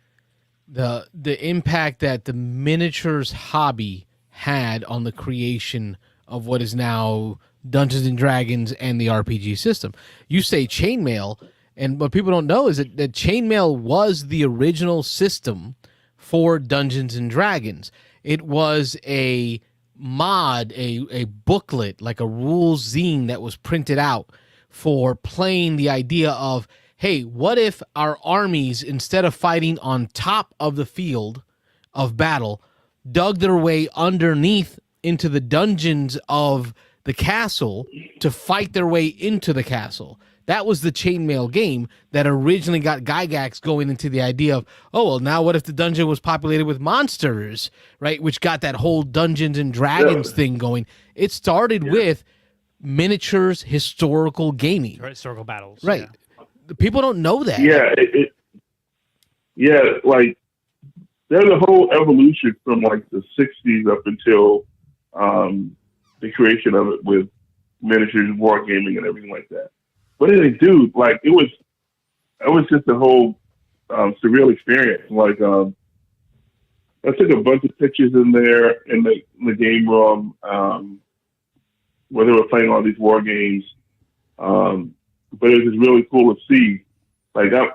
the impact that the miniatures hobby had on the creation of what is now Dungeons and Dragons and the RPG system. You say Chainmail, and what people don't know is that Chainmail was the original system for Dungeons and Dragons. It was a mod, a booklet, like a rules zine that was printed out for playing the idea of, hey, what if our armies, instead of fighting on top of the field of battle, dug their way underneath into the dungeons of the castle to fight their way into the castle. That was the Chainmail game that originally got Gygax going into the idea of, oh, well, now what if the dungeon was populated with monsters, right? Which got that whole Dungeons and Dragons thing going. It started with miniatures historical gaming. Historical battles. Right. Yeah. People don't know that. Yeah, like, there's a whole evolution from like the 60s up until the creation of it with miniatures, wargaming, and everything like that. What did they do? Like, it was just a whole surreal experience. Like, I took a bunch of pictures in there in the game room where they were playing all these war games. But it was just really cool to see. Like, I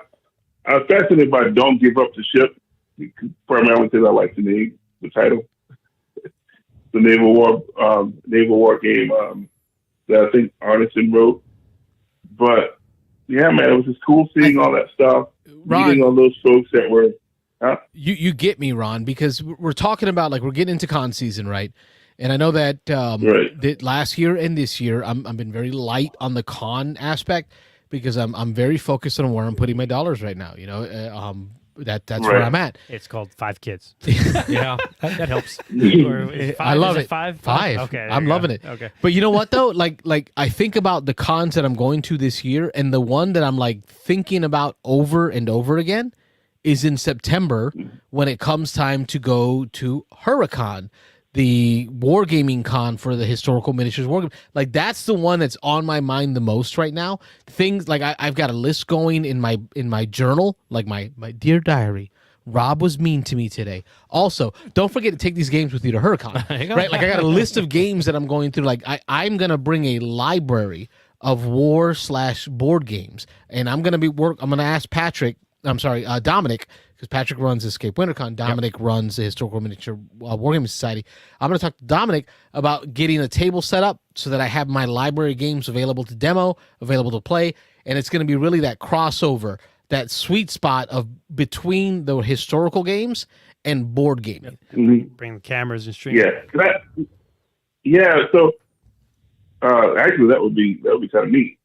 was fascinated by Don't Give Up the Ship, primarily because I like the title. The naval war game that I think Arneson wrote. But yeah, man, it was just cool seeing all that stuff, meeting all those folks that were. You get me, Ron, because we're talking about, like, we're getting into con season, right? And I know that that last year and this year, I've been very light on the con aspect because I'm very focused on where I'm putting my dollars right now. That's where I'm at. It's called 5 Kids. Yeah, that helps. I love it. Five. Okay, I'm loving it. Okay, but you know what though? Like I think about the cons that I'm going to this year, and the one that I'm like thinking about over and over again is in September when it comes time to go to Huracan, the wargaming con for the historical miniatures wargaming. Like, that's the one that's on my mind the most right now. Things like I've got a list going in my journal, like my dear diary. Rob was mean to me today. Also, don't forget to take these games with you to Huracan. Right? Like, I got a list of games that I'm going through. Like, I'm gonna bring a library of war/board games, and I'm gonna ask Dominic, because Patrick runs Escape Wintercon. Dominic runs the Historical Miniature Wargaming Society. I'm gonna talk to Dominic about getting a table set up so that I have my library games available to demo, available to play, and it's gonna be really that crossover, that sweet spot of between the historical games and board gaming. Bring the cameras and stream. So actually, that would be kind of neat.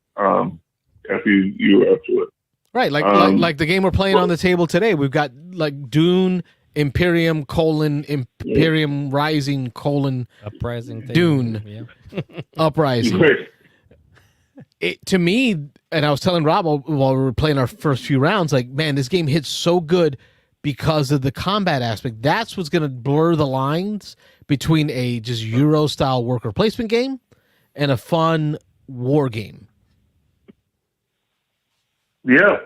If you were up to it, right? Like the game we're playing on the table today. We've got like Dune, Imperium : Imperium Rising : Uprising thing. Dune, Uprising. To me, and I was telling Rob while we were playing our first few rounds, like, man, this game hits so good because of the combat aspect. That's what's going to blur the lines between a just Euro style worker placement game and a fun war game. Yeah,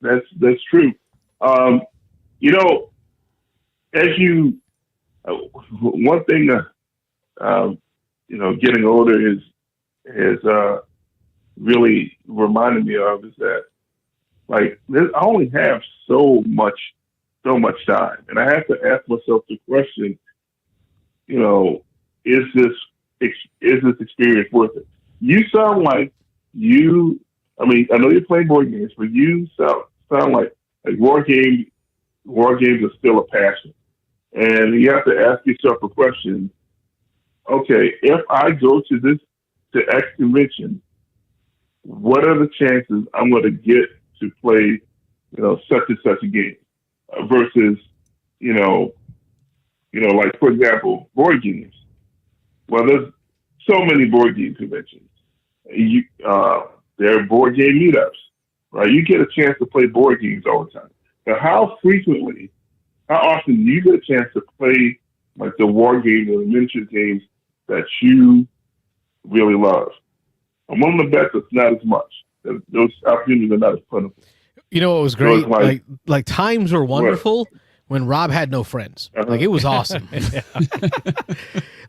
that's true. One thing, getting older is really reminded me of is that, like, I only have so much time, and I have to ask myself the question, is this experience worth it? You sound like I know you're playing board games, but you sound like war games are still a passion. And you have to ask yourself a question. Okay, if I go to X convention, what are the chances I'm going to get to play, such and such a game versus, like, for example, board games. Well, there's so many board game conventions. There are board game meetups, right? You get a chance to play board games all the time. Now, how often do you get a chance to play, like, the war games or the miniature games that you really love? I'm willing to bet it's not as much. Those opportunities are not as plentiful. You know what was great? Like times were wonderful when Rob had no friends. Like, it was awesome.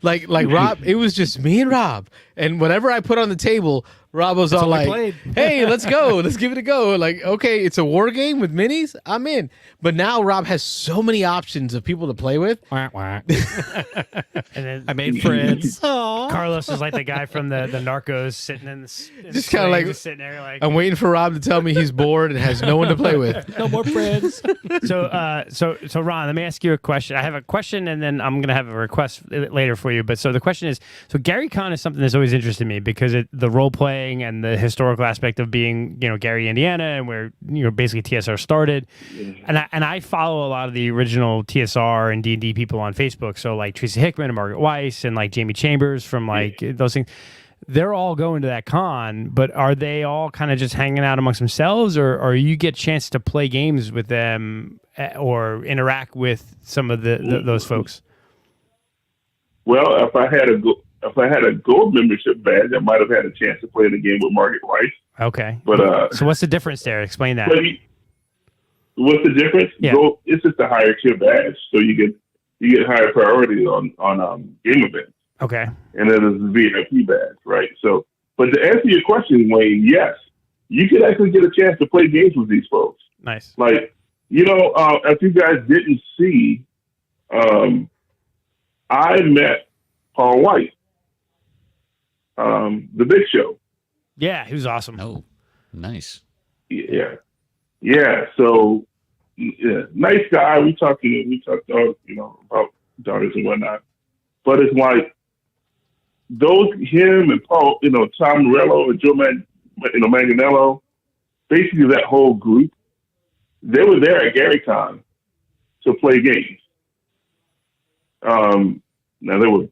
like Rob, it was just me and Rob. And whatever I put on the table, Rob was all like, hey, let's go. Let's give it a go. Like, okay, it's a war game with minis. I'm in. But now Rob has so many options of people to play with. And then I made friends. Carlos is like the guy from the Narcos sitting in the just kind of like, sitting there like, I'm waiting for Rob to tell me he's bored and has no one to play with. No more friends. So Ron, let me ask you a question. I have a question, and then I'm gonna have a request later for you. But so the question is, so Gary Con is something that's always interested me because the role playing and the historical aspect of being, Gary, Indiana, and where basically TSR started, and I follow a lot of the original TSR and D&D people on Facebook. So like Tracy Hickman and Margaret Weiss and like Jamie Chambers from like those things. They're all going to that con, but are they all kind of just hanging out amongst themselves, or you get a chance to play games with them or interact with some of those folks? Well, if I had a gold membership badge, I might have had a chance to play the game with Margaret Weiss. Okay, but so what's the difference there? Explain that. What's the difference? Yeah. Gold, it's just a higher tier badge, so you get higher priority on game events. Okay. And then there's the VIP badge, right? So, but to answer your question, Wayne, yes, you could actually get a chance to play games with these folks. Nice. Like, if you guys didn't see, I met Paul White, the Big Show. Yeah, he was awesome. Oh, nice. Yeah. So, nice guy. We talked about daughters and whatnot. But it's like him and Paul, Tom Morello and Joe Manganiello, basically that whole group, they were there at GaryCon to play games. Now there were,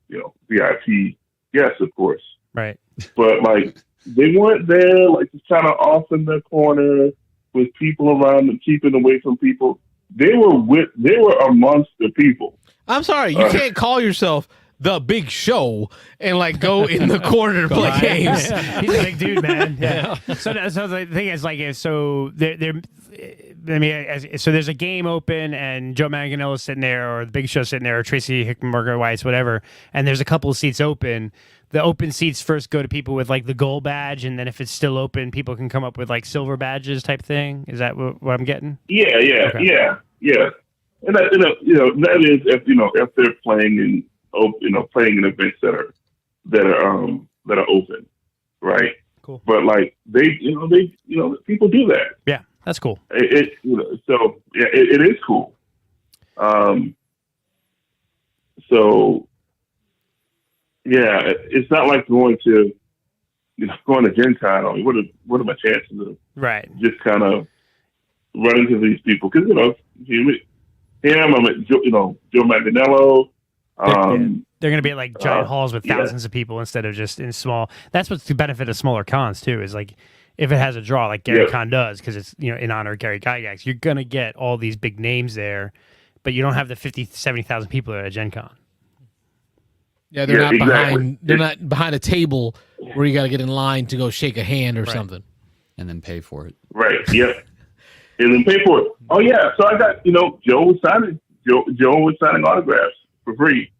VIP guests, of course. Right. But like they weren't there, like just kind of off in the corner with people around them, keeping away from people. They were amongst the people. I'm sorry, you can't call yourself the Big Show and like go in the corner to play games. Yeah. He's a big dude, man. Yeah. So the thing is, like, so so there's a game open, and Joe Manganiello's sitting there, or the Big Show's sitting there, or Tracy Hickman, Margaret Weiss, whatever, and there's a couple of seats open. the open seats first go to people with like the gold badge, and then if it's still open, people can come up with like silver badges type thing. Is that what I'm getting? Yeah. Okay. And that, that is if they're playing in playing in events that are open, right? Cool. But like they people do that. Yeah, that's cool. It is cool. So yeah, it's not like going to Gen Con. I mean, what are my chances of just kind of running into these people? Because I'm at Joe Manganiello. They're going to be at like giant halls with thousands of people instead of just in small. That's what's the benefit of smaller cons too. Is like if it has a draw like Gary Con does, because it's in honor of Gary Gygax, you're going to get all these big names there, but you don't have the 70,000 people at a Gen Con. Yeah, they're not behind. They're not behind a table where you got to get in line to go shake a hand or something, and then pay for it. Right. Yep. And then pay for it. Oh yeah. So I got Joe was signing autographs for free.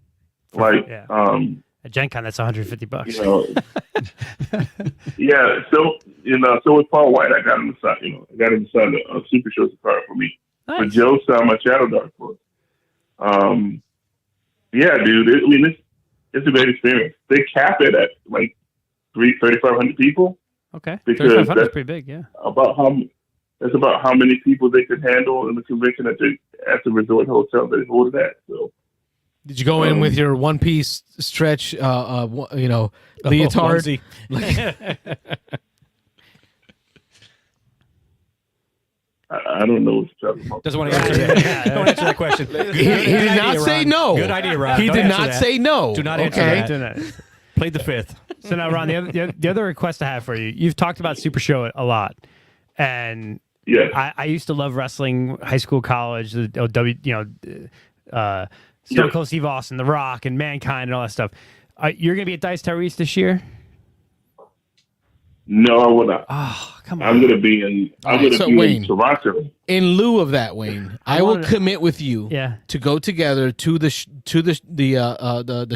At Gen Con, that's $150. Yeah. So with Paul White, I got him to sign. I got him to sign a Super Show's card for me. Nice. But Joe signed my Shadow Dark book. Yeah, dude. It's a great experience. They cap it at like 3,500 people. Okay, because 3,500 is pretty big. Yeah. That's about how many people they could handle in the convention at the resort hotel they hold it at. So. Did you go in with your one-piece stretch, leotard? I don't know what you're talking about. Doesn't want to answer that. Don't answer that question. He did not say no. Good idea, Ron. He did not say no. Do not answer that. Played the fifth. So now, Ron, the other request I have for you, you've talked about Super Show a lot, and I used to love wrestling, high school, college, Stone Cold Steve Austin, The Rock, and Mankind, and all that stuff. You're going to be at Dice Tower East this year? No, I will not. Oh, come on! I'm going to be in. In Toronto. In lieu of that, Wayne, I will commit with you to go together to the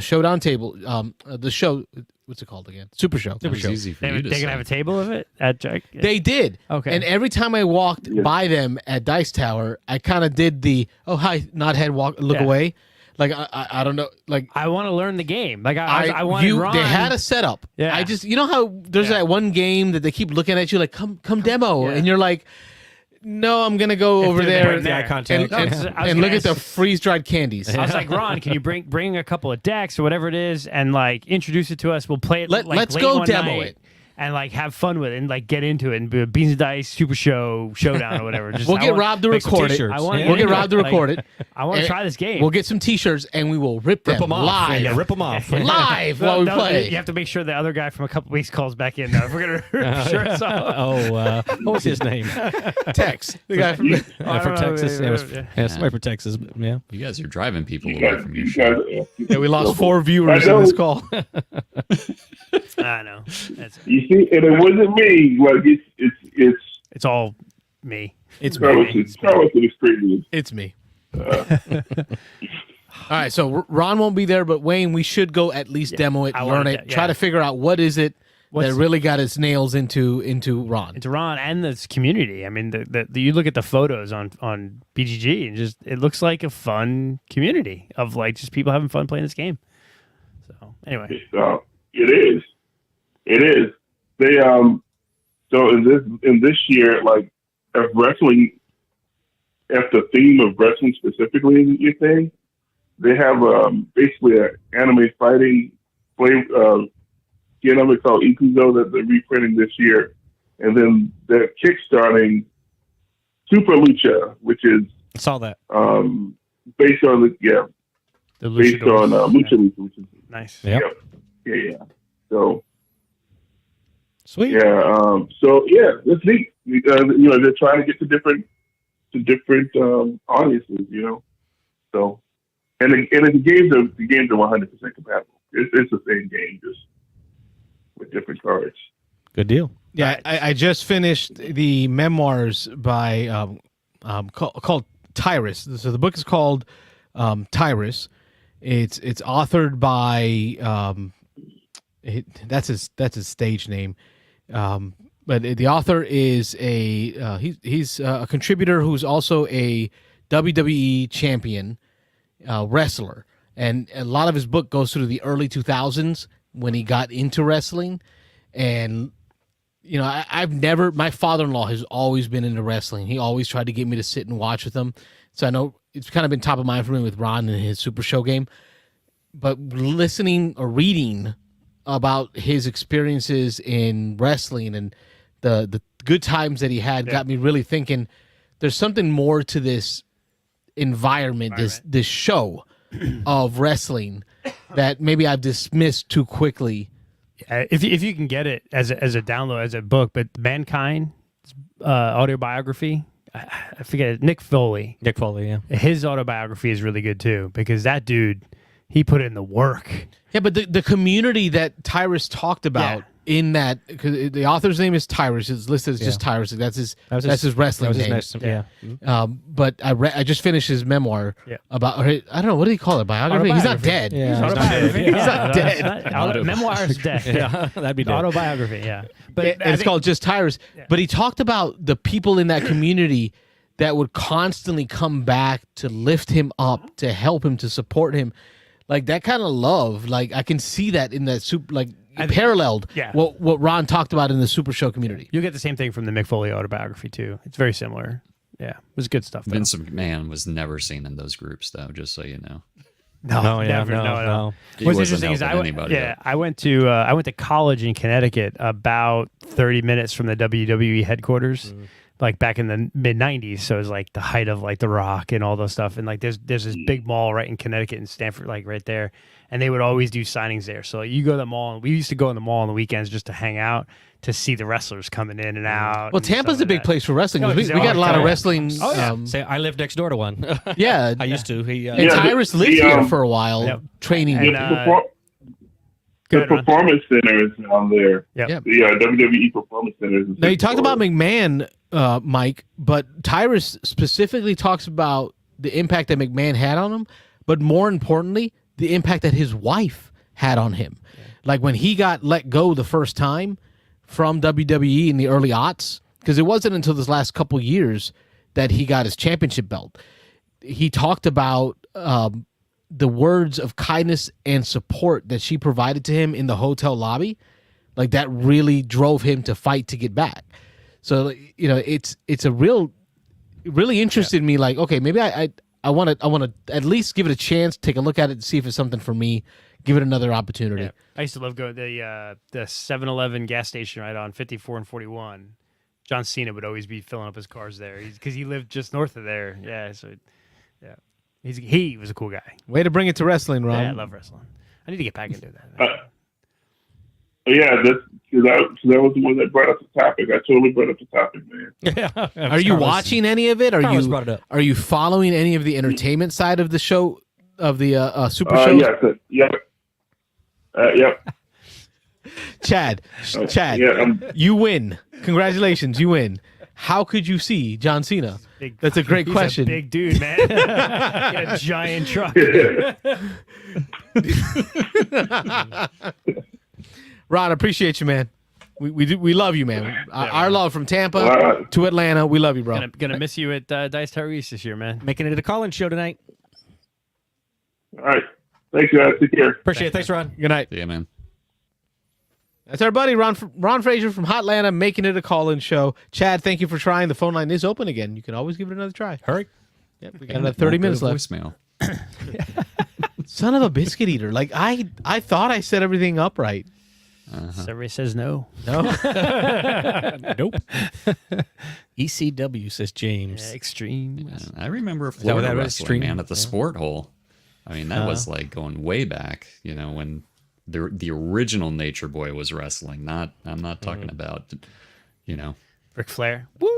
showdown table. The show. What's it called again? Super Show. Super Show. Easy for you to They're gonna have a table of it at Jack. They did. Okay. And every time I walked by them at Dice Tower, I kind of did the hi, nod head, walk, look away. Like I don't know. Like I want to learn the game. Like I want. They had a setup. Yeah. I just how there's that one game that they keep looking at you like come demo, and you're like, no, I'm gonna go over there and eye contact and look at the freeze dried candies. I was like, Ron, can you bring a couple of decks or whatever it is and like introduce it to us? We'll play it. Let's go demo it. And like have fun with it and like get into it and be a Beans and Dice Super Show Showdown or whatever. We'll get Rob to record it. We'll get Rob to record it. I want to try this game. We'll get some T-shirts and we will rip them off live. Yeah, rip them off live while we play. You have to make sure the other guy from a couple weeks calls back in. If we're gonna rip shirts off. What was his name? Tex, the guy from Texas. Somebody from Texas. Yeah, you guys are driving people away from your show. Yeah, we lost 4 viewers in this call. I know. You see, and it wasn't me. Like it's all me. It's me. It's me. All right, so Ron won't be there, but Wayne, we should go at least demo it, learn it, try to figure out what is it that really got its nails into Ron. Into Ron and this community. I mean, you look at the photos on BGG and just it looks like a fun community of like just people having fun playing this game. So anyway, it is. They so in this year, like if wrestling, if the theme of wrestling specifically is your thing, they have basically an anime fighting game of it called Ikuzo that they're reprinting this year, and then they're kickstarting Super Lucha, which is saw that based on Lucha Lucha, which is nice. Yeah. So sweet. Yeah. That's neat. They're trying to get to different audiences. So and the games are 100% compatible. It's the same game, just with different cards. Good deal. Yeah, I just finished the memoirs by called Tyrus. So the book is called Tyrus. It's authored by That's his stage name. But the author is he's a contributor who's also a WWE champion wrestler, and a lot of his book goes through the early 2000s when he got into wrestling. And my father-in-law has always been into wrestling. He always tried to get me to sit and watch with him. So I know it's kind of been top of mind for me with Ron and his Super Show game. But listening or reading about his experiences in wrestling and the good times that he had got me really thinking there's something more to this environment. This show of wrestling that maybe I've dismissed too quickly. If you can get it as a download, as a book, but Mankind autobiography, I forget, Nick Foley. Nick Foley, yeah. His autobiography is really good too, because that dude, he put in the work. Yeah, but the community that Tyrus talked about in that, because the author's name is Tyrus, it's listed as just Tyrus. That's his wrestling name. But I just finished his memoir about, I don't know, what do you call it? Biography? He's not dead. Yeah, He's not dead. Memoir is dead. Yeah, that'd be dead. Autobiography, yeah. But it's called just Tyrus. Yeah. But he talked about the people in that community that would constantly come back to lift him up, to help him, to support him. Like that kind of love, like I can see that in that paralleled what Ron talked about in the Super Show community. You'll get the same thing from the Mick Foley autobiography too. It's very similar. Yeah, it was good stuff. Vince McMahon was never seen in those groups, though. Just so you know. No. What's interesting is I went to college in Connecticut, about 30 minutes from the WWE headquarters. Like back in the mid 90s, so it was like the height of like The Rock and all those stuff, and like there's this big mall right in Connecticut and Stamford, like right there, and they would always do signings there. So you go to the mall, and we used to go in the mall on the weekends just to hang out, to see the wrestlers coming in and out. Well, Tampa's a big place for wrestling. We got a lot of wrestling. Say, I live next door to one. Yeah, I used to. And Tyrus lived here for a while, training. The performance center is down there. Yeah. The WWE performance center is. Now you talked about McMahon, Mike, but Tyrus specifically talks about the impact that McMahon had on him, but more importantly, the impact that his wife had on him. Yeah. Like when he got let go the first time from WWE in the early aughts, because it wasn't until this last couple years that he got his championship belt. He talked about the words of kindness and support that she provided to him in the hotel lobby. Like that really drove him to fight to get back. So, it's a really interested me. Like, okay, maybe I want to at least give it a chance, take a look at it, see if it's something for me, give it another opportunity. Yeah. I used to love going to the 7-Eleven gas station right on 54 and 41. John Cena would always be filling up his cars there because he lived just north of there. Yeah, so yeah, he was a cool guy. Way to bring it to wrestling, Ron. Yeah, I love wrestling. I need to get back into that. That was the one that brought up the topic. I totally brought up the topic, man. Yeah. Are you watching any of it? Are you following any of the entertainment side of the show, of the Super Show? Yes. Yep. Chad, you win. Congratulations, you win. How could you see John Cena? That's a great question. He's a big dude, man. A giant truck. Ron, appreciate you, man. We love you, man. Our love from Tampa to Atlanta. We love you, bro. Gonna miss you at Dice Tyrese this year, man. Making it a call-in show tonight. All right. Thanks, guys. Take care. Appreciate it. Thanks, Ron. Good night. Yeah, man. That's our buddy, Ron Frazier from Hotlanta, making it a call-in show. Chad, thank you for trying. The phone line is open again. You can always give it another try. Hurry. Yep, we got another 30 minutes left. Voicemail. Son of a biscuit eater. Like, I thought I set everything up right. Survey says no. No? Nope. ECW, says James. Yeah, extreme. Yeah, I remember Florida wrestling, man, at the Sport Hole. I mean, that was like going way back, when the original Nature Boy was wrestling. I'm not talking about, Ric Flair. Woo!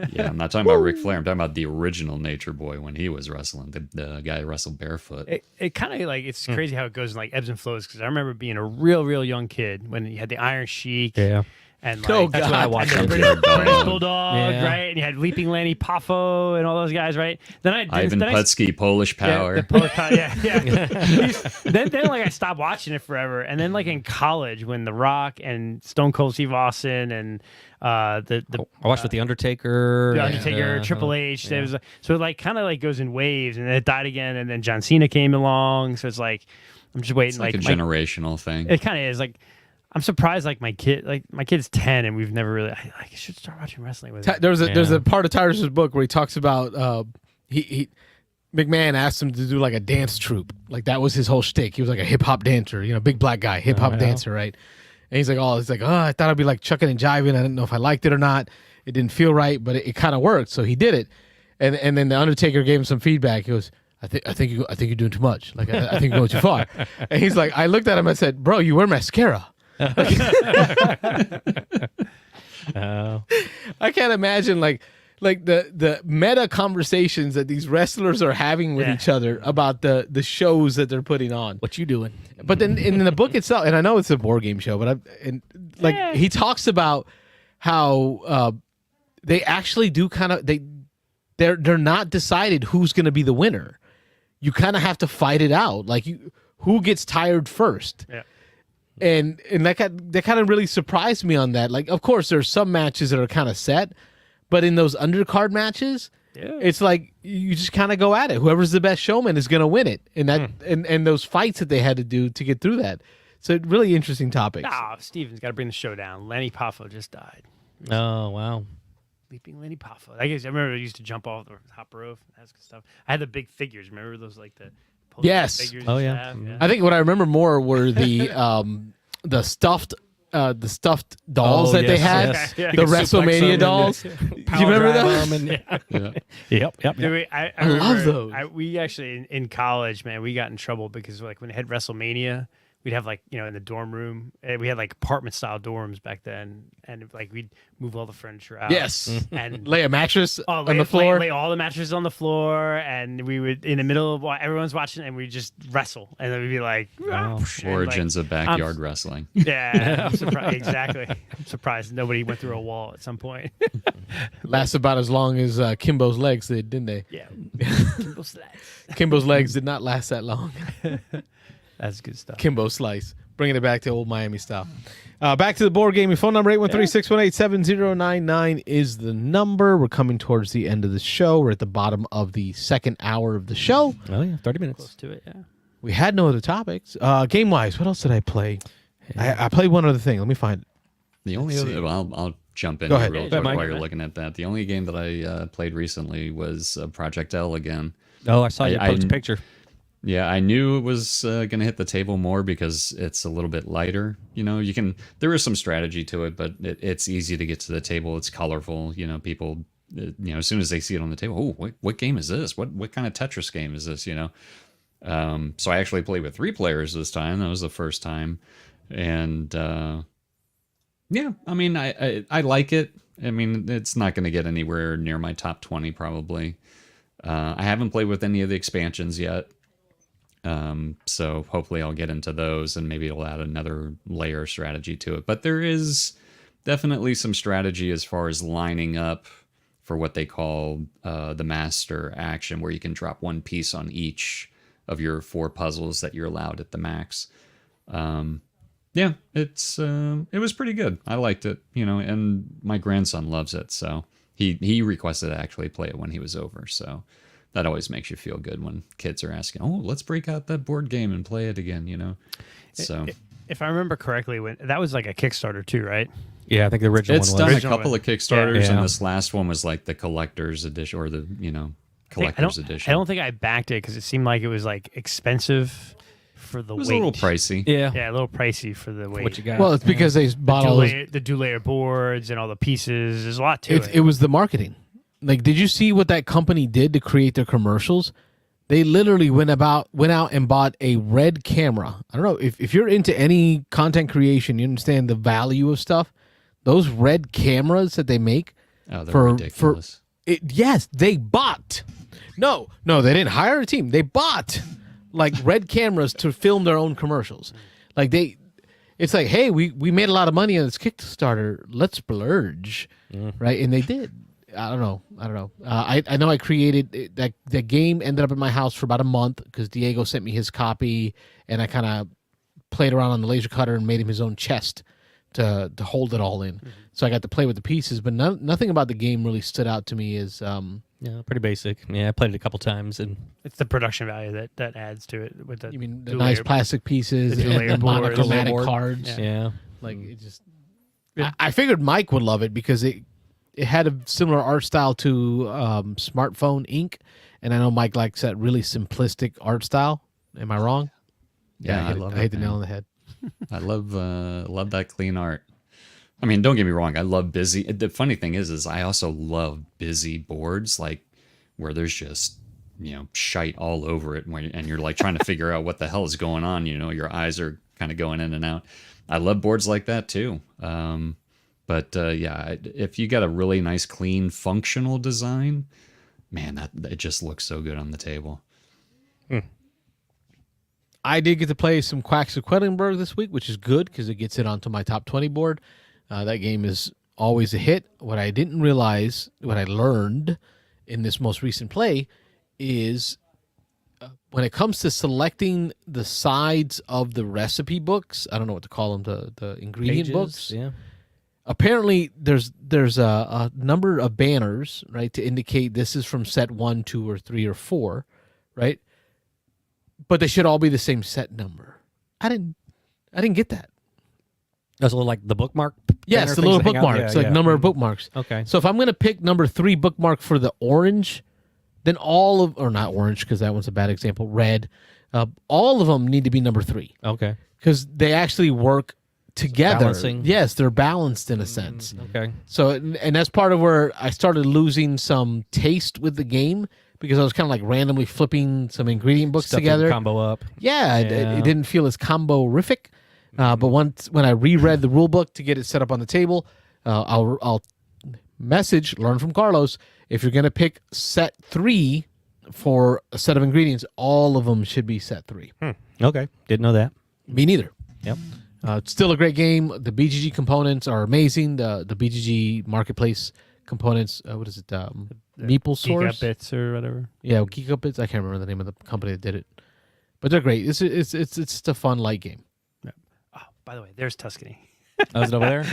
Yeah, I'm not talking about Ric Flair. I'm talking about the original Nature Boy when he was wrestling. The guy who wrestled barefoot. It kind of it's crazy how it goes in like ebbs and flows, because I remember being a real young kid when you had the Iron Sheik. Yeah. And Oh, like, God. That's what I watched. and the Junkyard British Dog. Bulldog, Yeah. right? And you had Leaping Lanny Poffo and all those guys, right? Then I Ivan then I- Putski, Polish Power. Yeah, the Polish Power, yeah. then like I stopped watching it forever, and then like in college when The Rock and Stone Cold Steve Austin and the I watched with the Undertaker. The and, Undertaker, Triple H. yeah. There was so it like kind of like goes in waves, and then it died again, and then John Cena came along. So it's like I'm just waiting. It's like a my- generational thing. It kind of is like. I'm surprised, like my kid's 10, and we've never really. I should start watching wrestling with him. There's a part of Tyrus's book where he talks about he McMahon asked him to do like a dance troupe, like that was his whole shtick. He was like a hip hop dancer, big black guy, hip hop dancer, right? And he's like, I thought I'd be like chucking and jiving. I didn't know if I liked it or not. It didn't feel right, but it kind of worked, so he did it. And then the Undertaker gave him some feedback. He goes, I think you're doing too much. Like I think you're going too far. And he's like, I looked at him and said, bro, you wear mascara. I can't imagine like the meta conversations that these wrestlers are having with each other about the shows that they're putting on. What you doing? But then in the book itself, and I know it's a board game show, but he talks about how they actually do kind of they're not decided who's going to be the winner. You kind of have to fight it out, like who gets tired first. Yeah. And that kind of really surprised me on that. Like, of course, there's some matches that are kind of set, but in those undercard matches, it's like you just kind of go at it. Whoever's the best showman is going to win it. And that and those fights that they had to do to get through that. So really interesting topics. Ah, Steven's got to bring the show down. Lenny Poffo just died. Oh wow. Leaping Lenny Poffo. I remember I used to jump off the top rope. That's good stuff. I had the big figures. Remember those like the Yes. figures? Oh, you yeah. have? I think what I remember more were the stuffed dolls that they had. yes. Yeah. The WrestleMania dolls. Do you remember those? Yep. Dude, I love remember those. We actually in college, man, we got in trouble because like when they had WrestleMania, we'd have like in the dorm room, we had like apartment style dorms back then, and like we'd move all the furniture out. Yes. and Lay a mattress Oh, on the floor. lay all the mattresses on the floor, and we would in the middle of while everyone's watching, and we just wrestle, and then we'd be like, Wow. and, Origins of backyard wrestling. Yeah, I'm surprised. Exactly. I'm surprised nobody went through a wall at some point. Lasts about as long as Kimbo's legs did, didn't they? Yeah, Kimbo's legs did not last that long. that's good stuff. Kimbo Slice. Bringing it back to old Miami style. Back to the board game. Your phone number, 813-618-7099 is the number. We're coming towards the end of the show. We're at the bottom of the second hour of the show. Oh yeah. 30 minutes. Close to it. Yeah. We had no other topics. Game-wise, what else did I play? I played one other thing. Let me find it. The only other, I'll jump in Go here ahead. real Yeah, quick Mike. while you're looking at that. The only game that I played recently was Project L again. Oh, I saw you I- post a picture. Yeah, I knew it was going to hit the table more because it's a little bit lighter. There is some strategy to it, but it's easy to get to the table. It's colorful. People, as soon as they see it on the table, oh, what game is this? What kind of Tetris game is this? So I actually played with 3 players this time. That was the first time. And yeah, I mean, I like it. I mean, it's not going to get anywhere near my top 20 probably. I haven't played with any of the expansions yet. So hopefully I'll get into those and maybe it'll add another layer of strategy to it. But there is definitely some strategy as far as lining up for what they call the master action, where you can drop 1 piece on each of your 4 puzzles that you're allowed at the max. Yeah, it was pretty good. I liked it, and my grandson loves it. So he requested to actually play it when he was over. So that always makes you feel good when kids are asking, "Oh, let's break out that board game and play it again." So If I remember correctly, when that was like a Kickstarter too, right? Yeah, I think the original it's one done was. a Original couple one. of Kickstarters, Yeah. and this last one was like the collector's edition or the collector's edition. I don't think I backed it because it seemed like it was like expensive for the It was weight. a little pricey. Yeah. Yeah, a little pricey for the weight. What you got? Well, it's because they bought all those. The dual-layer boards and all the pieces. There's a lot to it. It was the marketing. Like, did you see what that company did to create their commercials? They literally went out and bought a red camera. I don't know if you're into any content creation, you understand the value of stuff. Those red cameras that they make Oh, they're for ridiculous. yes, they bought. No, they didn't hire a team. They bought like red cameras to film their own commercials. Like it's like, hey, we made a lot of money on this Kickstarter. Let's splurge, right? And they did. I don't know. I know I created that game. Ended up at my house for about a month because Diego sent me his copy, and I kind of played around on the laser cutter and made him his own chest to hold it all in. So I got to play with the pieces, but nothing about the game really stood out to me as Yeah, pretty basic. Yeah, I played it a couple times, and It's the production value that adds to it. With the you mean the dual nice layer- plastic pieces the and two-layer the board, monochromatic board. cards. yeah. Like it just, I figured Mike would love it because it had a similar art style to Smartphone Ink, and I know Mike likes that really simplistic art style. Am I wrong? Yeah, I hit the nail on the head. I love that clean art. I mean, don't get me wrong. I love busy. The funny thing is I also love busy boards, like where there's just shite all over it, and you're like trying to figure out what the hell is going on. Your eyes are kind of going in and out. I love boards like that too. But if you got a really nice, clean, functional design, man, that it just looks so good on the table. I did get to play some Quacks of Quedlinburg this week, which is good because it gets it onto my top 20 board. That game is always a hit. What I didn't realize, what I learned in this most recent play is when it comes to selecting the sides of the recipe books, I don't know what to call them, the ingredient Pages, books. Yeah. Apparently, there's a number of banners, right, to indicate this is from set 1, 2, or 3, or 4, right? But they should all be the same set number. I didn't get that. That's a little like the bookmark. Yes, banner the things little that hang out? bookmarks, Yeah, like yeah. number of bookmarks. Okay. So if I'm going to pick number 3 bookmark for the orange, then or not orange because that one's a bad example, red, all of them need to be number 3 Okay. because they actually work together. Balancing. Yes, they're balanced in a sense. Okay. So, and that's part of where I started losing some taste with the game because I was kind of like randomly flipping some ingredient books Stuff together. didn't combo up. Yeah, Yeah. It didn't feel as combo-rific. But when I reread the rule book to get it set up on the table, I'll message, learn from Carlos, if you're going to pick set 3 for a set of ingredients, all of them should be set 3. Okay. Didn't know that. Me neither. Yep. It's still a great game. The BGG components are amazing. The BGG marketplace components, what is it? Meeple Geek Up Source? Bits or whatever. Yeah, Geek Up Bits. I can't remember the name of the company that did it. But they're great. It's just a fun light game. Oh, by the way, there's Tuscany. Oh, is it over there?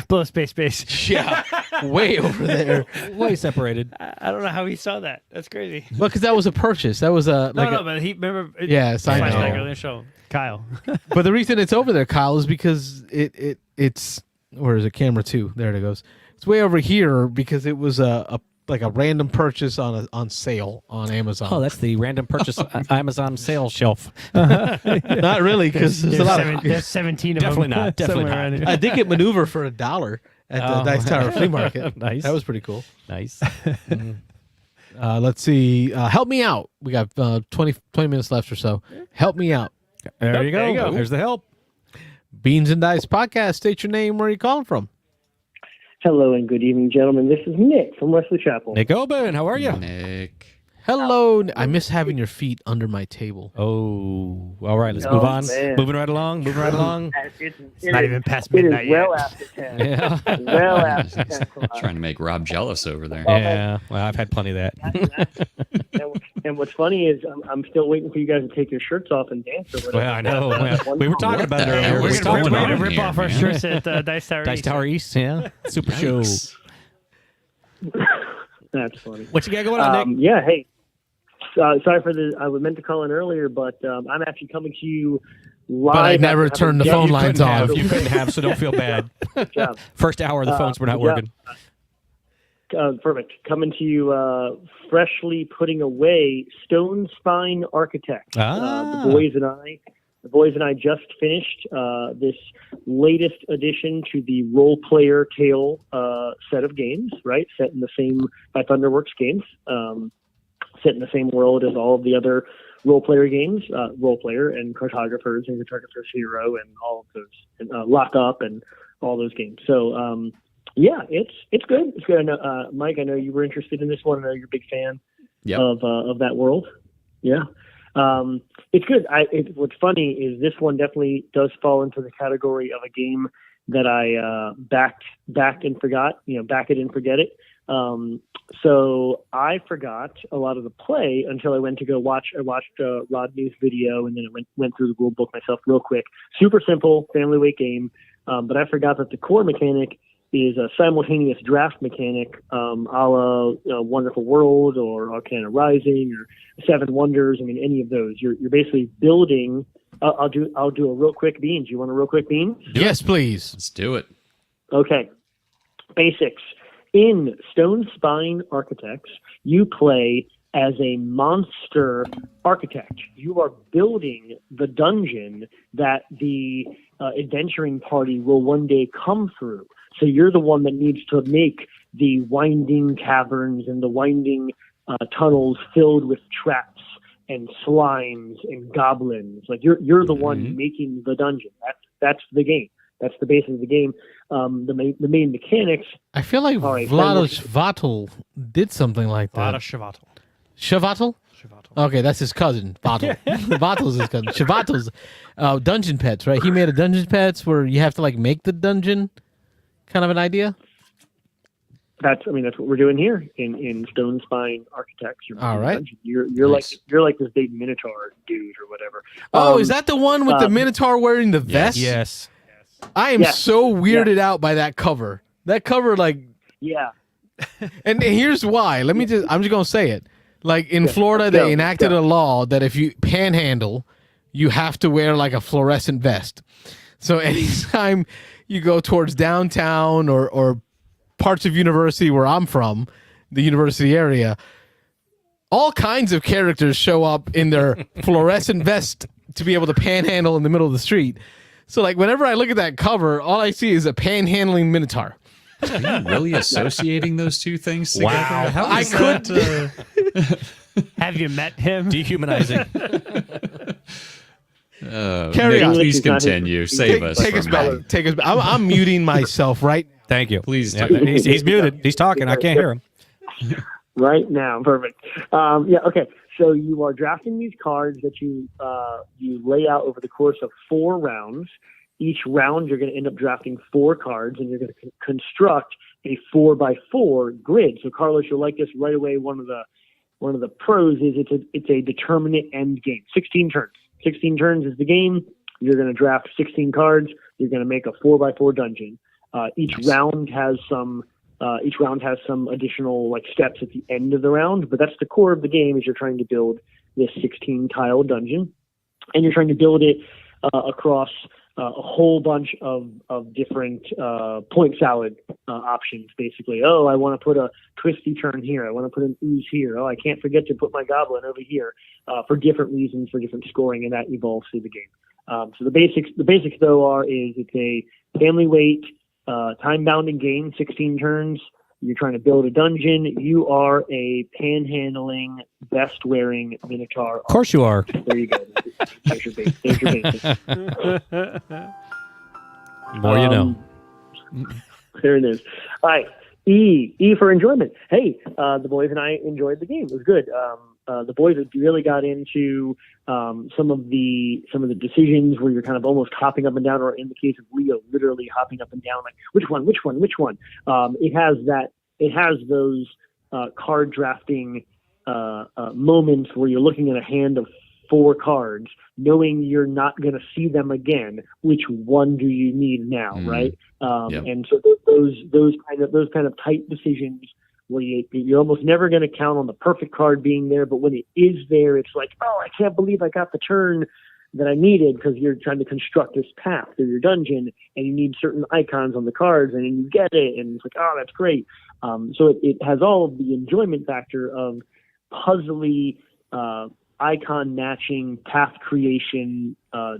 Below space. Yeah, way over there. Way separated. I don't know how he saw that. That's crazy. Well, because that was a purchase. That was a But he remember. Yes, I know. Flashback earlier in the show. Kyle. But the reason it's over there, Kyle, is because it's where is it? Camera 2. There it goes. It's way over here because it was a random purchase on sale on Amazon. Oh, that's the random purchase Amazon sales shelf. not really because there's a lot of. There's 17 of Definitely them. not. Definitely somewhere not. around here. I did get Maneuver for $1 at the Dice Tower Flea Market. Nice. That was pretty cool. Nice. Let's see. Help me out. We got 20 minutes left or so. Help me out. There you go. there you go. There's the help. Beans and Dice Podcast. State your name. Where are you calling from? Hello and good evening, gentlemen. This is Nick from Wesley Chapel. Nick Oben, how are you? Nick. Hello. I miss having your feet under my table. Oh, all right. Let's Oh, move on. man. Moving right along. It's not even past It midnight is well yet. after 10. Yeah. Well after 10 o'clock. Trying to make Rob jealous over there. Yeah. Well, I've had plenty of that. And what's funny is I'm still waiting for you guys to take your shirts off and dance or whatever. Well, I know. Well, we were talking about it the earlier. hell We is talked going about on it. here, Rip off our man? shirts at Dice Tower Dice East. Tower East, yeah. Super show. Yikes. That's funny. What you got going on, Nick? Yeah, hey. Sorry for the. I was meant to call in earlier, but I'm actually coming to you live. But I never after turned the having- phone You lines couldn't off. have. You couldn't have, so don't feel bad. job. First hour, the phones were not yeah. working. Perfect. Coming to you freshly putting away Stone Spine Architect. Ah. The boys and I just finished this latest addition to the Role Player Tale set of games, right? Set in the same, by Thunderworks games, set in the same world as all of the other role player games, Role Player and Cartographers and Cartographer's Hero and all of those, and Lock Up and all those games. So, yeah, it's good. It's good. I know, Mike, I know you were interested in this one. I know you're a big fan Yep. of that world. Yeah. It's good. What's funny is this one definitely does fall into the category of a game that I backed and forgot. Back it and forget it. So I forgot a lot of the play until I went to go watch. I watched Rodney's video, and then I went through the rule book myself real quick. Super simple family weight game, but I forgot that the core mechanic is a simultaneous draft mechanic, a la Wonderful World or Arcana Rising or Seven Wonders. I mean, any of those. You're basically building. I'll do a real quick beans. You want a real quick beans? Yes, please. Let's do it. Okay. Basics. In Stone Spine Architects, you play as a monster architect. You are building the dungeon that the adventuring party will one day come through. So you're the one that needs to make the winding caverns and the winding tunnels filled with traps and slimes and goblins. Like you're the one making the dungeon. That's the game. That's the basis of the game. The main mechanics. I feel like Vlados Vatel did something like that. Vlados Shavatel? Okay, that's his cousin, Vatel. Vatel's his cousin. Shavatel's Dungeon Pets, right? He made a Dungeon Pets where you have to like make the dungeon, kind of an idea. That's what we're doing here in Stone Spine Architects. All right, you're nice. like this big Minotaur dude or whatever. Oh, is that the one with the Minotaur wearing the vest? Yes. I am so weirded out by that cover. That cover, like, yeah. And here's why. I'm just gonna say it. Like in Florida, they enacted a law that if you panhandle, you have to wear like a fluorescent vest. So anytime you go towards downtown or parts of university where I'm from, the university area, all kinds of characters show up in their fluorescent vest to be able to panhandle in the middle of the street. So, like, whenever I look at that cover, all I see is a panhandling Minotaur. Are you really associating those two things together? Wow. How is that? Have you met him? Dehumanizing. Carry on. Please continue. Save us. Take us back. Take us back. I'm muting myself, right? Thank you. Please Yeah, do. he's muted. He's talking. I can't hear him. Right now. Perfect. Okay. So you are drafting these cards that you lay out over the course of 4 rounds. Each round, you're going to end up drafting 4 cards, and you're going to construct a 4x4 grid. So, Carlos, you'll like this right away. One of the pros is it's a determinate end game. 16 turns. 16 turns is the game. You're going to draft 16 cards. You're going to make a 4x4 dungeon. Each round has some additional like steps at the end of the round, but that's the core of the game. Is you're trying to build this 16 tile dungeon, and you're trying to build it across a whole bunch of different point salad options. Basically, I want to put a twisty turn here. I want to put an ooze here. I can't forget to put my goblin over here for different reasons, for different scoring, and that evolves through the game. So the basics though is it's a family weight. Time-bounding game, 16 turns. You're trying to build a dungeon. You are a panhandling, vest-wearing Minotaur. Of course you are. There you go. There's your basics. More you know. There it is. All right. E for enjoyment. Hey, the boys and I enjoyed the game. It was good. The boys really got into some of the decisions where you're kind of almost hopping up and down, or in the case of Leo, literally hopping up and down, like which one. It has those card drafting moments where you're looking at a hand of 4 cards, knowing you're not going to see them again. Which one do you need now, right? And so those kind of tight decisions where you're almost never going to count on the perfect card being there, but when it is there, it's like, I can't believe I got the turn that I needed, because you're trying to construct this path through your dungeon, and you need certain icons on the cards, and then you get it, and it's like, that's great. So it has all of the enjoyment factor of puzzly, icon matching, path creation,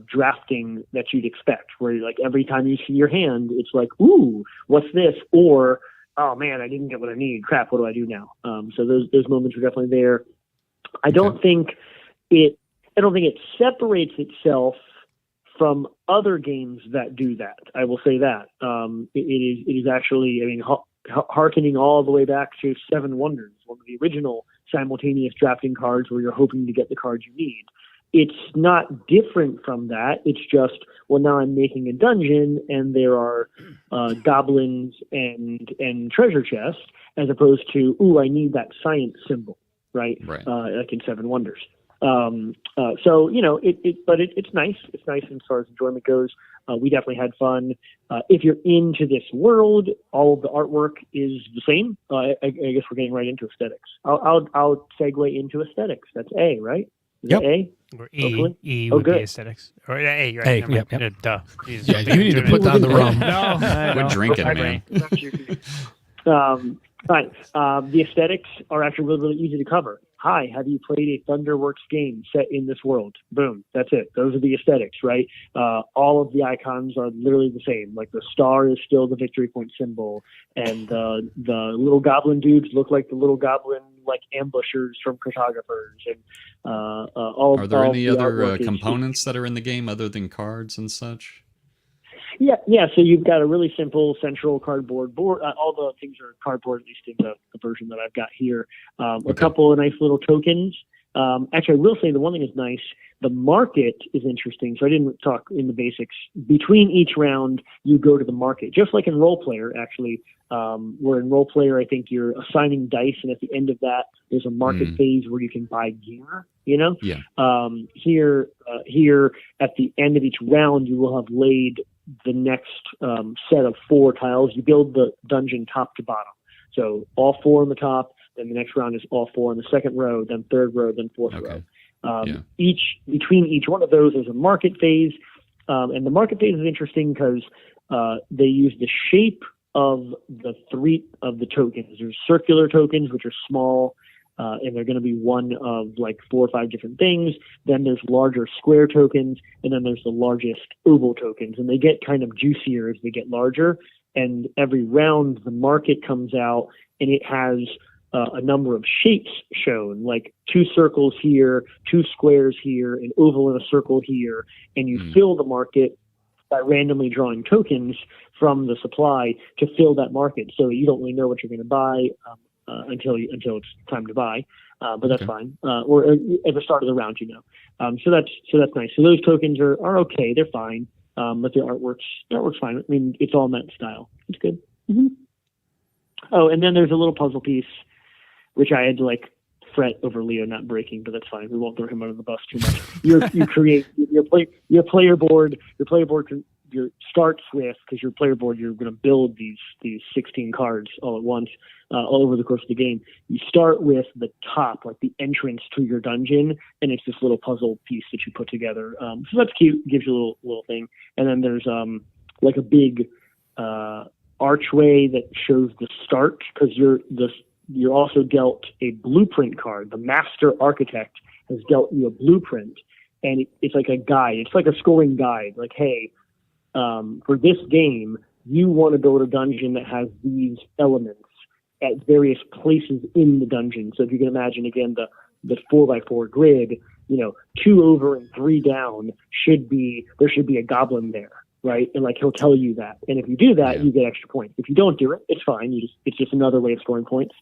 drafting that you'd expect, where like every time you see your hand, it's like, ooh, what's this? Or, oh man, I didn't get what I need. Crap, what do I do now? So those moments are definitely there. I don't think it separates itself from other games that do that. I will say that. It is actually, hearkening all the way back to Seven Wonders, one of the original simultaneous drafting cards where you're hoping to get the cards you need. It's not different from that. It's just, well, now I'm making a dungeon and there are goblins and treasure chests, as opposed to, ooh, I need that science symbol, right? Like in Seven Wonders. So, you know, it's nice. It's nice as far as enjoyment goes. We definitely had fun. If you're into this world, all of the artwork is the same. I guess we're getting right into aesthetics. I'll segue into aesthetics. That's A, right? Is Yep. it A? Or Hopefully. E Oh, would be good. aesthetics. Or A, right? A, Never mind. yep. Duh. Jesus, Yeah, you need to put down the rum. No, Quit drinking, man. Right. The aesthetics are actually really, really easy to cover. Hi, have you played a Thunderworks game set in this world? Boom. That's it. Those are the aesthetics, right? All of the icons are literally the same. Like the star is still the victory point symbol, and the little goblin dudes look like the little goblin like ambushers from cartographers, and all. Are there any the other artwork is- components that are in the game other than cards and such? Yeah. So you've got a really simple central cardboard board. All the things are cardboard, at least in the version that I've got here. A couple of nice little tokens. Actually, I will say the one thing is nice. The market is interesting. So I didn't talk in the basics. Between each round, you go to the market, just like in Role Player, actually. Where in Role Player, I think you're assigning dice, and at the end of that, there's a market phase where you can buy gear. You know. Yeah. Here, at the end of each round, you will have laid the next set of 4 tiles. You build the dungeon top to bottom. So all 4 on the top, then the next round is all 4 on the second row, then third row, then fourth row. Between each one of those is a market phase. And the market phase is interesting because they use the shape of the 3 of the tokens. There's circular tokens, which are small, and they're going to be one of like 4 or 5 different things. Then there's larger square tokens, and then there's the largest oval tokens, and they get kind of juicier as they get larger. And every round, the market comes out, and it has a number of shapes shown, like 2 circles here, 2 squares here, an oval and a circle here, and you fill the market by randomly drawing tokens from the supply to fill that market. So you don't really know what you're going to buy until it's time to buy, but that's fine. Or at the start of the round, you know. So that's nice. So those tokens are okay. They're fine. But the artwork's fine. I mean, it's all in that style. It's good. Mm-hmm. Oh, and then there's a little puzzle piece, which I had to like fret over Leo not breaking, but that's fine. We won't throw him under the bus too much. You create your player board. Your player board starts with, because your player board, you're going to build these 16 cards all at once, all over the course of the game. You start with the top, like the entrance to your dungeon, and it's this little puzzle piece that you put together. So that's cute. Gives you a little thing. And then there's like a big archway that shows the start, because you're also dealt a blueprint card. The master architect has dealt you a blueprint, and it's like a guide. It's like a scoring guide. Like, hey, for this game, you want to build a dungeon that has these elements at various places in the dungeon. So if you can imagine, again, the 4x4 grid, 2 over and 3 down there should be a goblin there, right? And like, he'll tell you that. And if you do that, you get extra points. If you don't do it, it's fine. It's just another way of scoring points.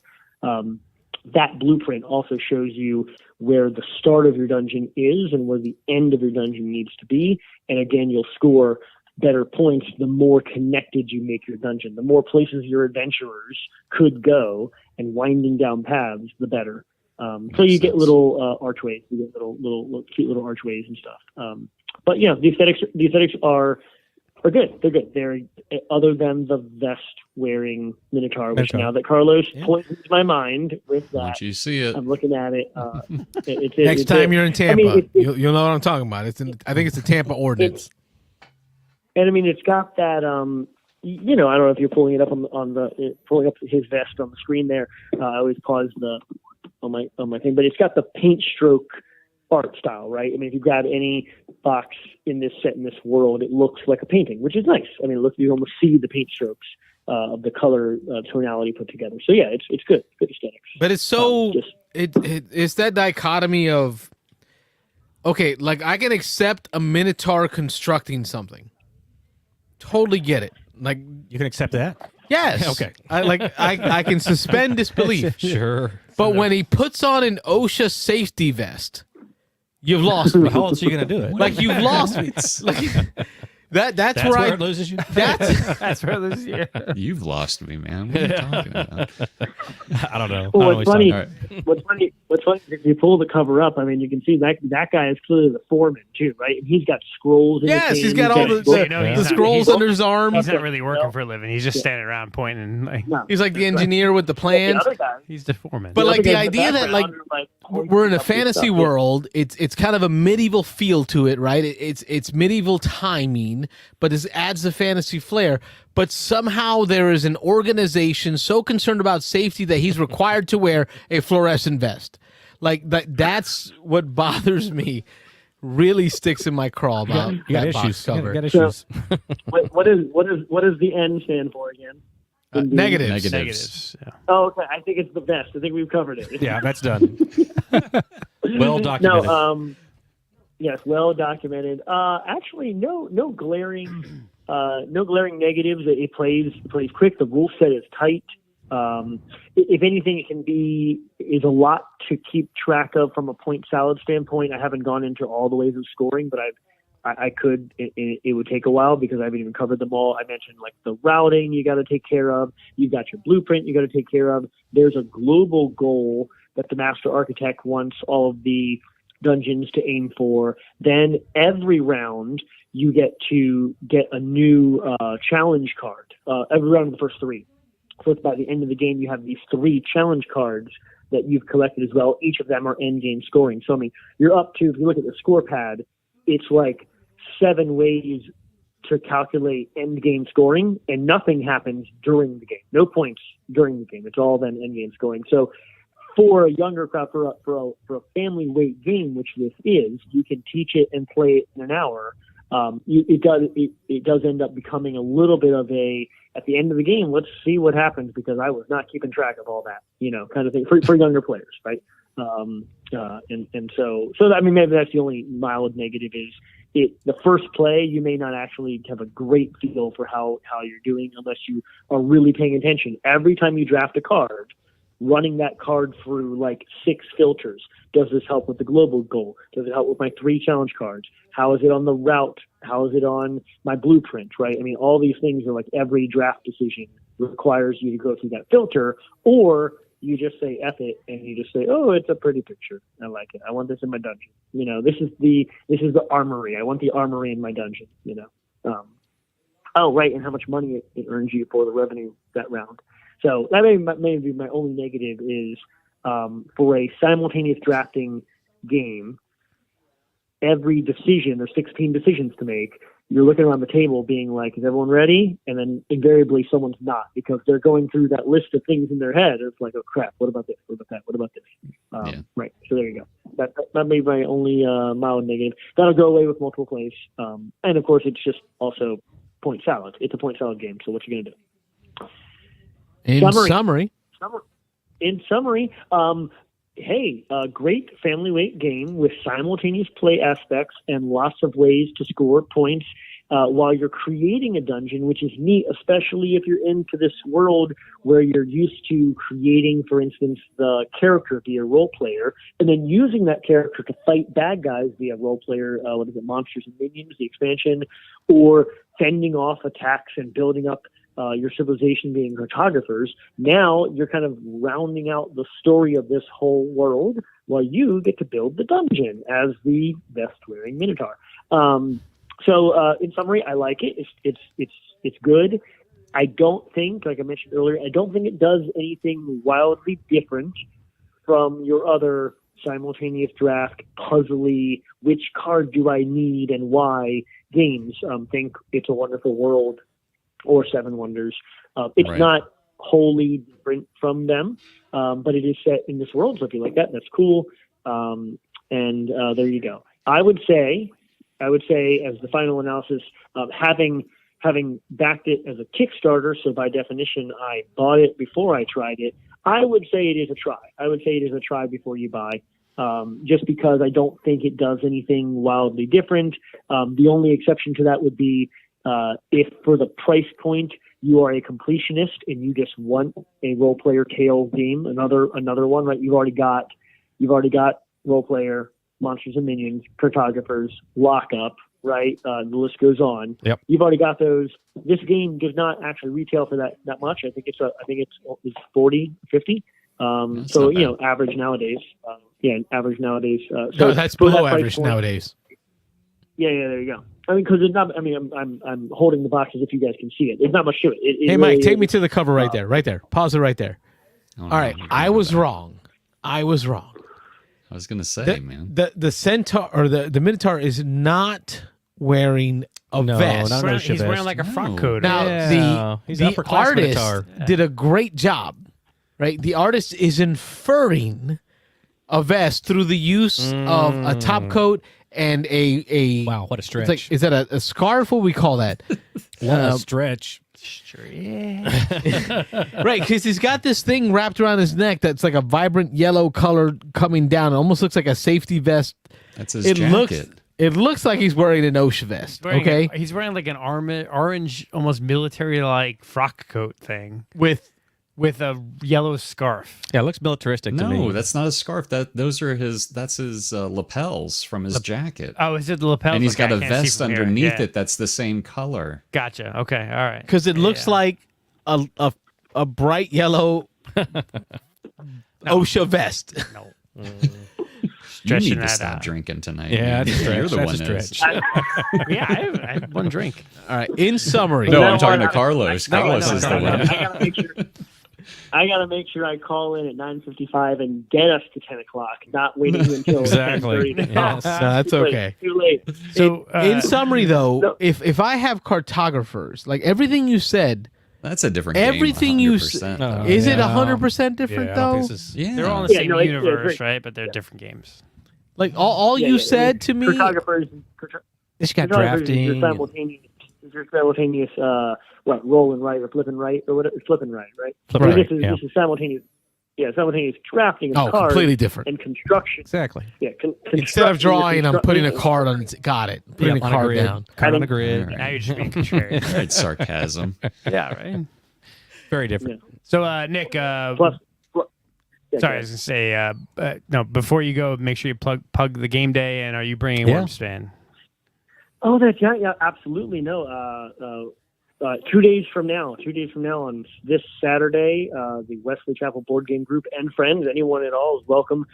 That blueprint also shows you where the start of your dungeon is and where the end of your dungeon needs to be. And again, you'll score better points the more connected you make your dungeon. The more places your adventurers could go and winding down paths, the better. So you get little archways. You get little cute little archways and stuff. But yeah, the aesthetics are good. They're good. They're other than the vest wearing Minotaur, which now that Carlos poisons my mind with that, Once you see it, I'm looking at it. Next time you're in Tampa, you'll know what I'm talking about. I think it's the Tampa ordinance. And I mean, it's got that. I don't know if you're pulling it up pulling up his vest on the screen there. I always pause on my thing, but it's got the paint stroke art style, right? I mean, if you grab any box in this set in this world, it looks like a painting, which is nice. I mean, you almost see the paint strokes of the color tonality put together. So yeah, it's good aesthetics. But it's so it's that dichotomy of, okay, like I can accept a Minotaur constructing something. Totally get it. Like, you can accept that? Yes. Okay. I can suspend disbelief. Sure. But when he puts on an OSHA safety vest, you've lost me. How else are you going to do it? Like you've lost me. Like that's where it loses you. That's where this. Yeah. You've lost me, man. What are you talking about? I don't know. Well, I what's don't funny, know. what's funny, if you pull the cover up, I mean, you can see that guy is clearly the foreman too, right? And he's got scrolls. In Yes, his he's hand. got all the, So you know the he's not- scrolls he's- under his arm. He's not really working for a living. He's just standing around pointing. Like, No. He's like the engineer with the The plans. other guy, he's the foreman. But the like other the guys in idea that like background are, we're in a pointing up and fantasy stuff, yeah. world, it's kind of a medieval feel to it, right? It's medieval timing, but it adds the fantasy flair. But somehow there is an organization so concerned about safety that he's required to wear a fluorescent vest. Like that's what bothers me. Really sticks in my craw about You got that box issues. cover. You got issues. What does the N stand for again? Negatives. Negatives. Yeah. Oh, okay. I think it's the vest. I think we've covered it. Yeah, that's done. Well documented. No, yes, well documented. Actually, no glaring negatives. It plays quick. The rule set is tight. If anything, is a lot to keep track of from a point salad standpoint. I haven't gone into all the ways of scoring, but I could. It would take a while because I haven't even covered them all. I mentioned like the routing you got to take care of. You've got your blueprint you got to take care of. There's a global goal that the master architect wants all of the dungeons to aim for. Then every round you get to get a new challenge card. Every round of the first three. So by the end of the game, you have these 3 challenge cards that you've collected as well. Each of them are end game scoring. So I mean, you're up to, if you look at the score pad, it's like 7 ways to calculate end game scoring, and nothing happens during the game. No points during the game. It's all then end game scoring. So for a younger crowd, for a family weight game, which this is, you can teach it and play it in an hour. It does end up becoming a little bit of a, at the end of the game, let's see what happens, because I was not keeping track of all that, kind of thing for younger players, right? So I mean, maybe that's the only mild negative is the first play, you may not actually have a great feel for how you're doing unless you are really paying attention. Every time you draft a card, running that card through like 6 filters. Does this help with the global goal? Does it help with my 3 challenge cards? How is it on the route? How is it on my blueprint, right? I mean, all these things are like every draft decision requires you to go through that filter, or you just say F it and you just say, oh, it's a pretty picture. I like it. I want this in my dungeon. This is the armory. I want the armory in my dungeon, Oh, right. And how much money it earns you for the revenue that round. So that may be my only negative is for a simultaneous drafting game, every decision, there's 16 decisions to make. You're looking around the table being like, is everyone ready? And then invariably someone's not, because they're going through that list of things in their head. It's like, oh crap, what about this? What about that? What about this? Right. So there you go. That may be my only mild negative. That'll go away with multiple plays. And of course, it's just also point salad. It's a point salad game. So what you going to do? In summary, hey, a great family weight game with simultaneous play aspects and lots of ways to score points while you're creating a dungeon, which is neat, especially if you're into this world where you're used to creating, for instance, the character via role player, and then using that character to fight bad guys via role player, Monsters and Minions, the expansion, or fending off attacks and building up your civilization being cartographers. Now you're kind of rounding out the story of this whole world while you get to build the dungeon as the vest-wearing Minotaur. So in summary, I like it. It's good. I don't think, like I mentioned earlier, I don't think it does anything wildly different from your other simultaneous draft, puzzly, which card do I need and why games. Think It's a Wonderful World or Seven Wonders. It's Right. not wholly different from them, but it is set in this world. So if you like that, that's cool. And there you go. I would say, as the final analysis, having backed it as a Kickstarter, so by definition I bought it before I tried it, I would say it is a try. I would say it is a try before you buy, just because I don't think it does anything wildly different. The only exception to that would be if for the price point you are a completionist and you just want a role player tale game, another one, right? You've already got role player, monsters and minions, cartographers, lockup, right? The list goes on. Yep. You've already got those. This game does not actually retail for that much. I think it's 40, 50. That's So not bad. average nowadays. Average nowadays. No, that's for that below price average point- nowadays. Yeah, there you go. I mean, because it's not. I mean, I'm holding the box as if you guys can see it. There's not much to it. Hey, Mike, take me to the cover right there. Right there. Pause it right there. Oh, All no, right. I'm I gonna was go back. wrong. I was wrong. I was gonna say, The, man. the centaur or the minotaur is not wearing a No, vest. not no He's wearing vest. like a frock No. coat. Now Yeah. He's the upper class artist minotaur. did a great job, right? The artist is inferring a vest through the use of a top coat and a Wow, what a It's stretch. like, is that a scarf? What do we call that? What a stretch. Sure, yeah. Right, because he's got this thing wrapped around his neck that's like a vibrant yellow color coming down. It almost looks like a safety vest. That's his It jacket. looks like he's wearing an OSHA vest. Okay, He's wearing like an orange, almost military-like frock coat thing with with a yellow scarf. Yeah, it looks militaristic to me. No, that's not a scarf. That's his lapels from his jacket. Oh, is it the lapel? And he's Okay, got I a can't see vest from here. underneath Yeah. it that's the same color. Gotcha. Okay. All right. because it looks like a bright yellow OSHA vest. No. You Stretching need to that stop out. drinking tonight. Yeah, man. that's a stretch. You're the That's one a that's. stretch. Yeah, I have one drink. All right. In summary, No, You know I'm talking to what? Carlos. No, Carlos no, is no, the no. one. I gotta make sure I call in at 9:55 and get us to 10 o'clock, not waiting until Exactly. 10:30. Yes. no, that's Too late, okay. Too late. So In summary, though, No. if I have cartographers, like everything you said, That's a different Everything game. you 100%, No. though. is it Yeah. 100% different Yeah, I don't though? think this is- Yeah. they're all in the Yeah, same no, it's universe, great. right? But they're different games. Like all Yeah, you yeah, said to me, Cartographers. It's got Cartographers is your drafting. simultaneous roll and write or flip and write or whatever. Flip and write, right? Flip I mean, and this is write, yeah. this is simultaneous. Yeah, simultaneous drafting of oh, cards completely different. and construction. Exactly. Yeah, Instead of drawing, I'm putting a card on. Got it. Putting Yeah, a on card grid. down. Card on a I grid. All Now you're just being contrarian. All right, sarcasm. Yeah, right. Very different. So, Nick, Plus, yeah, sorry, I was gonna say, no. Before you go, make sure you plug the game day. And are you bringing Yeah. Wormspan? Oh, that's yeah, absolutely no. 2 days from now, on this Saturday, the Wesley Chapel Board Game Group and friends, anyone at all is welcome.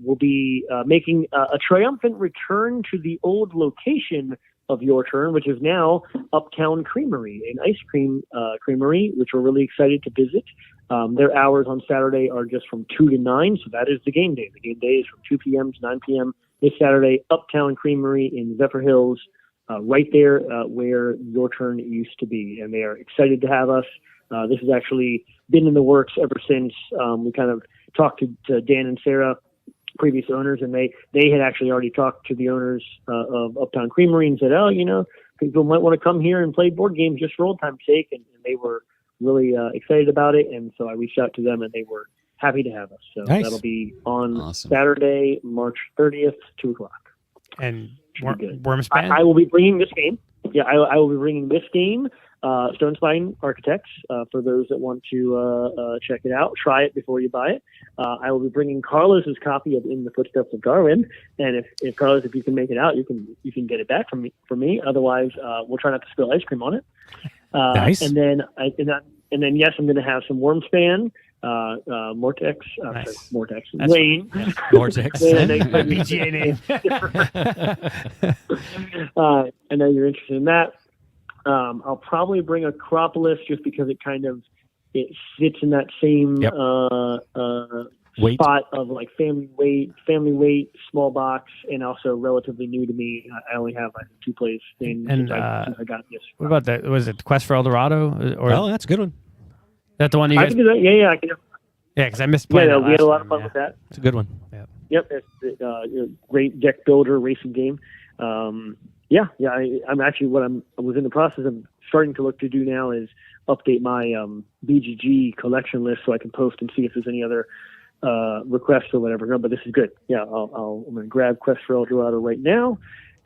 We'll be making a triumphant return to the old location of Your Turn, which is now Uptown Creamery, an ice cream creamery, which we're really excited to visit. Their hours on Saturday are just from 2 to 9, so that is the game day. The game day is from 2 p.m. to 9 p.m. this Saturday, Uptown Creamery in Zephyr Hills, right there where Your Turn used to be. And they are excited to have us. This has actually been in the works ever since we kind of talked to Dan and Sarah, previous owners, and they had actually already talked to the owners of Uptown Creamery and said, people might want to come here and play board games just for old time's sake. And they were really excited about it. And so I reached out to them and they were happy to have us. So Nice. that'll be on Awesome. Saturday, March 30th, 2 o'clock. And Should be good. Wormspan. I will be bringing this game. Yeah, I will be bringing this game, Stone Spine Architects, for those that want to check it out. Try it before you buy it. I will be bringing Carlos's copy of In the Footsteps of Darwin, and if Carlos, if you can make it out, you can get it back from me. Otherwise, we'll try not to spill ice cream on it. Nice. And then yes, I'm going to have some Wormspan, Mortex, Nice. Mortex, That's- Wayne. Vortex. Wayne, My BGA name. I know you're interested in that. I'll probably bring Acropolis just because it fits in that same Weight. spot of like family weight, small box, and also relatively new to me. I only have like 2 plays since I got this. What about that? Was it Quest for El Dorado? Or Oh, that's a good one. that the one you I guys? can do that. Yeah, I can. Yeah, because I missed playing that We had a last lot of time, fun with that. It's a good one. Yep, it's a great deck builder racing game. I'm actually I was in the process of starting to look to do now is update my BGG collection list so I can post and see if there's any other requests or whatever. No, but this is good. Yeah, I'm going to grab Quest for El Dorado right now,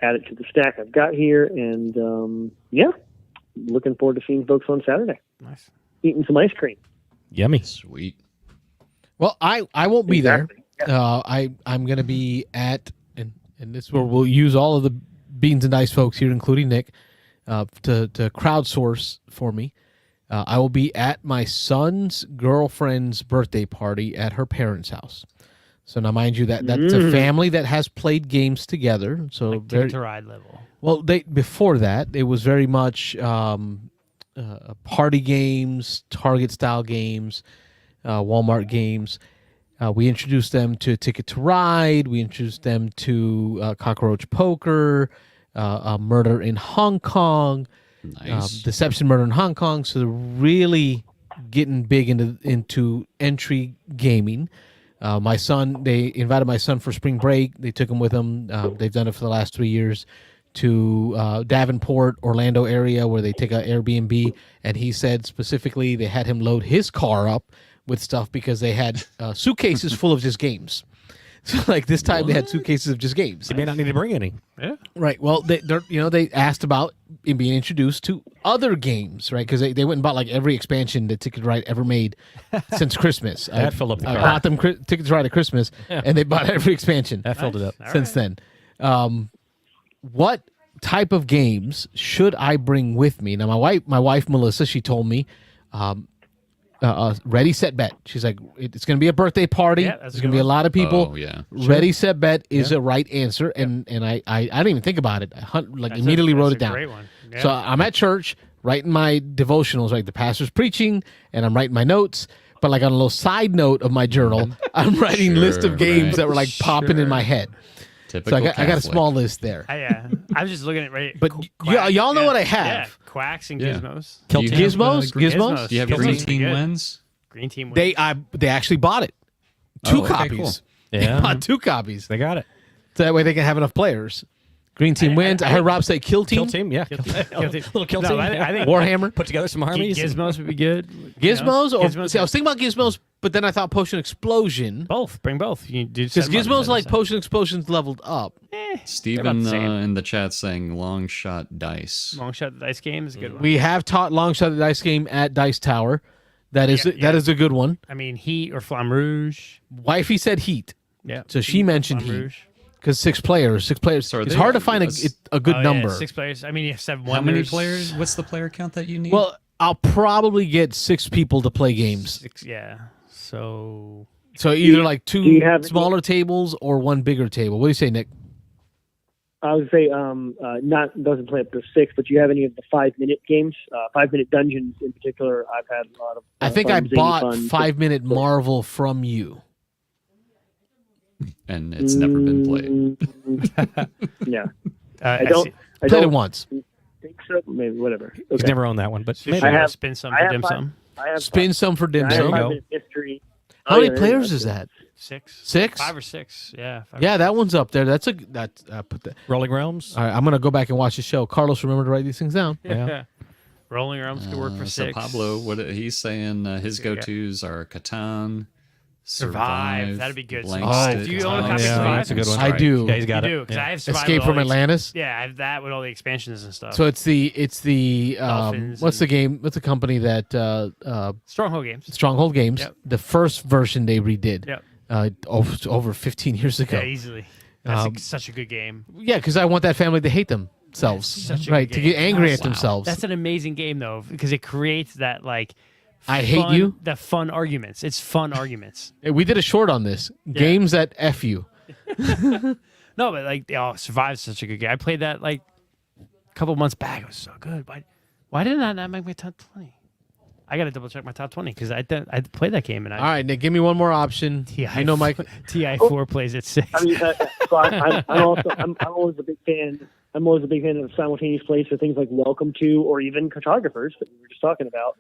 add it to the stack I've got here, and looking forward to seeing folks on Saturday. Nice. eating some ice cream. Yummy. Sweet. Well, I won't be Exactly. there. I'm going to be at, and this is where we'll use all of the Beans and Dice folks here, including Nick, to crowdsource for me. I will be at my son's girlfriend's birthday party at her parents' house. So now, mind you, that's a family that has played games together. So Like Ticket to Ride level. well, before that, it was very much party games, Target style games, Walmart games. We introduced them to Ticket to Ride. We introduced them to Cockroach Poker, Murder in Hong Kong, Nice. Deception Murder in Hong Kong. So they're really getting big into entry gaming. My son, they invited my son for spring break. They took him with them. They've done it for the last 3 years to Davenport, Orlando area where they take an Airbnb. And he said specifically they had him load his car up with stuff because they had suitcases full of just games. So like this time they had suitcases of just games. You may not need to bring any. Yeah. Right. Well, they asked about being introduced to other games, right? Because they went and bought like every expansion that Ticket to Ride ever made since Christmas. That filled up the I car. bought them Ticket to Ride at Christmas, and they bought every expansion That filled it up. All since then. What type of games should I bring with me? Now, my wife Melissa, she told me, ready, set, bet. She's like, it's going to be a birthday party. Yeah, that's a There's good going to be a one. lot of people. Oh, yeah. Ready, set, bet is a right answer, and I didn't even think about it. I immediately wrote it down. Great one. Yeah. So I'm at church writing my devotionals, like the pastor's preaching, and I'm writing my notes. But like on a little side note of my journal, I'm writing list of Sure, games right. that were like popping in my head. Typical So I got a Catholic. small list there. I was just looking at right. But y'all know what I have. Yeah, quacks and Yeah. gizmos. Do you have, Gizmos, green- Gizmos. Do you have Gizmos Green would be Team good. wins? Green team. Wins. They actually bought it. Two Oh, okay, copies. cool. They Yeah. bought 2 copies. They got it. So that way they can have enough players. Green team wins. I heard Rob say kill team. Kill team, yeah. Kill team. Little kill No, team. I think Warhammer. Put together some armies. Gizmos would be good. You know? Gizmos? Or, Gizmos. see, I was thinking about Gizmos, but then I thought Potion Explosion. Both. Bring both. You do Because set them up, Gizmos set like them Potion Explosion's leveled up. Steven the same. in the chat saying long shot dice. Long shot dice game is a good one. We have taught Long Shot the Dice game at Dice Tower. That is Yeah, that is a good one. I mean, Heat or Flamme Rouge. Wifey said Heat. Yeah. So she mentioned Flamme Heat. Rouge. Because 6 players. So are It's they- hard to find that's- a good Oh, yeah, number. 6 players. I mean, you have 7 How many wonders. players? What's the player count that you need? Well, I'll probably get 6 people to play games. 6, yeah. So So either like do 2 you have any- smaller tables or 1 bigger table. What do you say, Nick? I would say doesn't play up to 6, but do you have any of the 5-minute games? 5-minute dungeons in particular. I've had a lot of. I think fun, I zany bought fun. 5-Minute Marvel from you. and it's never been played. Yeah, I don't. I Played it don't once. think so. Maybe whatever. He's Okay. never owned that one, but maybe. I have- spin some I for have dim five- sum. I have Spin some for dim I have sum. There you go. 5-minute history. How Oh, many yeah, players yeah, is that? 6. 6? 5 or 6. Yeah. 5 Yeah, that one's up there. That's put that. Rolling Realms. All right, I'm gonna go back and watch the show. Carlos, remember to write these things down. Yeah. Rolling Realms could work for 6. So Pablo, what he's saying, his Yeah. go-tos are Catan, Survive. That'd be good. Blank Survive. Stick, Do you own a Catan, copy of yeah, Survive? that's a good one. I do. Yeah, he's got You it. do, because Yeah. I have Survive Escape with from all the Atlantis. Yeah, I have that with all the expansions and stuff. So it's the Dolphins what's the and- game? What's the company that Stronghold games. Stronghold Games? Yep. The first version they redid. Yep. Over 15 years ago. Yeah, easily. That's Um, such a good game. Yeah, because I want that family to hate themselves, Such a right? good To game. get angry at Wow. themselves. That's an amazing game though, because it creates that like. I hate fun- you? The fun arguments. It's fun arguments. We did a short on this. Games that F you. No, but like, Survive's such a good game. I played that like a couple months back. It was so good. Why did I not make my top 20? I got to double check my top 20 because I played that game and I. All right, Nick, give me one more option. TI, You know, Mike. TI4 plays at 6. I mean, so I'm always a big fan. I'm always a big fan of simultaneous plays for things like Welcome to, or even cartographers that we were just talking about.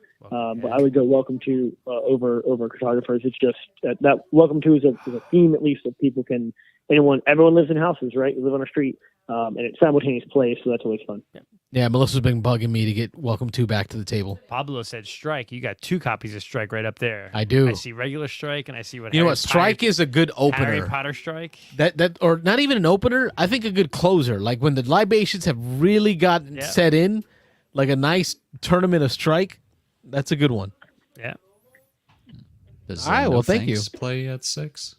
But I would go Welcome to over cartographers. It's just that Welcome to is a theme, at least, that people can. Everyone lives in houses, right? You live on a street, and it's simultaneous plays, so that's always fun. Yeah, Melissa's been bugging me to get Welcome to back to the table. Pablo said Strike. You got 2 copies of Strike right up there. I do. I see regular Strike and I see what. You know Harry what? Strike Potter, is a good Harry opener. Potter Strike. That or not even an opener. I think a good closer. Like when the libations have really gotten Yeah. set in, like a nice tournament of Strike. That's a good one. Yeah. Does All right, No well, thank you. Thanks play at 6?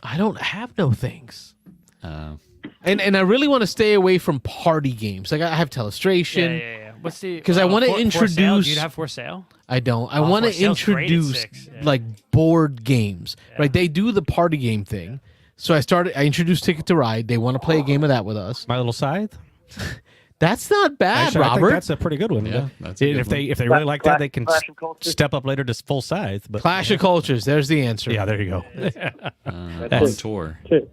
I don't have no thanks. Uh, And I really want to stay away from party games. Like I have Telestration. Yeah. What's the? 'Cause I wanna For Sale? introduce- Do you have for sale? I don't. I Oh, want For to Sale's great at introduce 6, yeah. like board games. Right? They do the party game thing. So I introduced Ticket to Ride. They want to play a game of that with us. My Little Scythe. That's not bad, Actually, I think Robert. that's a pretty good one. Yeah, that's a good if one. they really like that, they can Clash of Cultures. step up later to full Scythe. But Clash of Cultures. There's the answer. yeah, there you go. On tour. Two.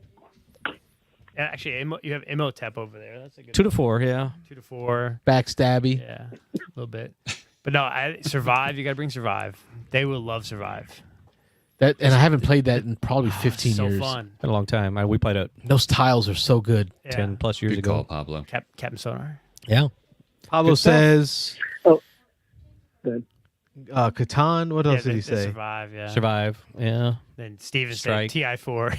Yeah, actually, you have Imhotep over there. That's a good 2 to 4. Yeah. 2 to 4. Backstabby. Yeah, a little bit. But no, Survive. You got to bring Survive. They will love Survive. And I haven't played that in probably 15 so years. fun. Been a long time. We played it Those tiles are so good. Yeah. 10 plus years Good ago. call, Pablo. Captain Sonar. Yeah. Pablo Good stuff. says, Good. Catan. What else did he they say? Survive. Yeah. Survive. Yeah. Then Steven Strike. said TI4.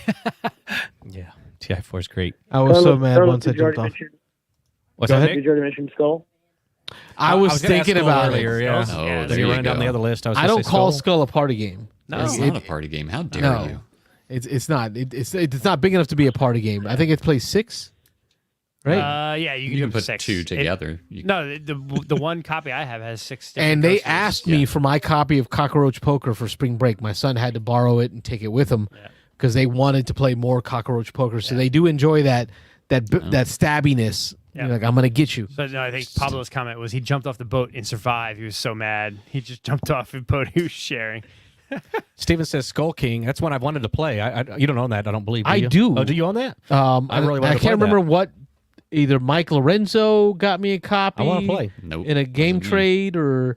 Yeah. TI4 is great. I was so mad Carlos, once I did you jumped already off. mention- What's Go that, ahead. Nick? Did you already mention Skull? I was gonna ask thinking Skull about earlier. it. Yeah. Skulls? Oh, Yeah, there Then you you run down go. the other list. I don't call Skull a party game. No. It's It- not a party game. How dare No. you? It's not. It's not big enough to be a party game. I think it plays 6. Right? Yeah, you can You do can put 6. 2 together. No, the one copy I have has 6 different And they coasters. asked me for my copy of Cockroach Poker for spring break. My son had to borrow it and take it with him because they wanted to play more Cockroach Poker. So they do enjoy that stabbiness. Yeah. You're like, I'm gonna get you. So no, I think Pablo's comment was he jumped off the boat and survived. He was so mad. He just jumped off the boat he was sharing. Steven says Skull King. That's one I've wanted to play. You don't own that, I don't believe. I you? do. Oh, do you own that? I really wanted to can't play remember that. what. Either Mike Lorenzo got me a copy. I want to play. Nope. In a game trade or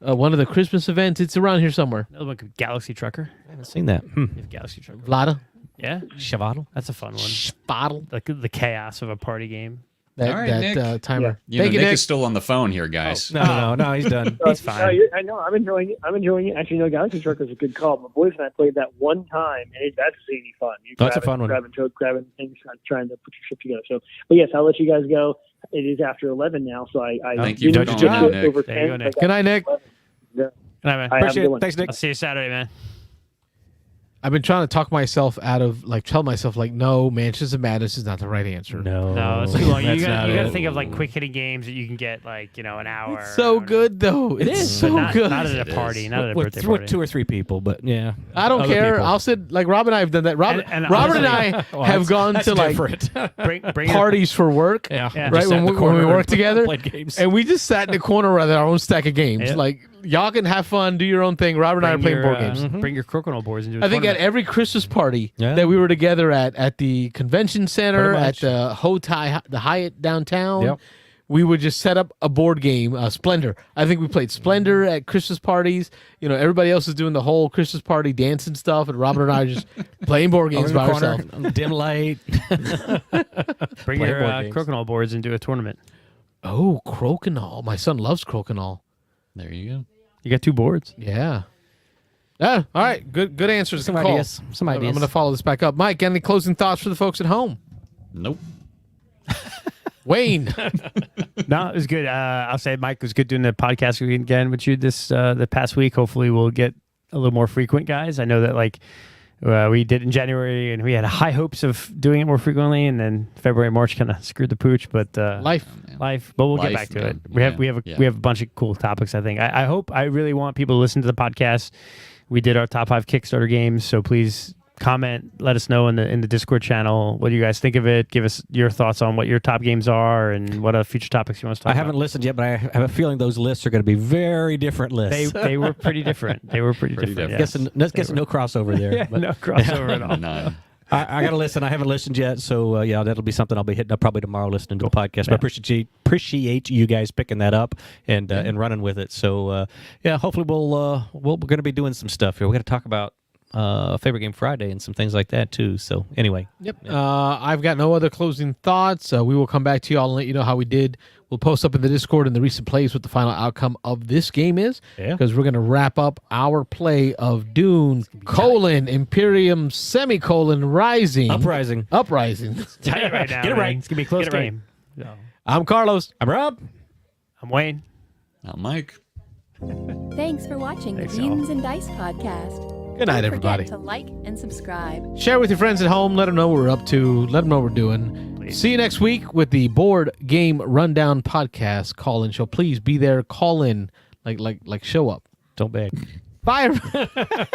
one of the Christmas events. It's around here somewhere. Another one, Galaxy Trucker. I haven't seen that. You have Galaxy Trucker. Vlada. Yeah, Chavaddle. that's a fun one. Spottle. Like the chaos of a party game. That, All right, that Nick. timer. You know, Thank you, Nick Nick. is still on the phone here, guys. No, he's done. He's fine. I know. I'm enjoying it. Actually, no, Galaxy Trucker is a good call. My boys and I played that one time, and that's zany fun. You're That's a fun one. Grabbing things, trying to put your ship together. So, but yes, I'll let you guys go. It is after 11 now, so I Thank you for didn't calling do in, it Nick. over There you 10. go, Nick. Good night, Nick. Yeah. Good night, man. I have a Appreciate good it. one. Thanks, Nick. I'll see you Saturday, man. I've been trying to talk myself out of tell myself no, Mansions of Madness is not the right answer. No, it's too long. You That's got not to it. think of like quick hitting games that you can get an hour. It's so good though. It's is, so But not, good. not at a It party, is. not at a With, birthday with party. 2 or 3 people, but yeah. I don't Other care. people. I'll sit like Rob and I have done that. Rob, And Robert and honestly- I Well, have gone that's to like different. Bring parties for work. Yeah. Yeah. Right Just sat when in the we corner work and together, played games. and we just sat in the corner with our own stack of games. Yep. Like y'all can have fun, do your own thing. Robert and I are playing board games. Bring your crokinole boards and do. I think at every Christmas party Yeah. that we were together at the convention center, Pretty at much. the Hyatt downtown, Yep. we would just set up a board game, Splendor. I think we played Splendor at Christmas parties. Everybody else is doing the whole Christmas party dancing stuff, and Robert and I are just playing board games by ourselves. Dim light. bring play your board games. crokinole boards and do a tournament. Oh, crokinole! My son loves crokinole. There you go. You got 2 boards. Yeah. Yeah. All right. Good answers. Some Good call. ideas. Some I'm ideas. going to follow this back up. Mike, any closing thoughts for the folks at home? Nope. Wayne. No, it was good. I'll say, Mike, it was good doing the podcast again with you the past week. Hopefully, we'll get a little more frequent, guys. I know that we did in January, and we had high hopes of doing it more frequently, and then February, March kind of screwed the pooch. But Life. but we'll get Life, back to man. it. We have a bunch of cool topics. I think. I really want people to listen to the podcast. We did our top 5 Kickstarter games, so please comment, let us know in the Discord channel what do you guys think of it. Give us your thoughts on what your top games are and what other future topics you want us to talk I about. haven't listened yet, but I have a feeling those lists are going to be very different lists. They were pretty different. They were pretty different. Guess no crossover there. Yeah, but no crossover at all. None. I got to listen. I haven't listened yet, so that'll be something I'll be hitting up probably tomorrow listening to the podcast. But I appreciate you guys picking that up and running with it. So hopefully we're going to be doing some stuff here. We got to talk about Favorite Game Friday and some things like that too. So anyway, Yep. I've got no other closing thoughts. We will come back to you all and let you know how we did. We'll post up in the Discord and the recent plays what the final outcome of this game is. Yeah. Because we're going to wrap up our play of Dune, Imperium, Rising. Uprising. Tight right now. Get it man. right. It's gonna be a close Get it right. game. So, I'm Carlos. I'm Rob. I'm Wayne. Now, Mike. Thanks for watching Thanks, the Beans and Dice podcast. Good night, Don't everybody. forget to like and subscribe. Share with your friends at home. Let them know what we're up to. Let them know what we're doing. Please. See you next week with the Board Game Rundown podcast call-in show. Please be there. Call in. Like show up. Don't beg. Bye, everybody.